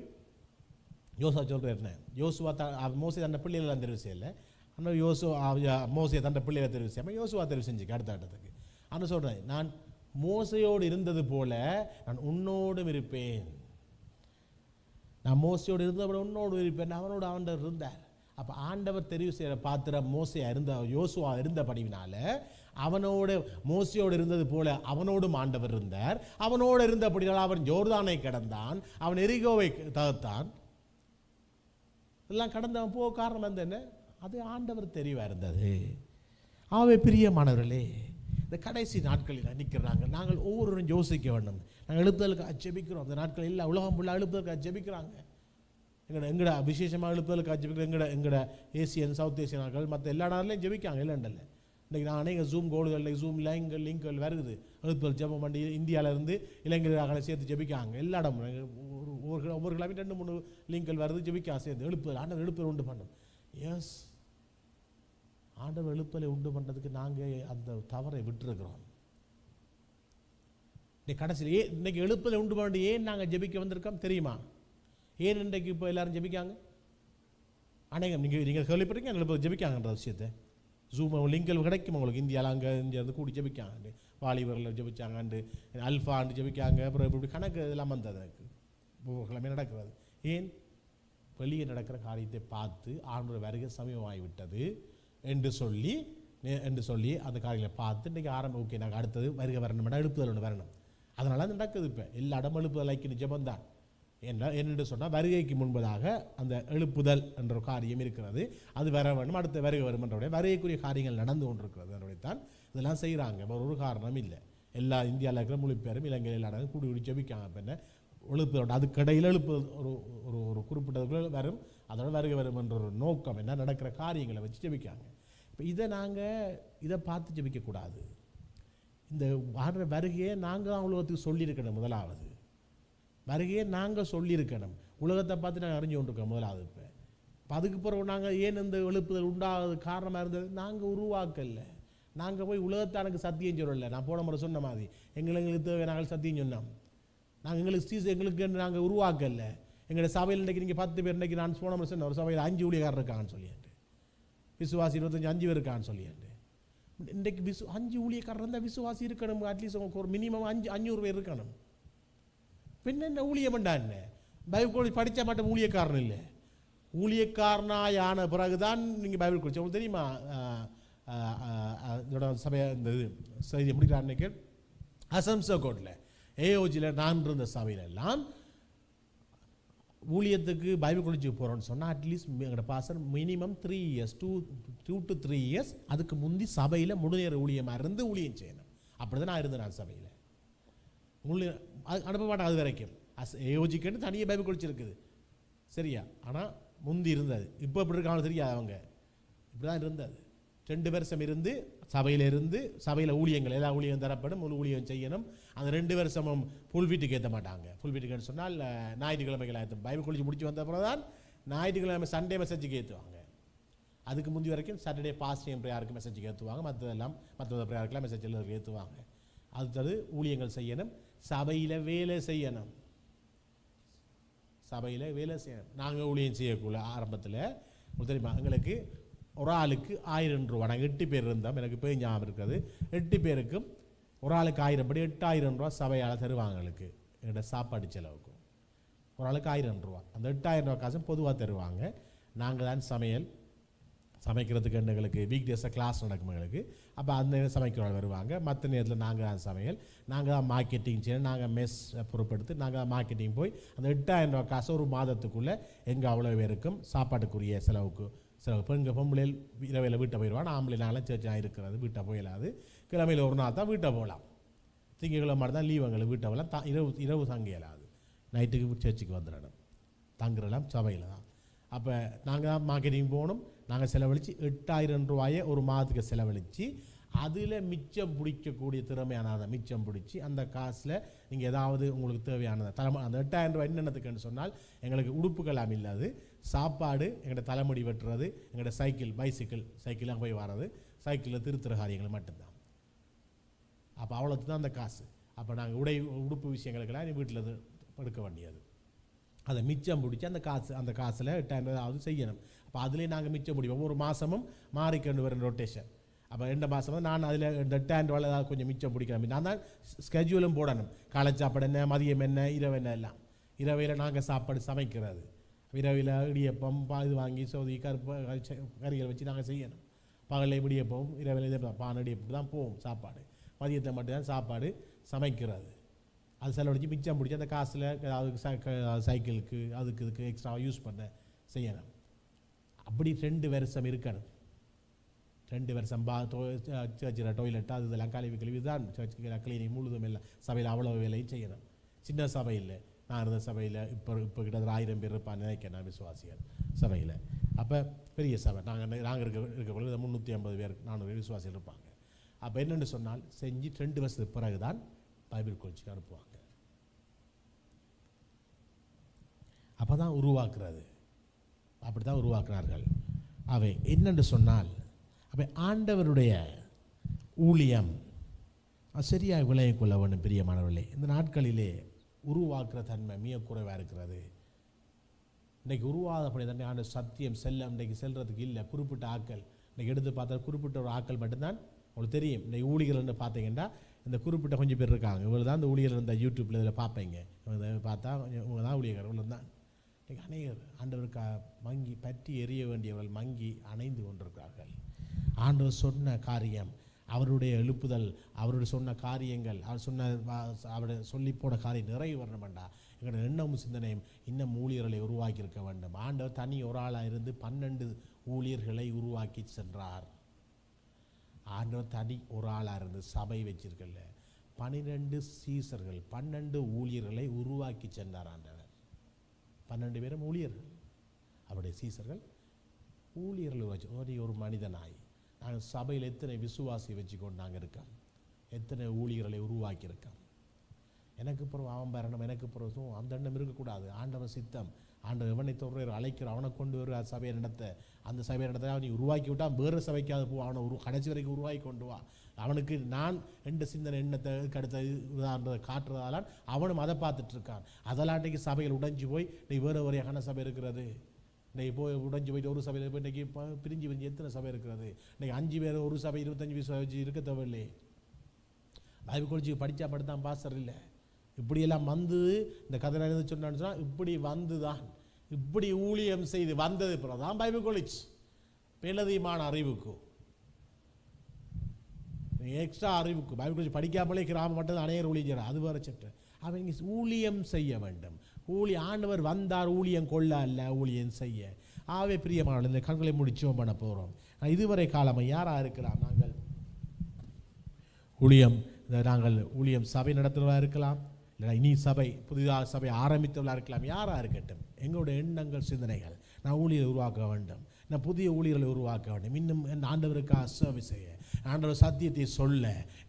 S1: யோசுவா சொல்கிறார் என்ன? யோசுவா மோசே தன்னை பிள்ளைகளெல்லாம் தெரிவு செய்யலை. ஆனால் மோசே தன்னை பிள்ளைகளை தெரிவு செய்யாமல் யோசுவா தெரிவு செஞ்சுக்க அடுத்த ஆட்டத்துக்கு. ஆனால் சொல்கிறேன், நான் மோசையோடு இருந்தது போல நான் உன்னோடும் இருப்பேன். நான் மோசையோடு இருந்தபோது உன்னோடு இருப்பேன். அவனோடு ஆண்டவர் இருந்தார். அப்போ ஆண்டவர் தெரிவு செய்கிற பாத்திரம் மோசையாக இருந்த யோசுவா இருந்தபடினால அவனோடு மோசையோடு இருந்தது போல அவனோடும் ஆண்டவர் இருந்தார். அவனோடு இருந்தபடினால அவன் ஜோர்தானை கடந்தான், அவன் எரிகோவை தகர்த்தான். எல்லாம் கடந்தவன் போக காரணம் வந்து என்ன? அது ஆண்டவர் தெரிவாக இருந்தது. ஆகவே பிரியமானவர்களே, இந்த கடைசி நாட்களில் நிற்கிறாங்க. நாங்கள் ஒவ்வொருவரும் யோசிக்க வேண்டும். நாங்கள் எழுப்புதலுக்காக ஜெபிக்கிறோம். அந்த நாட்கள் எல்லாம் உலகம் ஃபுல்லாக எழுப்புதலுக்காக ஜெபிக்கிறாங்க. எங்கட விசேஷமாக எழுப்புதலுக்காக ஜெபிக்கிறோம். எங்கட ஏசியன் சவுத் ஏசியன் நாட்கள் மற்ற எல்லா நாட்களையும் ஜெபிக்காங்க. இல்லைண்டல்ல, இன்றைக்கி நான் அநேக ஜூம் கோடுகளில் ஜூம் லிங்க்கள் வருது. எழுப்புதல் ஜெபம் பண்ணி இந்தியாவிலேருந்து இளைஞர்களை சேர்த்து ஜெபிக்காங்க. எல்லா இடமும் ஒவ்வொரு கிழமை 2-3 லிங்க்கள் வருது. ஜெபிக்கா சேர்ந்து எழுப்புதல் ஆண்டவர் எழுப்புதல் உண்டு பண்ணும். எஸ், ஆண்டவர் எழுப்பலை உண்டு பண்ணுறதுக்கு நாங்கள் அந்த தவறை விட்டுருக்கிறோம். கடைசியில் இன்னைக்கு எழுப்பலை உண்டு பண்ணி ஏன் நாங்கள் ஜெபிக்க வந்திருக்கோம் தெரியுமா? ஏன் இன்றைக்கு இப்போ எல்லாரும் ஜெபிக்காங்க? அநேகம் நீங்கள் கேள்விப்பட்டிருக்கீங்க எழுப்பலை ஜெபிக்காங்கன்ற விஷயத்தை. ஜூம் லிங்கல் கிடைக்கும் உங்களுக்கு. இந்தியாவில் அங்கே இந்தியாவில் கூடி ஜெபிக்காங்க. வாலிபர்கள் ஜெபிச்சாங்க, அல்ஃபாண்டு ஜெபிக்காங்க. அப்புறம் இப்படி கணக்கு இதெல்லாம் வந்தது எனக்கு கிழமை நடக்கிறது. ஏன்? வெளியே நடக்கிற காரியத்தை பார்த்து ஆண்டவர் வருகை சமீபமாகிவிட்டது என்று சொல்லி அந்த காரியங்களை பார்த்து இன்றைக்கி ஓகே நாங்கள் அடுத்தது வருகை வரணும், எழுப்புதல் ஒன்று வரணும். அதனால அது நடக்குது. இப்போ எல்லா இடமும் எழுப்புதல் ஐக்கிய ஜெபம் தான். என்னென்று சொன்னால் வருகைக்கு முன்பதாக அந்த எழுப்புதல் என்ற ஒரு காரியம் இருக்கிறது. அது வர வேணும், அடுத்த வருகை வரும் என்ற வருகைக்குரிய காரியங்கள் நடந்து கொண்டிருக்கிறது. அதனுடையத்தான் இதெல்லாம் செய்கிறாங்க. ஒரு காரணம் இல்லை. எல்லா இந்தியாவில் இருக்கிற மொழி பேரும் இலங்கையில் எல்லா இடமும் கூடி ஜெபிக்காங்க. இப்போ என்ன எழுப்புதல் அதுக்கடையில் எழுப்புதல் ஒரு குறிப்பிட்டதுக்குள்ள வரும், அதோட வருகை வரும் என்ற ஒரு நோக்கம் என்ன நடக்கிற காரியங்களை வச்சு ஜெபிக்காங்க. இப்போ இதை பார்த்து ஜெபிக்கக்கூடாது. இந்த ஆடுற வருகையை நாங்கள் தான் உலகத்துக்கு சொல்லியிருக்கணும். முதலாவது வருகையை நாங்கள் சொல்லியிருக்கணும். உலகத்தை பார்த்து நாங்கள் அறிஞ்சு கொண்டிருக்கோம் முதலாவது. இப்போ அதுக்கு பிறகு நாங்கள் ஏன் இந்த எழுப்புதல் உண்டாகிறது காரணமாக இருந்தது நாங்கள் உருவாக்கலை. நாங்கள் போய் உலகத்தானுக்கு சத்தியம் சொல்லலை. நான் போன முறை சொன்ன மாதிரி எங்களுக்கு தேவை நாங்கள் சத்தியம் சொன்னோம். நாங்கள் எங்களுக்கு நாங்கள் உருவாக்கலை. எங்களோட சபையில் இன்றைக்கி நீங்கள் 10 பேர், இன்றைக்கி நான் போன முறை சொன்ன ஒரு சபையில் 5 ஊழியக்காரர் இருக்காங்கன்னு சொல்லியாண்டு, விசுவாசி 25 பேர் இருக்கான்னு சொல்லியாண்டு. இன்றைக்கு 5 ஊழியக்காரர் இருந்தால் விசுவாசி இருக்கணும். அட்லீஸ்ட் ஒரு மினிமம் 500 பேர் இருக்கணும். பின்ன என்ன ஊழியம் பண்ணா என்ன? பைபிள் கோழி படித்தா மட்டும் ஊழியக்காரன் இல்லை. ஊழியக்காரனாயான பிறகுதான் நீங்கள் பைபிள் குடிச்சு. உங்களுக்கு தெரியுமா இதோட சபையை இந்த இது செய்தி முடிக்கிறார் அன்றைக்கி அசம்சோ கோட்டில் ஏஓஜியில் நான் இருந்த சபையிலெல்லாம் ஊழியத்துக்கு பைபிள் குடிச்சுக்கு போகிறோன்னு சொன்னால் அட்லீஸ்ட் எங்களோட pastor minimum 3 years 2 to 3 years அதுக்கு முந்தி சபையில் முழுநேர ஊழியமாக இருந்து ஊழியம் செய்யணும். அப்படி தான் நான் இருந்தேன். நான் சபையில் அனுப்ப மாட்டேன். அது வரைக்கும் ஏஓஜிக்குன்னு தனியாக பைபிள் குடிச்சிருக்குது சரியா. ஆனால் முந்தி இருந்தது. இப்போ எப்படி இருக்காங்க தெரியாது. அவங்க இப்படி தான் இருந்தது. 2 வருஷம் இருந்து சபையில் ஊழியங்கள் எல்லா ஊழியம் தரப்படும், முழு ஊழியம் செய்யணும். அந்த 2 வருஷமும் ஃபுல் வீட்டுக்கு ஏற்ற மாட்டாங்க. ஃபுல் வீட்டுக்கு சொன்னால் ஞாயிற்றுக்கிழமைகள் ஏற்றும். பைபிள் காலேஜ் முடிச்சு வந்த பிறகு தான் ஞாயிற்றுக்கிழமை சண்டே மெசேஜுக்கு ஏற்றுவாங்க. அதுக்கு முந்தி வரைக்கும் சாட்டர்டே பாஸ்டியம் ப்ரேயருக்கு மெசேஜுக்கு ஏற்றுவாங்க. மற்ற ப்ரேயருக்கெல்லாம் மெசேஜ் எல்லாருக்கும் ஏற்றுவாங்க. அடுத்தது ஊழியங்கள் செய்யணும், சபையில் வேலை செய்யணும். நாங்கள் ஊழியம் செய்யக்குள்ள ஆரம்பத்தில் தெரியுமா, எங்களுக்கு ஒரு ஆளுக்கு 1000 ரூபா. நாங்கள் 8 பேர் இருந்தோம், எனக்கு போய் ஞாபகம் இருக்கிறது. 8 பேருக்கும் ஒரு ஆளுக்கு 1000 படி 8000 ரூபா சபையால் தருவாங்க. எங்களுக்கு எங்கள்கிட்ட சாப்பாடு செலவுக்கும் ஒரு ஆளுக்கு 1000 ரூபா. அந்த 8000 ரூபா காசும் பொதுவாக தருவாங்க. நாங்கள் தான் சமைக்கிறதுக்கு எங்களுக்கு வீக் டேஸில் கிளாஸ் நடக்கும் எங்களுக்கு. அப்போ அந்த சமைக்கிறவங்க வருவாங்க. மற்ற நேரத்தில் நாங்கள் தான் சமையல், நாங்கள் தான் மார்க்கெட்டிங் செய்யணும், நாங்கள் மெஸ் பொறுப்படுத்து நாங்கள் தான் மார்க்கெட்டிங் போய் அந்த 8000 ரூபா காசு ஒரு மாதத்துக்குள்ளே எங்கள் அவ்வளோ பேருக்கும் சாப்பாட்டுக்குரிய செலவு. பெண்கள் பொம்பளையில் இரவையில் வீட்டை போயிடுவாங்க. ஆம்பளை நாங்களாம் சேர்ச்சாக இருக்கிறது வீட்டை போயிடாது. கிழமையில் ஒரு நாள் தான் வீட்டை போகலாம். திங்கக்கிழமை மாதிரி தான் லீவ் எங்களுக்கு வீட்டை போகலாம். இரவு தங்க இயலாது. நைட்டுக்கு சர்ச்சுக்கு வந்துடணும், தங்குறலாம் சபையில் தான். அப்போ நாங்கள் தான் மார்க்கெட்டிங் போகணும். நாங்கள் செலவழித்து 8000 ரூபாயை ஒரு மாதத்துக்கு செலவழித்து அதில் மிச்சம் பிடிக்கக்கூடிய திறமையானதை மிச்சம் பிடிச்சி அந்த காசில் நீங்கள் ஏதாவது உங்களுக்கு தேவையானதை அந்த 8000 ரூபாய் என்னென்னத்துக்குன்னு சொன்னால் எங்களுக்கு உடுப்புகளாம் இல்லாது சாப்பாடு, எங்களோட தலைமுடி வெட்டுறது, எங்களோட சைக்கிளாக போய் வர்றது, சைக்கிளில் திருத்துற காரியங்கள் மட்டும்தான். அப்போ அவ்வளோத்து தான் அந்த காசு. அப்போ நாங்கள் உடுப்பு விஷயங்களுக்கெல்லாம் வீட்டில் எடுக்க வேண்டியது. அதை மிச்சம் பிடிச்சி அந்த காசில் 8000 செய்யணும். அப்போ அதுலேயே நாங்கள் மிச்சம் பிடிப்போம். ஒவ்வொரு மாதமும் மாறிக்கொண்டு வர ரொட்டேஷன். அப்போ 2 மாதம் நான் அதில் 8000 ரூபாயில் ஏதாவது கொஞ்சம் மிச்சம் பிடிக்கிறேன். நான் தான் ஸ்கெட்யூலும் போடணும். காலை சாப்பாடு என்ன, மதியம் என்ன, இரவு என்ன எல்லாம். இரவையில் நாங்கள் சாப்பாடு சமைக்கிறது. இரவில் இடியப்பம் இது வாங்கி சோதி கறிகள் வச்சு நாங்கள் செய்யணும். பகலில் இடியப்பம், இரவில் பானடியப்பம் தான் போகும் சாப்பாடு. மதியத்தை மட்டும்தான் சாப்பாடு சமைக்கிறது. அது செலவழிச்சு மிச்சம் பிடிச்சி அந்த காசில் ஏதாவது சைக்கிளுக்கு இதுக்கு எக்ஸ்ட்ரா யூஸ் பண்ண செய்யணும். அப்படி 2 வருஷம் இருக்கணும். 2 வருஷம் சர்ச்சில் டாய்லெட் அது இதெல்லாம் கழுவி தான் சர்ச்சுக்கு கிளீனிங் முழுதும் இல்லை. சபையில் அவ்வளோ வேலையும் செய்யணும். சின்ன சபையில் நான் இருந்த சபையில் இப்போ கிட்டத்தட்ட 1000 பேர் இருப்பான்னு நினைக்கிறேன் நான் விசுவாசிகள் சபையில். அப்போ பெரிய சபை நாங்கள் இருக்கக்குள்ள 350 பேர் 400 விசுவாசிகள் இருப்பாங்க. அப்போ என்னென்னு சொன்னால் செஞ்சு 2 வருஷத்துக்கு பிறகு தான் பைபிள் காலேஜுக்கு அனுப்புவாங்க. அப்போ தான் உருவாக்குறது, அப்படி தான் உருவாக்குறார்கள். அவை என்னென்று சொன்னால் அப்போ ஆண்டவருடைய ஊழியம் சரியாக விளைய கொள்ள வேண்டும். பிரியமானவர்களே, இந்த நாட்களிலே உருவாக்குற தன்மை மிக குறைவாக இருக்கிறது. இன்றைக்கு உருவாதப்படி தன்மை ஆண்டு சத்தியம் இன்றைக்கு செல்றதுக்கு இல்லை. குறிப்பிட்ட ஆக்கள் இன்றைக்கி எடுத்து பார்த்தா குறிப்பிட்ட ஒரு ஆக்கள் மட்டும்தான் உங்களுக்கு தெரியும். இன்றைக்கி ஊழியர்கள்னு பார்த்தீங்கன்னா இந்த குறிப்பிட்ட கொஞ்சம் பேர் இருக்காங்க. இவங்க தான் இந்த ஊழியர்கள் இந்த யூடியூப்பில் இதில் பார்ப்பீங்க. பார்த்தா இவங்க தான் ஊழியர்கள். இவ்வளோ தான் இன்றைக்கி அநேகர் ஆண்டவருக்கு மங்கி பற்றி எரிய வேண்டியவர்கள் மங்கி அணைந்து கொண்டிருக்கிறார்கள். ஆண்டவர் சொன்ன காரியம், அவருடைய எழுப்புதல், அவருடைய சொன்ன காரியங்கள், அவருடைய சொல்லி போன காரியம் நிறைவு வரணும் வேண்டாம். எங்களோட எண்ணமும் சிந்தனையும் இன்னும் ஊழியர்களை உருவாக்கி இருக்க வேண்டும். ஆண்டவர் தனி ஒரு ஆளாக இருந்து 12 ஊழியர்களை உருவாக்கி சென்றார். ஆண்டவர் தனி ஒரு ஆளாக இருந்து சபை வச்சிருக்கல 12 சீசர்கள் 12 ஊழியர்களை உருவாக்கி சென்றார் ஆண்டவர். 12 பேரும் ஊழியர்கள், அவருடைய சீசர்கள் ஊழியர்கள் உருவாச்சு. ஒரு மனிதனாய் நாங்கள் சபையில் எத்தனை விசுவாசியை வச்சு கொண்டு நாங்கள் இருக்கோம், எத்தனை ஊழியர்களை உருவாக்கியிருக்கோம். எனக்கு பிறகு அவன் பெறணும், எனக்கு பிறகும் அந்த எண்ணம் இருக்கக்கூடாது. ஆண்டவர் சித்தம், ஆண்டவர் எவனை தொடர் அழைக்கிற அவனை கொண்டு வர சபையை நடத்த, அந்த சபையை நடத்த அவனை உருவாக்கி விட்டால் வேறு சபைக்காவது போ, அவனை கடைசி வரைக்கும் உருவாக்கி கொண்டு வா. அவனுக்கு நான் எந்த சிந்தனை எண்ணத்தை அடுத்த காட்டுறதால அவனும் அதை பார்த்துட்டு இருக்கான். அதெல்லாம் இன்றைக்கி சபைகள் உடைஞ்சு போய் இன்றைக்கி வேறு வரையான சபை இருக்கிறது. இன்றைக்கி போய் உடைஞ்சு போயிட்டு ஒரு சபையில் போய் இன்றைக்கி பிரிஞ்சு எத்தனை சபை இருக்கிறது. இன்றைக்கி 5 பேர் ஒரு சபை 25 விசுவாசி வச்சு இருக்க தேவையில்லை. பைபிள் காலேஜுக்கு படித்தா படுத்தான் பாஸ்டர் இல்லை. இப்படியெல்லாம் வந்து இந்த கதை எழுதி சொன்னான்னு சொன்னால் இப்படி வந்து தான் இப்படி ஊழியம் செய்து வந்தது பிறகு தான் பைபிள் காலேஜ் மேலதிகமான அறிவுக்கு எக்ஸ்ட்ரா அறிவுக்கு பைபிள் காலேஜ் படிக்காமலே கிராம மட்டத்தில் அநேகர் ஊழியம் செய்கிறார். அது வேறு சட்டு. அவங்க ஊழியம் செய்ய வேண்டும். ஆண்டவர் வந்தார் ஊழியம் கொள்ள அல்ல, ஊழியம் செய்ய. ஆவே பிரியமான இந்த கண்களை முடிச்சோம் பண்ண போகிறோம். இதுவரை காலமாக யாராக இருக்கலாம், நாங்கள் ஊழியம் சபை நடத்துகிறவர்களாக இருக்கலாம், இல்லை இனி புதிதாக சபை ஆரம்பித்தவர்களாக இருக்கலாம். யாராக இருக்கட்டும், எங்களுடைய எண்ணங்கள் சிந்தனைகள் நான் ஊழியரை உருவாக்க வேண்டும். நான் புதிய ஊழியர்களை உருவாக்க வேண்டும். இன்னும் என் ஆண்டவருக்காக சேவை செய்ய, ஆண்டவர் சத்தியத்தை சொல்ல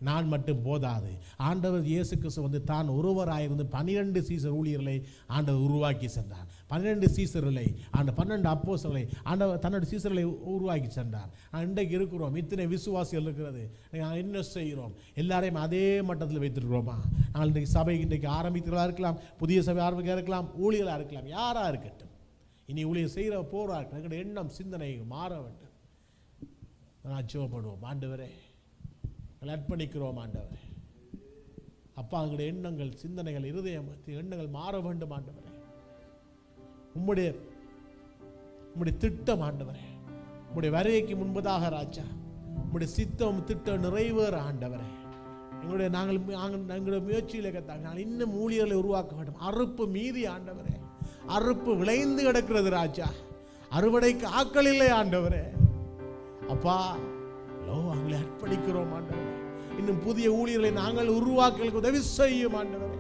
S1: நான் மட்டும் போதாது. ஆண்டவர் இயேசு கிறிஸ்து வந்து தான் ஒருவராயிருந்து 12 சீசர் ஊழியர்களை ஆண்டவர் உருவாக்கி சென்றார். 12 சீசர்களை, அந்த 12 அப்போஸ்தலர்களை ஆண்டவர் தன்னோட சீசர்களை உருவாக்கி சென்றார். இன்றைக்கு இருக்கிறோம், இத்தனை விசுவாசிகள் இருக்கிறது, நாங்கள் என்ன செய்கிறோம்? எல்லாரையும் அதே மட்டத்தில் வைத்திருக்கிறோமா? நாங்கள் இன்றைக்கு சபை இன்றைக்கு ஆரம்பிக்கிறதா இருக்கலாம், புதிய சபை ஆரம்பிக்க இருக்கலாம், ஊழியர்களாக இருக்கலாம், யாராக இருக்கட்டும், இனி ஊழியர் செய்கிற போராட்டம் எங்களுடைய எண்ணம் சிந்தனை மாற வேண்டும். நான் ஜெபப்படுவோம். ஆண்டவரே, நாங்கள் அர்ப்பணிக்கிறோம். ஆண்டவரே அப்பா, எங்களுடைய எண்ணங்கள் சிந்தனைகள் இருதயம் எண்ணங்கள் மாற வேண்டும். ஆண்டவரே உம்முடைய திட்டம் ஆண்டவரே, உம்முடைய வருகைக்கு முன்பதாக ராஜா உம்முடைய சித்தம் திட்டம் நிறைவேற ஆண்டவரே. எங்களுடைய முயற்சியிலே கத்தாங்க நாங்கள் இன்னும் ஊழியர்களை உருவாக்க வேண்டும். அறுப்பு மீதி ஆண்டவரே, அறுப்பு விளைந்து கிடக்கிறது ராஜா, அறுவடைக்கு ஆக்கள் இல்லை ஆண்டவரே. அப்பா அவங்களை அர்ப்பணிக்கிறோம் ஆண்டவரே. இன்னும் புதிய ஊழியர்களை நாங்கள் உருவாக்க உதவி செய்யும் ஆண்டவரே.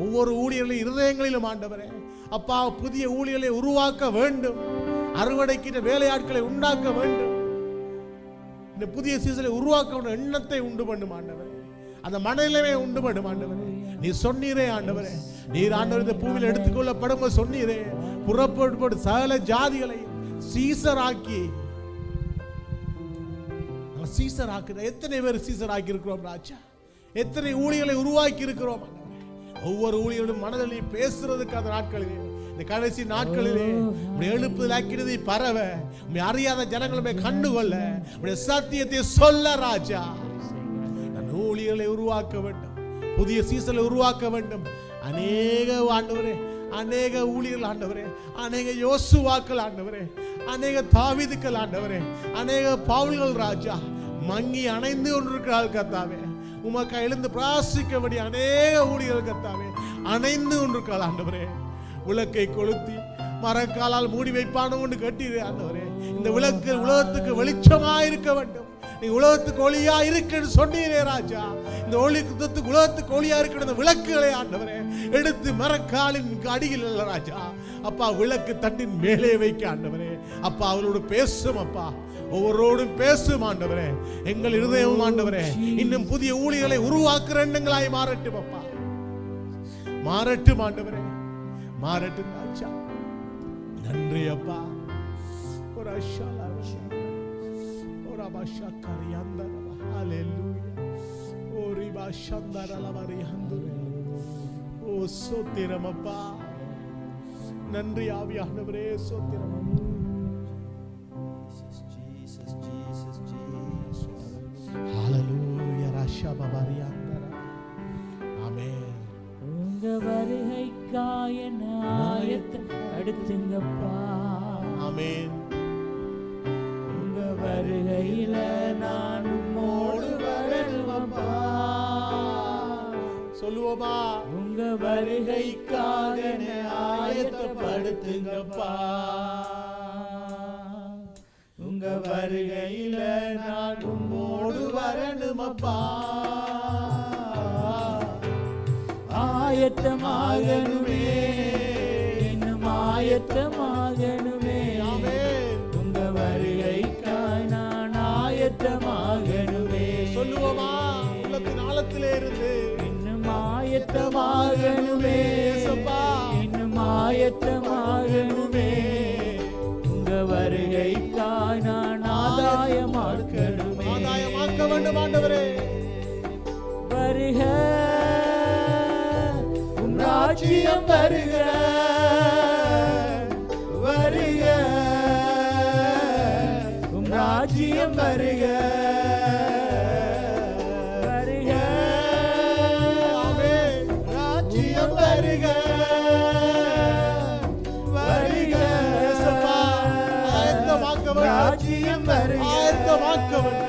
S1: ஒவ்வொரு ஊழியர்களின் இருதயங்களிலும் ஆண்டவரே அப்பா புதிய ஊழியர்களை உருவாக்க வேண்டும். அறுவடைக்கு வேலையாட்களை உண்டாக்க வேண்டும். இந்த புதிய சீசனை உருவாக்க எண்ணத்தை உண்டு பண்ணும் ஆண்டவரே. அந்த மனநிலைமை உண்டு பண்ணும் ஆண்டவரே. நீ சொன்னீரே ஆண்டவரே, நீர் ஆண்டவர் இந்த பூவில் எடுத்துக்கொள்ளப்படும் சொன்னீரே, புறப்பட்டு சகல ஜாதிகளை சீசராக்கி சீசர் ஆக்குற. எத்தனை பேர் சீசர் ஆக்கி இருக்கிறோம் ராஜா? எத்தனை ஊழியர்களை உருவாக்கி இருக்கிறோம்? ஒவ்வொரு ஊழியர்களும் மனதில் பேசுறதுக்கு அந்த நாட்களிலே, இந்த கடைசி நாட்களிலே எழுப்புதல் ஆக்கினதை பரவ, அறியாத ஜனங்களுமே கண்டுகொள்ள, சத்தியத்தை சொல்ல ராஜா நான் ஊழியர்களை உருவாக்க வேண்டும், புதிய சீசனை உருவாக்க வேண்டும். அநேக ஆண்டவரே, அநேக ஊழியர்கள் ஆண்டவரே, அநேக யோசுவாக்கள் ஆண்டவரே, அநேக தாவீதுக்கள் ஆண்டவரே, அநேக பவுல்கள் ராஜா மங்கி அணைந்து கொண்டிருக்கிறார்கள் கர்த்தாவே. உமக்கு எழுந்து பிராசிக்கபடி அநேக ஊழியர்கள் கர்த்தாவே அணைந்து கொண்டிருக்கிறார்கள் ஆண்டவரே. விளக்கை கொளுத்தி மரக்காலால் மூடி வைப்பானு கொண்டு கட்டிடு ஆண்டவரே. இந்த விளக்கு உலகத்துக்கு வெளிச்சமாயிருக்க வேண்டும். நீ உலகத்துக்கு ஒளியா இருக்குன்னு சொன்னீரே ராஜா. இந்த ஒளிக்கு உலகத்துக்கு ஒளியா இருக்கிற விளக்குகளை ஆண்டவரே எடுத்து மரக்காலின் அடியில் இல்ல ராஜா அப்பா, விளக்கு தட்டின் மேலே வைக்க ஆண்டவரே. அப்பா அவரோடு பேசும் அப்பா, ஒவ்வொருவரோடும் பேசும் ஆண்டவரே. எங்கள் இருதயமும் ஆண்டவரே இன்னும் புதிய ஊழியர்களை உருவாக்குற எண்ணங்களாய் மாறட்டும் அப்பா, மாறட்டும் ஆண்டவரே, மாறட்டும் ராஜா. நன்றி அப்பா. ஒரு அஷாலா ஒரு அபாஷா கரியாந்தர ஹalleluya ஒரு பாஷந்தர லவரி ஹந்துரே. ஓ சோத்திரம் அப்பா, நன்றி ஆவியானவரே, சோத்திரம். ஹalleluya ராஷா பவரியாந்தர. ஆமென்.
S2: உங்க வருகைக்காய் என்ன ஆயத்தப்படுத்துங்கப்பா.
S1: ஆமென்.
S2: உங்க வருகையில நான் உம்மோடு வரணுமப்பா.
S1: சொல்லுவோமா?
S2: உங்க வருகைக்காக என்ன ஆயத்தப்படுத்துங்கப்பா. உங்க வருகையில நான் உம்மோடு வரணுமப்பா. ஆயத்தமாகணுமே, இன்னும் ஆயத்தமாகணுமே. உங்க வருகைக்காய் நான் ஆயத்தமாகணுமே.
S1: சொல்லுவோமா? உள்ளத்தின் ஆழத்திலே இருந்து
S2: இன்னும் ஆயத்தமாகணுமே, இன்னும் ஆயத்தமாகணுமே. உங்க வருகைக்காய் நான் ஆதாயமாக்கணுமே,
S1: ஆதாயமாக்க வேண்டும் ஆண்டவரே.
S2: வருக ராஜ்யம் வருக, வருக உம் ராஜ்யம் வருக, வருக
S1: ஆமென்.
S2: ராஜ்யம் வருக, வருக
S1: ஆயத்தமாக்க வேண்டும்,
S2: ராஜ்யம் வருக,
S1: ஆயத்தமாக்க வேண்டும்.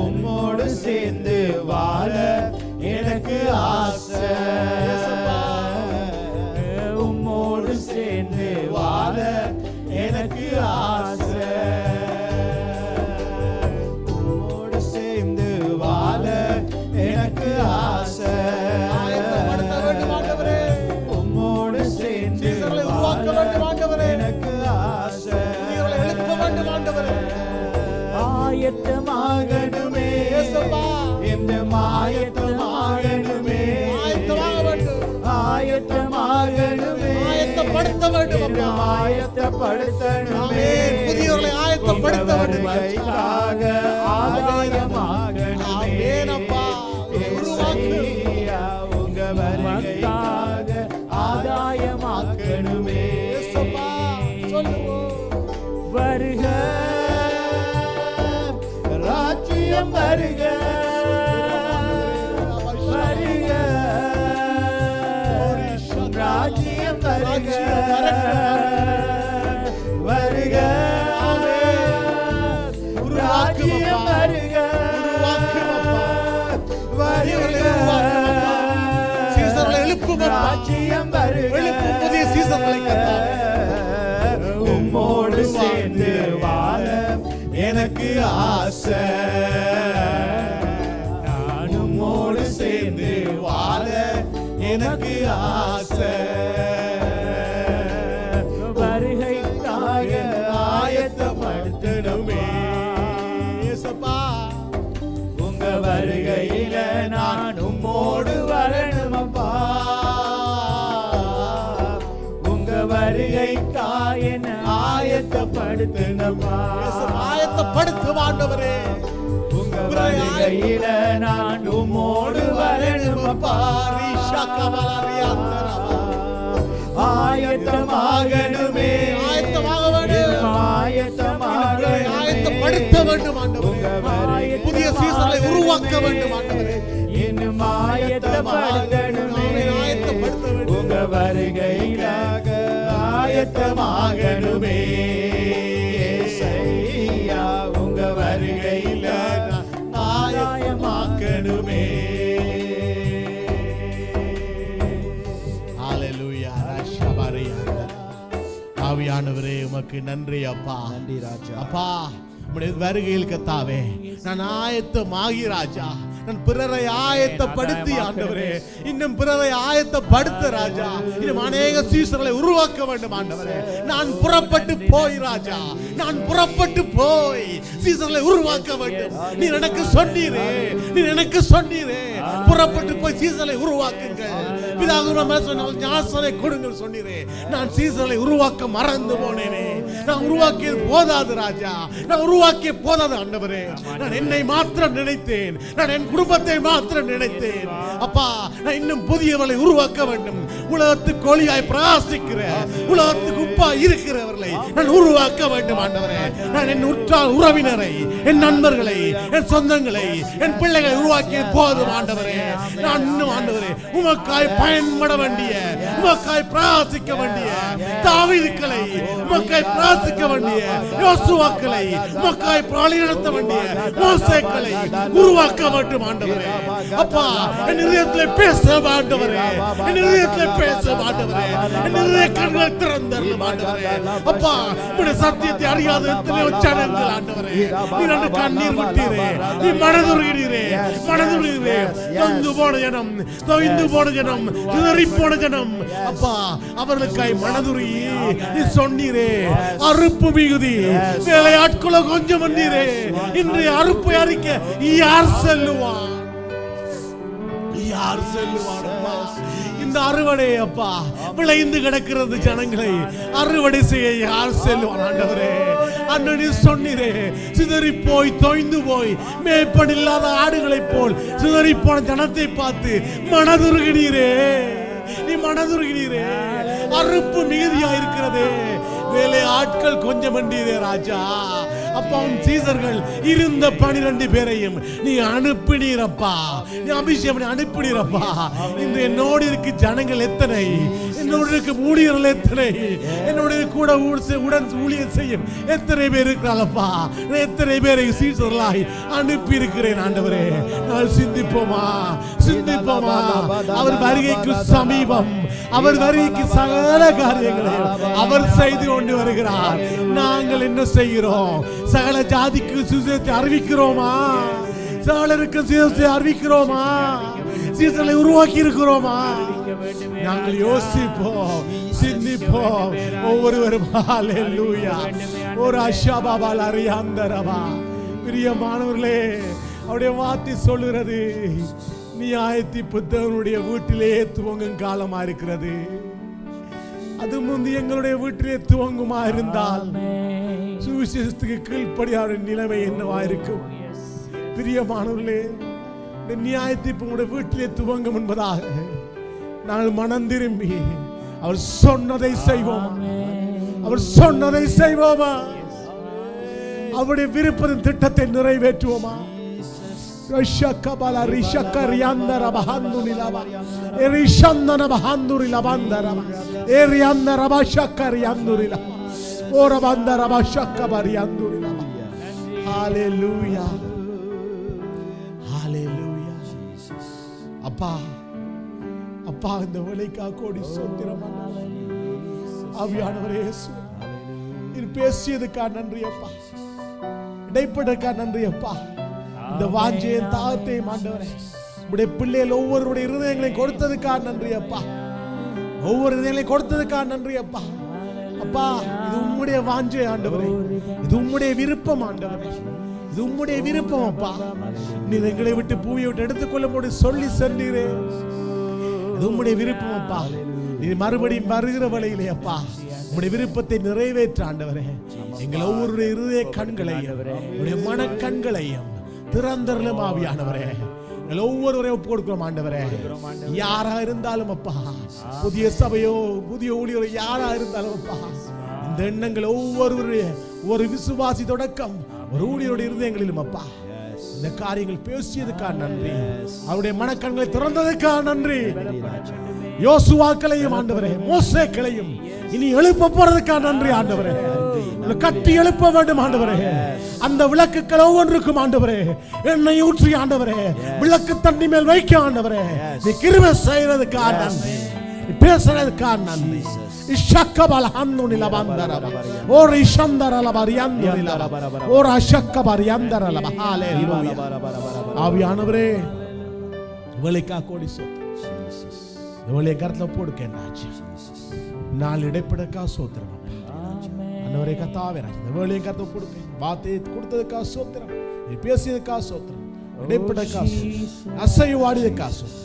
S2: உம்மோடு சேர்ந்து வாழ எனக்கு ஆசை, உம்மோடு சேர்ந்து வாழ எனக்கு ஆசை, உம்மோடு சேர்ந்து வாழ எனக்கு ஆசை.
S1: ஆயத்தப்படுத்த வேண்டும் ஆண்டவரே.
S2: உம்மோடு சேர்ந்து
S1: சீசர்களை உருவாக்க வேண்டும் ஆண்டவரே.
S2: எனக்கு ஆசை.
S1: வேண்டும்
S2: ஆயத்தப்படுத்தணுமே
S1: புதியவர்களை ஆயத்தப்படுத்த வேண்டும்
S2: வருகைக்காக ஆதாயமாகணுமே ஏசையா உங்க வருகைக்காக ஆதாயமாக்கணுமே வருக ராஜ்யம் வருக வருக ராஜ்யம் வருக வருக ராஜ்யம் வருக ராஜ்யம் வருக
S1: புதிய சீசர்களை
S2: உம்மோடு சேர்ந்து வாழ எனக்கு ஆசை நான் உம்மோடு சேர்ந்து வாழ எனக்கு ஆசை வருகைக்காக ஆயத்தப்படுத்தணுமே உங்க வருகையில நான் உம்மோடு வரணுமப்பா உங்க வருகைக்காக என்ன ஆயத்தப்படுத்தணுமா
S1: ஆயத்தப்படுத்தும் ஆண்டவரே
S2: உங்க வருகையில நான் உம்மோடு வரணுமப்பா ஆயத்தமாகணுமே
S1: ஆயத்தப்படுத்த வேண்டும் ஆண்டவரே புதிய சீசனை உருவாக்க வேண்டும் ஆண்டவரே
S2: இன்னும் ஆயத்தப்படுத்தணுமே உங்க வருகைக்காக ஆயத்தமாகணுமே ஏசையா உங்க வருகையில ஆயத்தமாக்கணுமே
S1: ஆவியானவரே உமக்கு நன்றி அப்பா.
S2: நன்றி ராஜா.
S1: அப்பா உம்முடைய வருகையில் கர்த்தாவே நான் ஆயத்தமாகி ராஜா, நான் பிறரை ஆயத்தப்படுத்தி ஆண்டவரே, இன்னும் பிறரை ஆயத்தப்படுத்த ராஜா, இன்னும் அநேக சீசர்களை உருவாக்க வேண்டும் ஆண்டவரே. நான் புறப்பட்டு போய் ராஜா, நான் புறப்பட்டு போய் சீசர்களை உருவாக்க வேண்டும். நீ எனக்கு சொன்னீரே, நீ எனக்கு சொன்னீரே, புறப்பட்டு போய் சீசர்களை உருவாக்குங்கள். ஞானத்தை கொடுங்கள் சொன்னீரே. நான் சீசர்களை உருவாக்க மறந்து போனேனே. நான் உருவாக்கியது போதாது ராஜா, நான் உருவாக்கிய போதாது ஆண்டவரே. நான் என்னை மாத்திரம் நினைத்தேன், நான் என் குடும்பத்தை மாத்திரம் நினைத்தேன். அப்பா நான் இன்னும் புதியவர்களை உருவாக்க வேண்டும். உலகத்துக்கு ஒளியாய் பிரகாசிக்கிற, உலகத்துக்கு உப்பா இருக்கிறவர்களை நான் உருவாக்க வேண்டும் ஆண்டவரே. நான் என் உற்றார் உறவினரை, என் நண்பர்களை, என் சொந்தங்களை, என் பிள்ளைகளை உருவாக்கிய போதும் ஆண்டவரே. நான் இன்னும் ஆண்டவரே உமக்காய் பயன்பட வேண்டிய, உமக்காய் பிரகாசிக்க வேண்டிய தாவீதுக்களை, உமக்காய் பிரகாசிக்க வேண்டிய யோசுவாக்களை, உமக்காய் வழிநடத்த வேண்டிய மோசேக்களை உருவாக்க வேண்டும் ஆண்டவரே. அப்பா என் இதயத்திலே பேச ஆண்டவரே, என் இதயத்திலே பேச ஆண்டவரே, என் இதய கண்கள் திறந்தருளும் ஆண்டவரே. அப்பா உம்முடைய சத்தியத்தை அறியாத எத்தனையோ ஜனங்கள் ஆண்டவரே, நீ ரெண்டு கண்ணீர் விட்டீரே, நீ மனதுருகிறீரே, மனதுருகிறீரே. தொய்ந்து போன ஜனம், தொய்ந்து போன ஜனம், சிதறி போன ஜனம், அப்பா அவர்களுக்காய் மனதுருகி நீ சொன்னீரே, அறுப்பு மிகுதி வேலையாட்களோ கொஞ்சம் பண்ணீரே. இன்றைய அறுப்பை அறிக்க யார் செல்லுவான்? யார் செல்லுவான்? இந்த அறுவடை அப்பா விளைந்து கிடக்கிறது ஜனங்களை அறுவடை செய்ய யார் செல்லுவான் ஆண்டவரே? அண்ணனே சொன்னீரே, சிதறி போய் தொய்ந்து போய் மேய்ப்பன் இல்லாத ஆடுகளை போல் சிதறி போன ஜனத்தை பார்த்து மனதுருகினீரே, நீ மனதுருகினீரே. அறுப்பு மிகுதியா இருக்கிறதே, வேலை ஆட்கள் கொஞ்சம் மண்டியதே ராஜா. அப்பா உன் சீசர்கள் இருந்த 12 பேரையும் நீ அனுப்பினீரப்பா, நீ அபிஷேகம் அனுப்பினீரப்பா. இன்று என்னோடு இருக்கு ஜனங்கள் எத்தனை, என்னோடு இருக்கு ஊழியர்கள் எத்தனை, என்னோட கூட உடன் ஊழியர் செய்யும் எத்தனை பேர் இருக்கிறாளப்பா. எத்தனை பேரை சீசர்களாய் அனுப்பி இருக்கிறேன் ஆண்டவரே. நான் சிந்திப்போமா, சிந்திப்போமா? அவர் வருகைக்கு சமீபம், அவர் வருகைக்கு சகல காரியங்களை அவர் செய்து கொண்டு வருகிறார். நாங்கள் என்ன செய்கிறோம்? சகல ஜாதிக்கு சுவிசேஷத்தை அறிவிக்கிறோமா? சகலருக்கு சுவிசேஷத்தை அறிவிக்கிறோமா? சீசர்களை உருவாக்கி இருக்கிறோமா? நாங்கள் யோசிப்போம், சிந்திப்போம் ஒவ்வொருவரும். ஹல்லேலூயா. ஒரு அஷாபாபால் அறியாந்தரவா. பிரியமானவர்களே, அவருடைய வார்த்தை சொல்லுகிறது, நியாயத்தி புத்தகனுடைய வீட்டிலே துவங்கும் காலமா இருக்கிறது. அது முந்தி எங்களுடைய வீட்டிலே துவங்குமா இருந்தால் சுவிசேஷத்துக்கு கீழ்ப்படியாத நிலைமை என்னவா இருக்கும்? பிரியமானவர்களே, இந்த நியாயத்தீர்ப்பு உங்களுடைய வீட்டிலே துவங்கும் என்பதாக நாங்கள் மனம் திரும்பி அவர் சொன்னதை செய்வோமா? அவர் சொன்னதை செய்வோமா? அவருடைய விருப்பத்தின் திட்டத்தை நிறைவேற்றுவோமா? அப்பா அப்பா, இந்த வேலைக்கா கோடி சோத்திரம். ஆவியானவரே, நீர் பேசியதுக்கா நன்றி அப்பா, இடைப்படக்கா நன்றி அப்பா. இந்த வாஞ்சையின் தாகத்தையும் ஆண்டவரே, உடைய பிள்ளைகள் ஒவ்வொருடைய இருதயங்களையும் கொடுத்ததுக்கா நன்றி அப்பா. ஒவ்வொரு இருதயங்களையும் கொடுத்ததுக்கா நன்றி அப்பா. அப்பா, இது உம்முடைய வாஞ்சை ஆண்டவரே, இது உம்முடைய விருப்பம் ஆண்டவரே, இது உம்முடைய விருப்பம் அப்பா. நீர் எங்களை விட்டு பூயை விட்டு எடுத்துக்கொள்ளும் போது சொல்லி சென்றீரே, இது உம்முடைய விருப்பம் அப்பா. இது மறுபடியும் வருகிற வழியிலே அப்பா உம்முடைய விருப்பத்தை நிறைவேற்ற ஆண்டவரே, எங்கள் ஒவ்வொருடைய இருதய கண்களையும் உடைய மன கண்களையும் திறந்தருளும் ஆவியானவரே. எங்கள் ஒவ்வொருவரையும் ஒப்பு கொடுக்கிறோம் ஆண்டவரே. யாரா இருந்தாலும் அப்பா, புதிய சபையோ புதிய ஊழியரோ யாரா இருந்தாலும் அப்பா, இந்த எண்ணங்கள் ஒவ்வொருவருடைய ஒரு விசுவாசி தொடக்கம் ஒரு ஊழியருடைய இருதயங்களிலும் அப்பா இந்த காரியங்கள் பேசியதுக்காக நன்றி. அவருடைய மனக்கண்களை திறந்ததுக்காக நன்றி. யோசுவாக்களையும் ஆண்டவரே, மோசேக்களையும் இனி எழுப்ப போறதுக்காக நன்றி ஆண்டவரே. கட்டி எழுப்ப வேண்டும் ஆண்டவரே. அந்த விளக்குகள் ஒவ்வொன்றுக்கும் ஆண்டவரே என்னை ஊற்றி ஆண்டவரே விளக்கு தண்ணி மேல் வைக்க ஆண்டவரே. நீ கிருபை செய்யறதுக்காக நன்றி, நீ பேசுறதுக்காக நன்றி. இஷக்கபல ஹன்னுனில பந்தரப ஓர் இஷந்தரல பரியந்துனில ஓர் அஷக்கப ரியந்தரல. ஹalleluya. ஆவியானவரே, வேலைக்கா கோடி சோத்திரம். வேலையை கருத்துல போடுக்கேன்னாச்சு நாள் இடைப்படக்கா சோத்திரம் ஆண்டவரே. கர்த்தாவே, இந்த வேலையை கருத்துல போடுக்க வார்த்தையை கொடுத்ததுக்கா சோத்திரம், நீ பேசியதுக்கா சோத்திரம், இடைப்படக்கா சோத்திரம், அசைவாடியதுக்கா சோத்திரம்.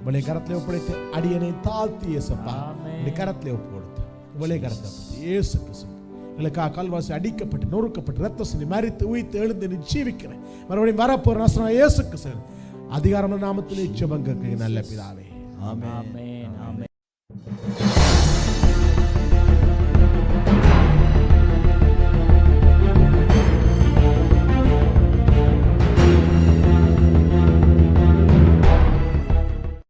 S1: வேலையை கரத்துல ஒப்படைத்து அடியனை தாழ்த்திய சப்பா இந்த கரத்துல ஒப்பு கொடுத்து வேலையை கரத்தை இயேசு கிறிஸ்து எங்களுக்காக கல்வாசி அடிக்கப்பட்டு நொறுக்கப்பட்டு ரத்த சிந்தி மரித்து உயிர்த்து எழுந்து நீ ஜீவிக்கிறேன். மறுபடியும் வரப்போற நாசனா இயேசு கிறிஸ்து அதிகாரமான நாமத்திலே ஜெபம் கேட்கிறேன் நல்ல பிதாவே. ஆமென்.